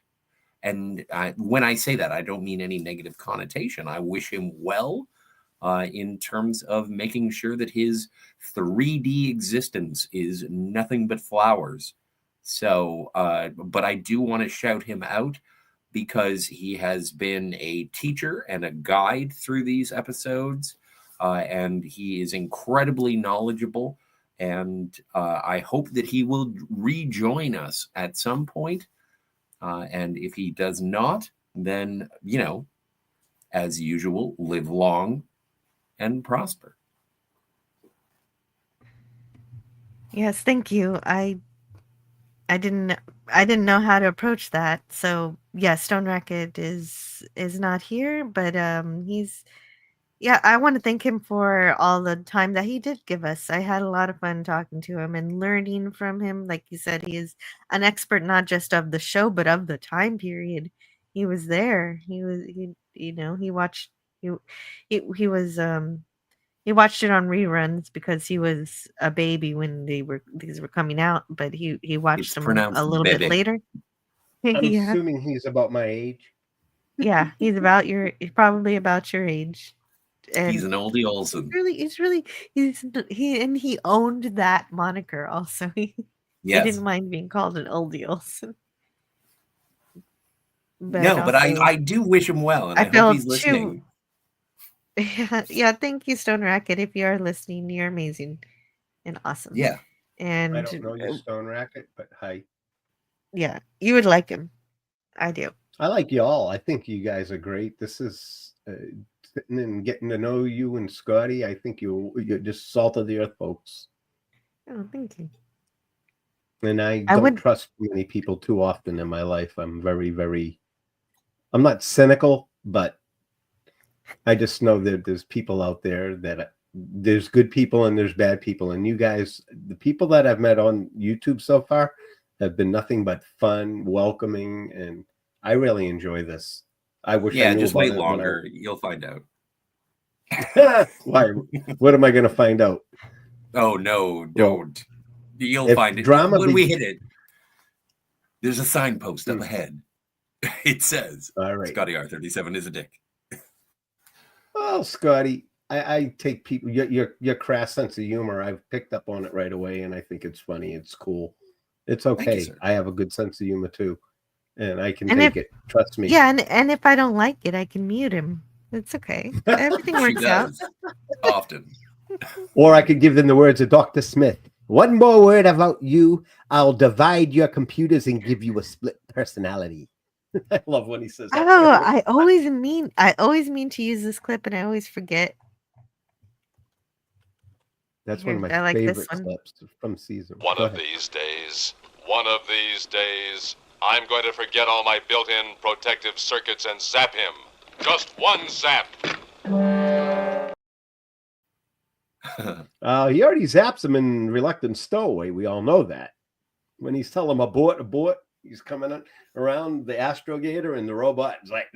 C: And when I say that, I don't mean any negative connotation. I wish him well in terms of making sure that his 3D existence is nothing but flowers. So, but I do want to shout him out because he has been a teacher and a guide through these episodes, and he is incredibly knowledgeable. And I hope that he will rejoin us at some point. And if he does not, then, as usual, live long and prosper.
D: Yes, thank you. I didn't know how to approach that. So yeah, Stone Racket is not here, but he's yeah, I want to thank him for all the time that he did give us. I had a lot of fun talking to him and learning from him. Like you said, he is an expert not just of the show, but of the time period. He was there. He watched he was he watched it on reruns because he was a baby when these were coming out, but he watched
C: It's
D: them a
C: pronounced
D: little bit
C: bebe.
D: later.
E: I'm
D: Yeah.
E: assuming he's about my age.
D: Yeah, he's probably about your age.
C: He's
D: And
C: an oldie Olsen.
D: he owned that moniker also. He
C: Yes.
D: didn't mind being called an oldie Olsen. But
C: No, but
D: also,
C: I do wish him well, and
D: I
C: I hope
D: feel
C: he's listening.
D: yeah, thank you, Stone Racket. If you are listening, you're amazing and awesome.
C: Yeah.
D: And
E: I don't know you, Stone Racket, but hi.
D: yeah, you would like him. I do.
E: I like y'all. I think you guys are great. This is sitting and getting to know you and Scotty. I think you're just salt of the earth folks.
D: Oh, thank you.
E: And I don't trust many people too often in my life. I'm I'm not cynical, but I just know that there's people out there that there's good people and there's bad people. And you guys, the people that I've met on YouTube so far have been nothing but fun, welcoming, and I really enjoy this. I wish I knew
C: just
E: about
C: wait
E: it
C: longer. You'll find out.
E: Why? What am I going to find out?
C: Oh, no, don't. You'll find it. When we hit it, there's a signpost up ahead. It says,
E: all right,
C: Scotty R37 is a dick.
E: Oh, Scotty, I take people, your crass sense of humor. I've picked up on it right away, and I think it's funny. It's cool. It's okay.
C: You,
E: I have a good sense of humor, too, and I can take it. Trust me.
D: Yeah, and if I don't like it, I can mute him. It's okay. Everything works out.
C: Often.
E: Or I could give them the words of Dr. Smith. One more word about you, I'll divide your computers and give you a split personality. I love when he says that.
D: Oh, I always mean to use this clip and I always forget.
E: That's one of my favorite clips from season.
A: One of these days, I'm going to forget all my built-in protective circuits and zap him. Just one zap.
E: He already zaps him in Reluctant Stowaway. We all know that. When he's telling him abort, he's coming around the astrogator and the robot is like,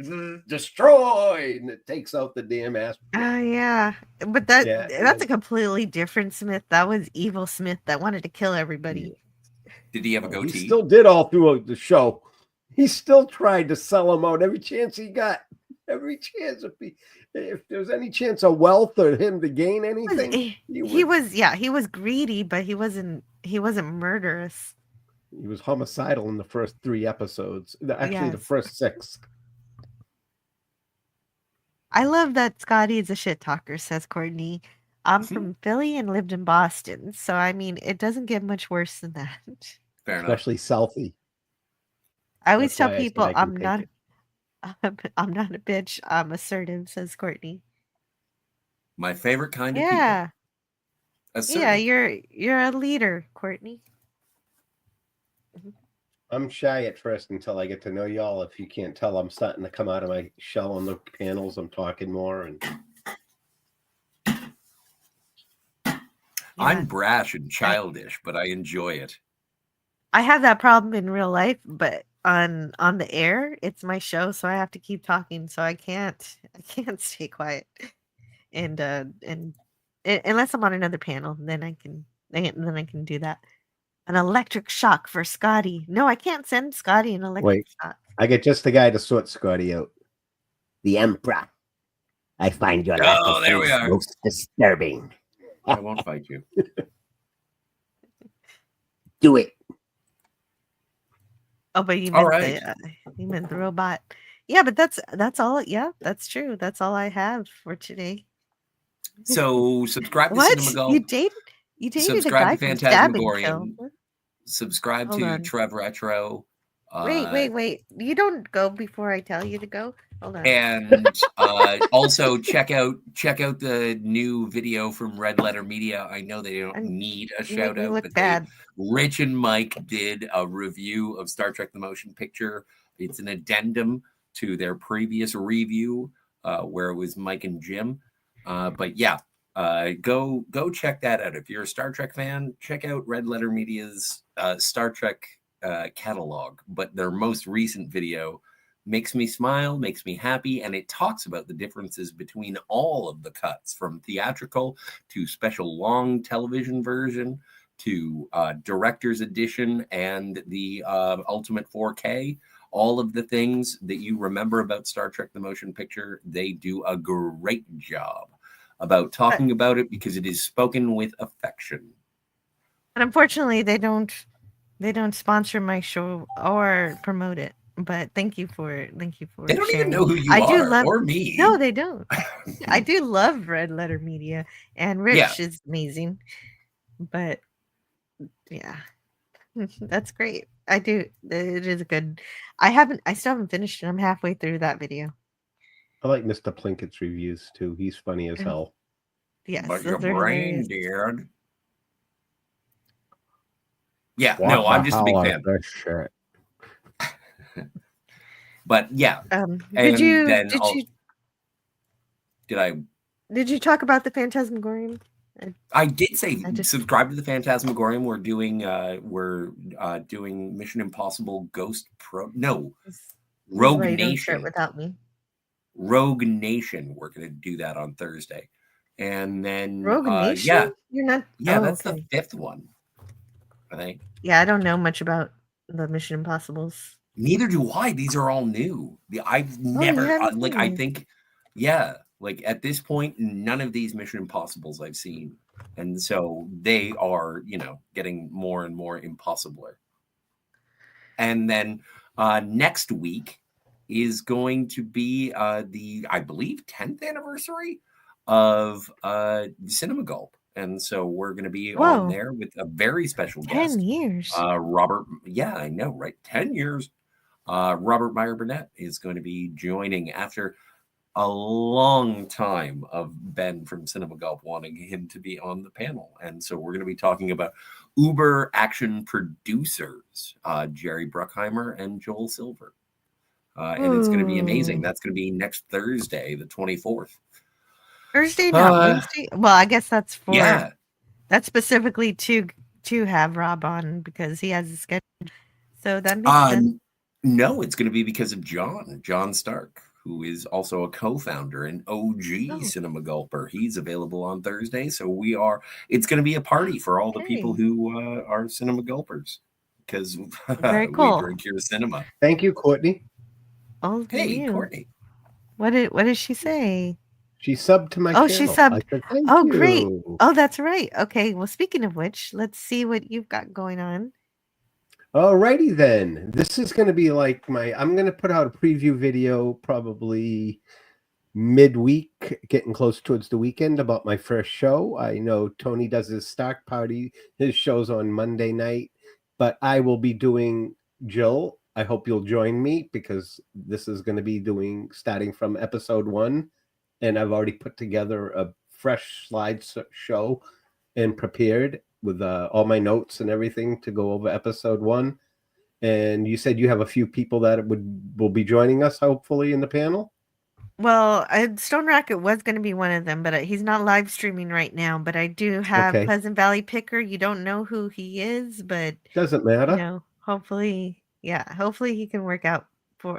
E: destroy, and it takes out the damn astrogator.
D: Oh, yeah. But that's a completely different Smith. That was evil Smith that wanted to kill everybody.
C: Yeah. Did he have a goatee?
E: He still did all throughout the show. He still tried to sell him out every chance he got. Every chance. If there's any chance of wealth or him to gain anything,
D: he was greedy, but he wasn't murderous.
E: He was homicidal in the first 3 episodes. Actually, the first 6.
D: I love that Scotty is a shit talker, says Courtney. I'm from Philly and lived in Boston. So, I mean, it doesn't get much worse than that.
C: Fair enough.
E: Especially Southie.
D: I always tell people I'm not a bitch. I'm assertive, says Courtney.
C: My favorite kind of people. Assertive.
D: Yeah, you're a leader, Courtney.
E: I'm shy at first until I get to know y'all. If you can't tell, I'm starting to come out of my shell on the panels. I'm talking more, and
C: I'm brash and childish, but I enjoy it.
D: I have that problem in real life, but on the air, it's my show, so I have to keep talking. So I can't stay quiet, and unless I'm on another panel, then I can do that. An electric shock for Scotty. No, I can't send Scotty an electric shock.
E: I get just the guy to sort Scotty out. The Emperor. I find your lack of faith most disturbing.
C: I won't fight you.
E: Do it.
D: Oh, but you meant the robot. Yeah, but that's all. Yeah, that's true. That's all I have for today.
C: So subscribe to Cinema Gulp.
D: You dated
C: subscribe
D: a guy
C: to
D: from Stab and
C: Phantasmagorium.
D: Kill.
C: Subscribe to Trev Retro.
D: Wait. You don't go before I tell you to go. Hold on.
C: And also check out the new video from Red Letter Media. I know they don't need a
D: You make
C: shout
D: me
C: out,
D: look
C: but
D: bad.
C: Rich and Mike did a review of Star Trek: The Motion Picture. It's an addendum to their previous review, where it was Mike and Jim. But yeah, go check that out. If you're a Star Trek fan, check out Red Letter Media's Star Trek catalog. But their most recent video makes me smile, makes me happy, and it talks about the differences between all of the cuts, from theatrical to special long television version to director's edition and the ultimate 4K. All of the things that you remember about Star Trek: The Motion Picture, they do a great job about talking about it, because it is spoken with affection.
D: But unfortunately, they don't sponsor my show or promote it. But thank you for
C: They don't
D: sharing.
C: even know who you
D: I
C: are,
D: do love,
C: or me.
D: No, they don't. I do love Red Letter Media, and Rich is amazing. But yeah, that's great. I do. It is good. I still haven't finished it. I'm halfway through that video.
E: I like Mr. Plinkett's reviews too. He's funny as hell.
D: Yes,
C: But your
D: those are
C: brain,
D: hilarious.
C: dude. Yeah,
E: What
C: no, I'm
E: the
C: just a big
E: hell is
C: fan.
E: this shit?
C: But yeah,
D: did you talk about the Phantasmagorium?
C: I did say subscribe to the Phantasmagorium. We're doing Mission Impossible Ghost Pro. No, Rogue
D: Nation.
C: Nation.
D: Don't start without me.
C: Rogue Nation. We're going to do that on Thursday, and then
D: Rogue Nation.
C: Yeah,
D: you're not.
C: Yeah, that's the 5th one, I think.
D: Yeah, I don't know much about the Mission Impossibles.
C: Neither do I. These are all new. I've never I think, yeah, like at this point, none of these Mission Impossibles I've seen, and so they are, getting more and more impossibler. And then next week is going to be the, I believe, 10th anniversary of Cinema Gulp. And so we're going to be on there with a very special guest.
D: 10 years.
C: Robert. Yeah, I know, right? 10 years. Robert Meyer Burnett is going to be joining after a long time of Ben from Cinema Gulp wanting him to be on the panel. And so we're going to be talking about Uber action producers, Jerry Bruckheimer and Joel Silver. And it's going to be amazing. That's going to be next Thursday, the 24th.
D: Thursday, not Wednesday. Well, I guess that's for that's specifically to have Rob on because he has a schedule. So that makes sense.
C: No, it's going to be because of John Stark, who is also a co-founder and OG Cinema Gulper. He's available on Thursday. So it's going to be a party for all the people who are Cinema Gulpers, because
D: very cool.
C: We drink your cinema.
E: Thank you, Courtney.
D: Oh,
C: hey, Courtney.
D: What did she say?
E: She subbed to my channel.
D: She subbed.
E: Said,
D: oh, great. Oh, that's right. Okay. Well, speaking of which, let's see what you've got going on.
E: Alrighty then. This is going to be like I'm going to put out a preview video probably midweek, getting close towards the weekend, about my first show. I know Tony does his Stark Party. His show's on Monday night, but I will be doing Jill. I hope you'll join me because this is going to be starting from episode 1. And I've already put together a fresh slide show and prepared with all my notes and everything to go over episode 1. And you said you have a few people that will be joining us, hopefully, in the panel.
D: Well, Stone Racket was going to be one of them, but he's not live streaming right now. But I do have Pleasant Valley Picker. You don't know who he is, but
E: doesn't matter.
D: Hopefully he can work out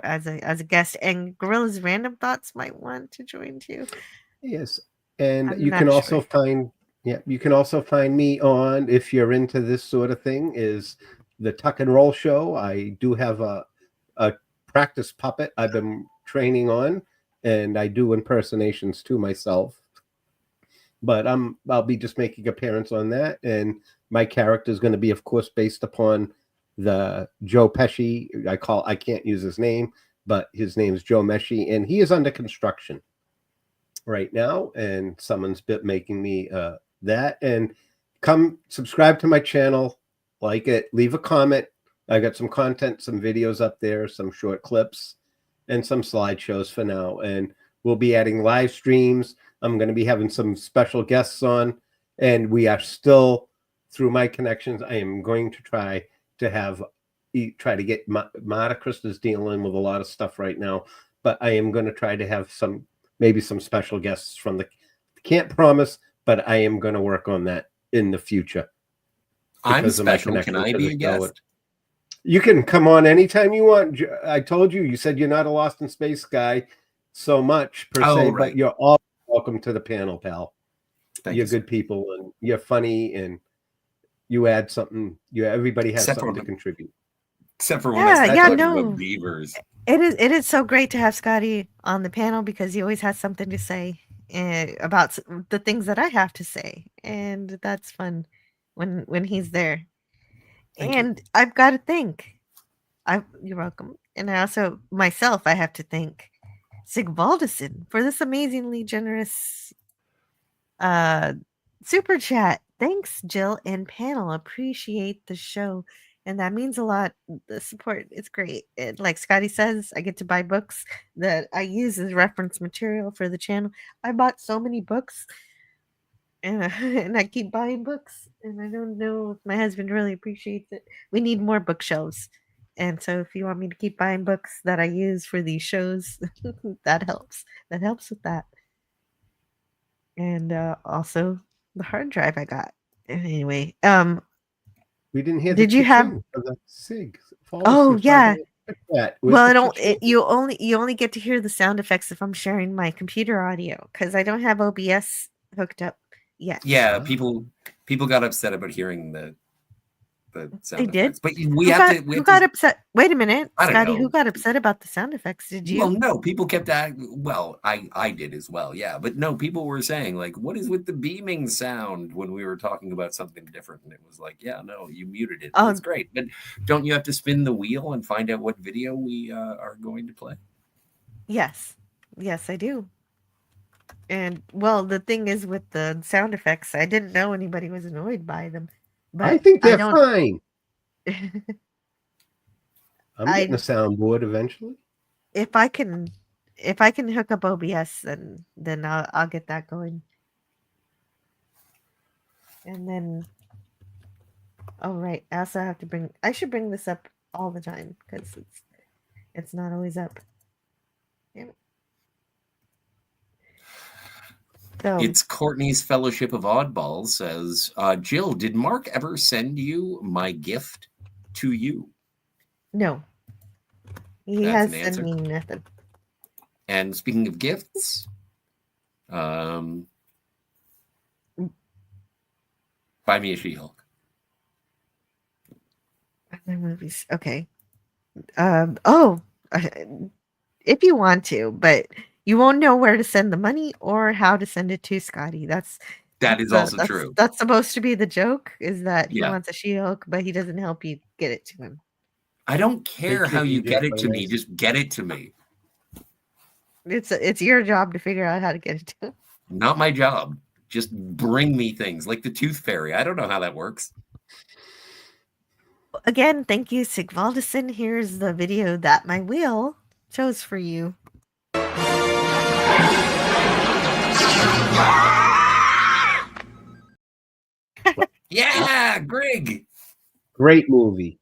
D: as a guest. And Gorilla's Random Thoughts might want to join too.
E: Yes, and you can also find me on, if you're into this sort of thing, is the Tuck and Roll Show. I do have a practice puppet I've been training on, and I do impersonations to myself. But I'll be just making appearance on that, and my character is going to be, of course, based upon the Joe Pesci. I can't use his name, but his name is Joe Pesci, and he is under construction right now, and someone's making me that. And come subscribe to my channel, like it, leave a comment, I got some content, some videos up there, some short clips, and some slideshows for now. And we'll be adding live streams. I'm going to be having some special guests on, and we are still, through my connections, I am going to try to get Marta. Krista's dealing with a lot of stuff right now, but I am going to try to have maybe some special guests from the. Can't promise, but I am going to work on that in the future.
C: I'm special. Can I be a guest?
E: You can come on anytime you want. I told you. You said you're not a Lost in Space guy so much per se,
C: right.
E: but you're all welcome to the panel, pal.
C: Thank
E: you're
C: you,
E: good
C: sir.
E: people, and you're funny, and you add something. Everybody has something to contribute.
C: Except for when I
D: talking
C: about beavers.
D: It is so great to have Scotty on the panel because he always has something to say about the things that I have to say, and that's fun when he's there. And I've got to think. You're welcome. And I also myself I have to thank Sigvaldison for this amazingly generous super chat. Thanks, Jill and panel. Appreciate the show. And that means a lot. The support is great. And like Scotty says, I get to buy books that I use as reference material for the channel. I bought so many books and I keep buying books. And I don't know if my husband really appreciates it. We need more bookshelves. And so if you want me to keep buying books that I use for these shows, that helps. That helps with that. And also the hard drive I got. Anyway,
E: we didn't hear.
D: Did you have
E: the Sig?
D: Oh yeah. Well, you
E: you
D: only get to hear the sound effects if I'm sharing my computer audio because I don't have OBS hooked up yet.
C: Yeah, people got upset about hearing the sound
D: they
C: effects.
D: Did,
C: but
D: who got upset? Wait a minute, Scotty.
C: Know.
D: Who got upset about the sound effects? Did you?
C: Well, no, people kept asking. Well, I did as well. Yeah, but no, people were saying like, "What is with the beaming sound?" When we were talking about something different, and it was like, "Yeah, no, you muted it. That's great." But don't you have to spin the wheel and find out what video we are going to play?
D: Yes, I do. And well, the thing is with the sound effects, I didn't know anybody was annoyed by them. But
E: I think they're fine. I'm getting a soundboard eventually.
D: If I can hook up OBS, then I'll get that going. And then, oh right, I also have to I should bring this up all the time because it's not always up. Damn it. So,
C: it's Courtney's Fellowship of Oddballs says, Jill, did Mark ever send you my gift to you?
D: No. He has sent me nothing.
C: And speaking of gifts, buy me a She-Hulk.
D: Movies. Okay. If you want to, but you won't know where to send the money or how to send it to Scotty. That is
C: also true.
D: That's supposed to be the joke, is that he wants a She-Hulk, but he doesn't help you get it to him.
C: I don't care how you get it to me. Just get it to me.
D: It's your job to figure out how to get it to him.
C: Not my job. Just bring me things like the Tooth Fairy. I don't know how that works.
D: Again, thank you, Sigvaldison. Here's the video that my wheel chose for you.
C: Yeah, Greg.
E: Great movie.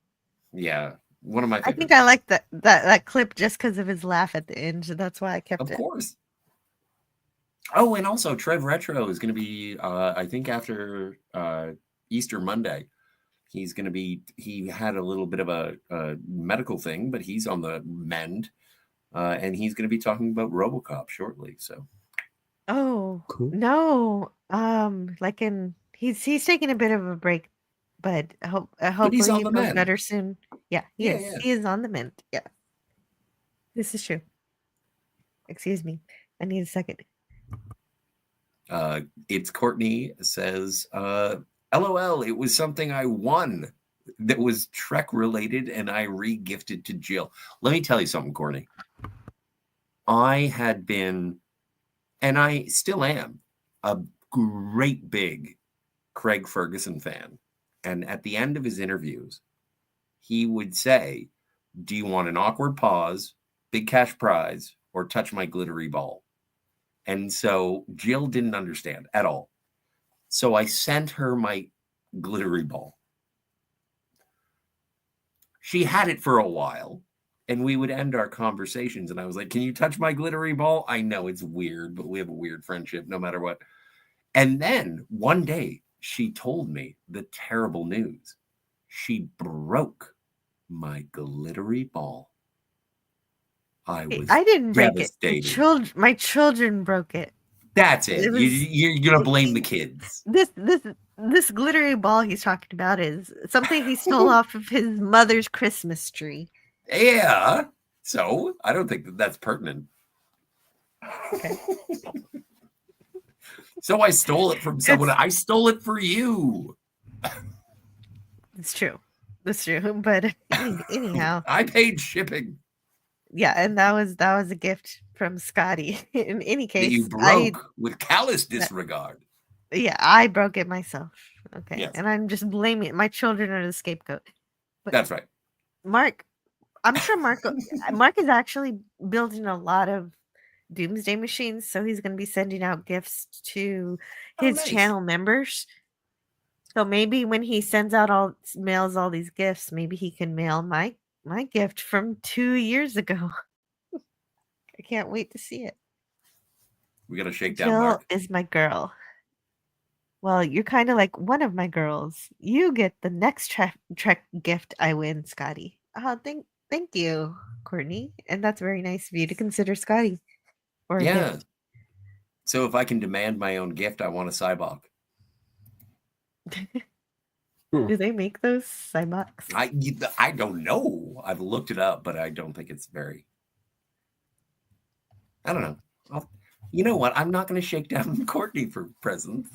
C: Yeah, one of my favorites.
D: I think I like that clip just because of his laugh at the end. So that's why I kept it.
C: Of course. Oh, and also Trev Retro is going to be, I think after Easter Monday, he's going to be, he had a little bit of a medical thing, but he's on the mend. And he's going to be talking about RoboCop shortly. So.
D: Oh, cool. No. He's taking a bit of a break, but hopefully he feels better soon. Yeah, he is. Yeah. He is on the mend. Yeah. This is true. Excuse me. I need a second.
C: It's Courtney says, LOL, it was something I won that was Trek related and I re-gifted to Jill. Let me tell you something, Courtney. I had been, and I still am, a great big Craig Ferguson fan. And at the end of his interviews, he would say, do you want an awkward pause, big cash prize, or touch my glittery ball? And so Jill didn't understand at all. So I sent her my glittery ball. She had it for a while, and we would end our conversations. And I was like, can you touch my glittery ball? I know it's weird, but we have a weird friendship no matter what. And then one day she told me the terrible news. She broke my glittery ball. I
D: didn't break it.
C: devastated.
D: My children broke it.
C: That's it. You're gonna blame the kids.
D: This glittery ball he's talking about is something he stole off of his mother's Christmas tree.
C: Yeah. So I don't think that's pertinent.
D: Okay.
C: So I stole it from someone. I stole it for you.
D: It's true. That's true. But anyhow,
C: I paid shipping.
D: Yeah, and that was a gift from Scotty. In any case,
C: that you broke with callous disregard.
D: Yeah, I broke it myself. Okay,
C: yes.
D: And I'm just blaming it. My children are the scapegoat.
C: But that's right.
D: Mark, I'm sure Mark is actually building a lot of doomsday machines, so he's going to be sending out gifts to his channel members. So maybe when he mails all these gifts, maybe he can mail my gift from 2 years ago. I can't wait to see it.
C: We got to shake down Mark.
D: Jill is my girl. Well, you're kind of like one of my girls. You get the next Trek gift I win, Scotty. Oh, thank you, Courtney. And that's very nice of you to consider Scotty.
C: Yeah. So if I can demand my own gift, I want a Cybok.
D: Do they make those Cyboks?
C: I don't know. I've looked it up, but I don't think it's very. I don't know. You know what? I'm not going to shake down Courtney for presents.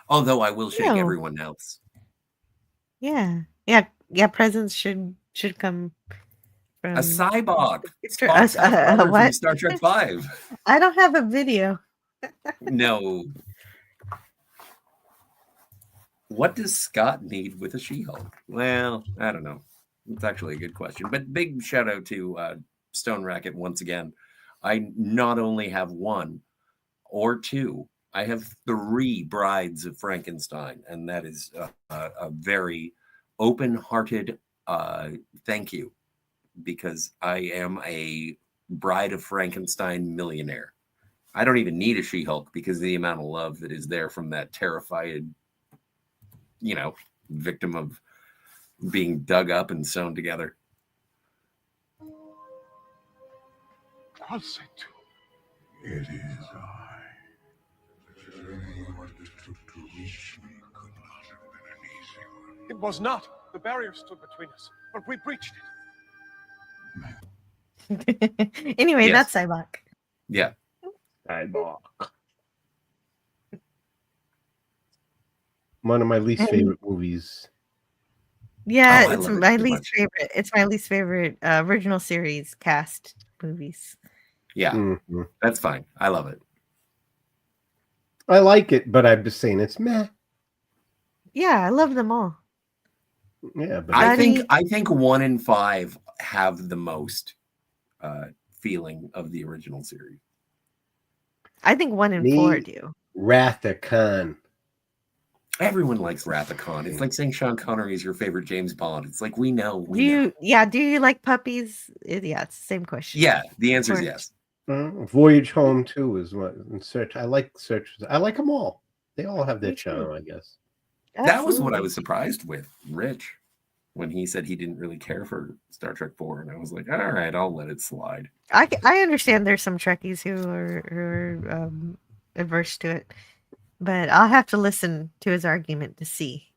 C: Although I will shake everyone else.
D: Yeah. Presents should come from
C: a Cybok.
D: What?
C: From Star Trek 5.
D: I don't have a video.
C: No. What does Scott need with a She-Hulk? Well, I don't know. It's actually a good question. But big shout out to Stone Racket once again. I not only have one or two, I have 3 Brides of Frankenstein, and that is a very open-hearted thank you, because I am a Bride of Frankenstein millionaire. I don't even need a She-Hulk because of the amount of love that is there from that terrified, victim of being dug up and sewn together.
B: I'll say too. It is I. The journey you undertook to reach me could not have been an easy one.
F: It was not. The barrier stood between us, but we breached
D: it. Anyway, that's Cybok.
C: Yeah.
E: Cybok. One of my least favorite movies.
D: Yeah, it's my least favorite. It's my least favorite original series cast movies.
C: Yeah, that's fine. I love it.
E: I like it, but I'm just saying it's meh.
D: Yeah, I love them all.
E: Yeah, but
C: I think 1 and 5 have the most feeling of the original series.
D: I think 1 and 4 do.
E: Wrath of Khan.
C: Everyone likes Wrath of Khan. It's like saying Sean Connery is your favorite James Bond. It's like we know.
D: Do you like puppies? Yeah, it's the same question.
C: Yeah, the answer is yes.
E: Voyage Home too is what in Search. I like Search. I like them all. They all have their charm, I guess.
D: Absolutely.
C: That was what I was surprised with Rich when he said he didn't really care for Star Trek 4, and I was like, all right, I'll let it slide.
D: I understand there's some Trekkies who are averse to it, but I'll have to listen to his argument to see.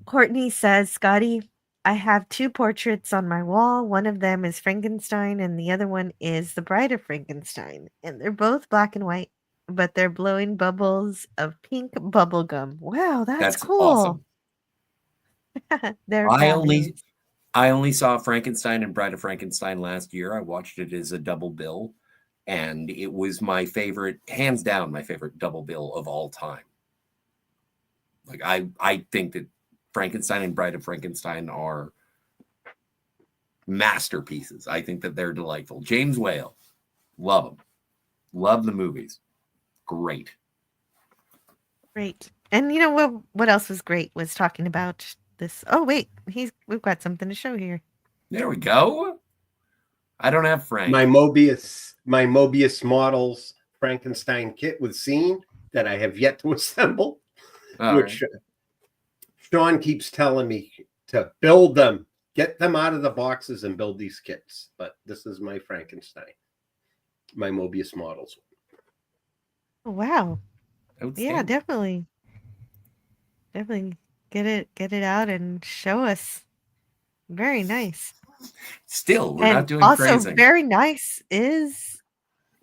D: Courtney says, Scotty, I have 2 portraits on my wall. One of them is Frankenstein, and the other one is the Bride of Frankenstein. And they're both black and white, but they're blowing bubbles of pink bubble gum. Wow, that's cool.
C: Awesome.
D: They're
C: I only saw Frankenstein and Bride of Frankenstein last year. I watched it as a double bill, and it was my favorite, hands down, my favorite double bill of all time. Like I think that Frankenstein and Bride of Frankenstein are masterpieces. I think that they're delightful. James Whale, love them. Love the movies. Great.
D: Great. And you know what else was great was talking about this. Oh wait, we've got something to show here.
C: There we go. I don't have Frank.
E: My Mobius models Frankenstein kit was seen that I have yet to assemble, which Sean keeps telling me to build them, get them out of the boxes and build these kits. But this is my Frankenstein, my Mobius models.
D: Oh, wow. Yeah,
C: Outstanding.
D: definitely get it out and show us. Very nice.
C: Still, we're
D: And
C: not doing
D: also
C: phrasing.
D: very nice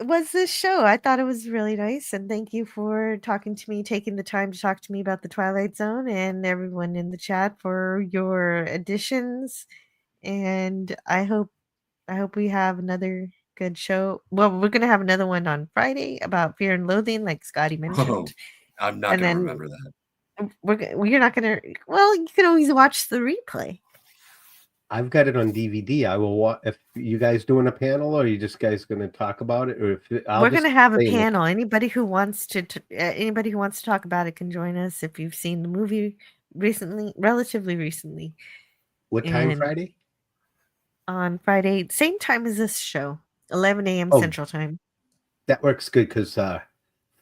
D: was this show. I thought it was really nice, and thank you for talking to me, taking the time to talk to me about the Twilight Zone, and everyone in the chat for your additions. And I hope we have another good show. Well, we're gonna have another one on Friday about Fear and Loathing, like Scotty mentioned.
C: Oh, I'm not
D: And
C: going to
D: then
C: remember that.
D: you're not gonna. Well, you can always watch the replay.
E: I've got it on DVD. I will watch. If you guys doing a panel, or are you just guys going to talk about it, or if
D: We're going to have a panel. Anybody who wants to talk about it can join us. If you've seen the movie relatively recently.
E: What time Friday?
D: On Friday, same time as this show, 11 a.m. Central Time.
E: That works good because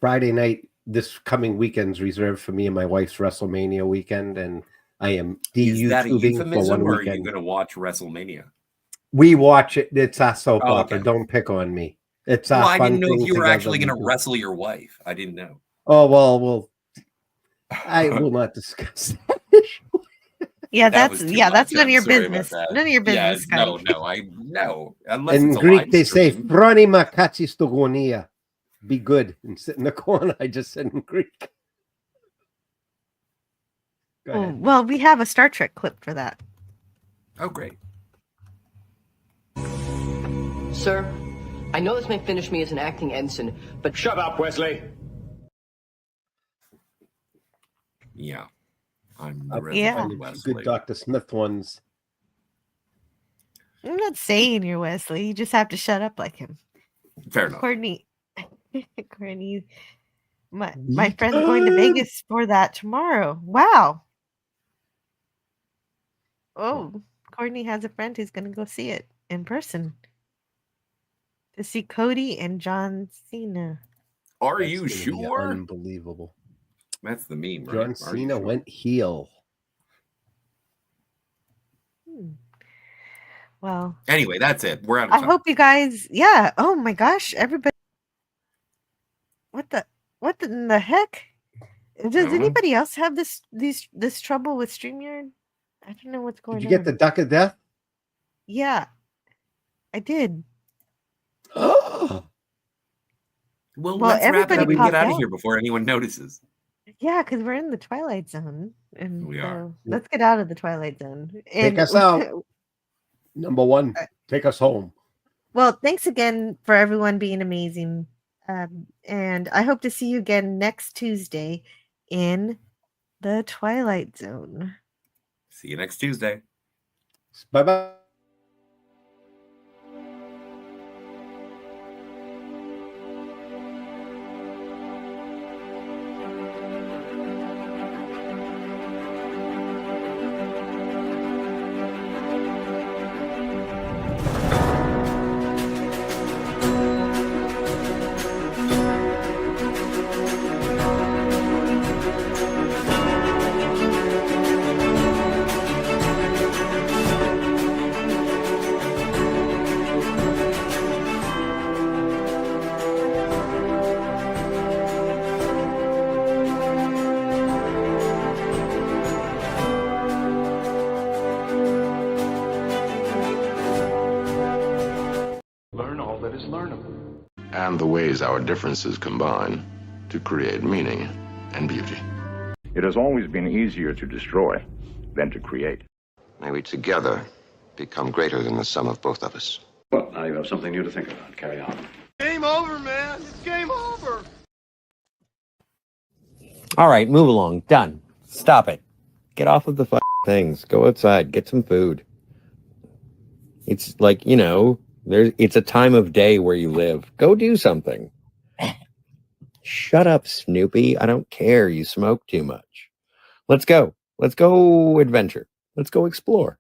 E: Friday night, this coming weekend's reserved for me and my wife's WrestleMania weekend, and I am
C: Is that a
E: YouTubing
C: euphemism,
E: for one
C: or are you
E: weekend.
C: going to watch WrestleMania?
E: We watch it. It's a soap
C: Oh,
E: opera.
C: okay.
E: Don't pick on me. It's
C: Well, I
E: fun
C: didn't know if
E: thing
C: you were
E: together
C: actually
E: we
C: going to
E: do.
C: wrestle your wife. I didn't know.
E: Oh, well, I will not discuss that.
D: Yeah,
C: That
D: that's
C: was too
D: that's
C: much.
D: none of
C: I'm
D: your
C: sorry about
D: business.
C: that.
D: None of your business,
C: Yes,
D: Scotty.
C: no. Unless
E: In
C: it's a
E: Greek,
C: live
E: they say
C: stream.
E: "Froni makatsi stogonia." Be good and sit in the corner. I just said in Greek. Go ahead.
D: Well, we have a Star Trek clip for that.
C: Oh, great.
G: Sir, I know this may finish me as an acting ensign, but...
F: Shut up, Wesley.
C: Yeah. I'm
E: I'll
C: the
D: Yeah.
C: Reverend
E: find a
C: Wesley.
E: good Dr. Smith ones.
D: I'm not saying you're Wesley. You just have to shut up like him.
C: Fair enough.
D: Courtney, my friend's going to Vegas for that tomorrow. Wow. Oh, Courtney has a friend who's going to go see it in person to see Cody and John Cena.
C: Are
E: That's
C: you
E: gonna be
C: sure?
E: Unbelievable.
C: That's the meme, right?
E: John
C: Are you
E: Cena
C: sure?
E: went heel.
D: Well,
C: Anyway, that's it. We're out of
D: I
C: time.
D: hope you guys. Yeah. Oh my gosh, everybody. What in the heck? Does
C: don't know.
D: anybody else have this trouble with StreamYard? I don't know what's going
E: Did
D: on.
E: you get the Duck of Death?
D: Yeah, I did.
E: Oh,
C: Well,
D: Well,
C: let's wrap it
D: everybody
C: up and
D: popped
C: get out of
D: out.
C: here before anyone notices.
D: Yeah, because we're in the Twilight Zone, and
C: We are.
D: so let's get out of the Twilight Zone.
E: Take us out. Number one, take us home.
D: Well, thanks again for everyone being amazing, and I hope to see you again next Tuesday in the Twilight Zone.
C: See you next Tuesday.
E: Bye-bye.
F: Learn all that is learnable.
H: And the ways our differences combine to create meaning and beauty.
I: It has always been easier to destroy than to create.
H: May we together become greater than the sum of both of us.
J: Well, now you have something new to think about. Carry on.
F: Game over, man. It's game over.
C: All right, move along. Done. Stop it.
K: Get off of the things. Go outside. Get some food. It's like, it's a time of day where you live. Go do something. Shut up, Snoopy. I don't care. You smoke too much. Let's go. Let's go adventure. Let's go explore.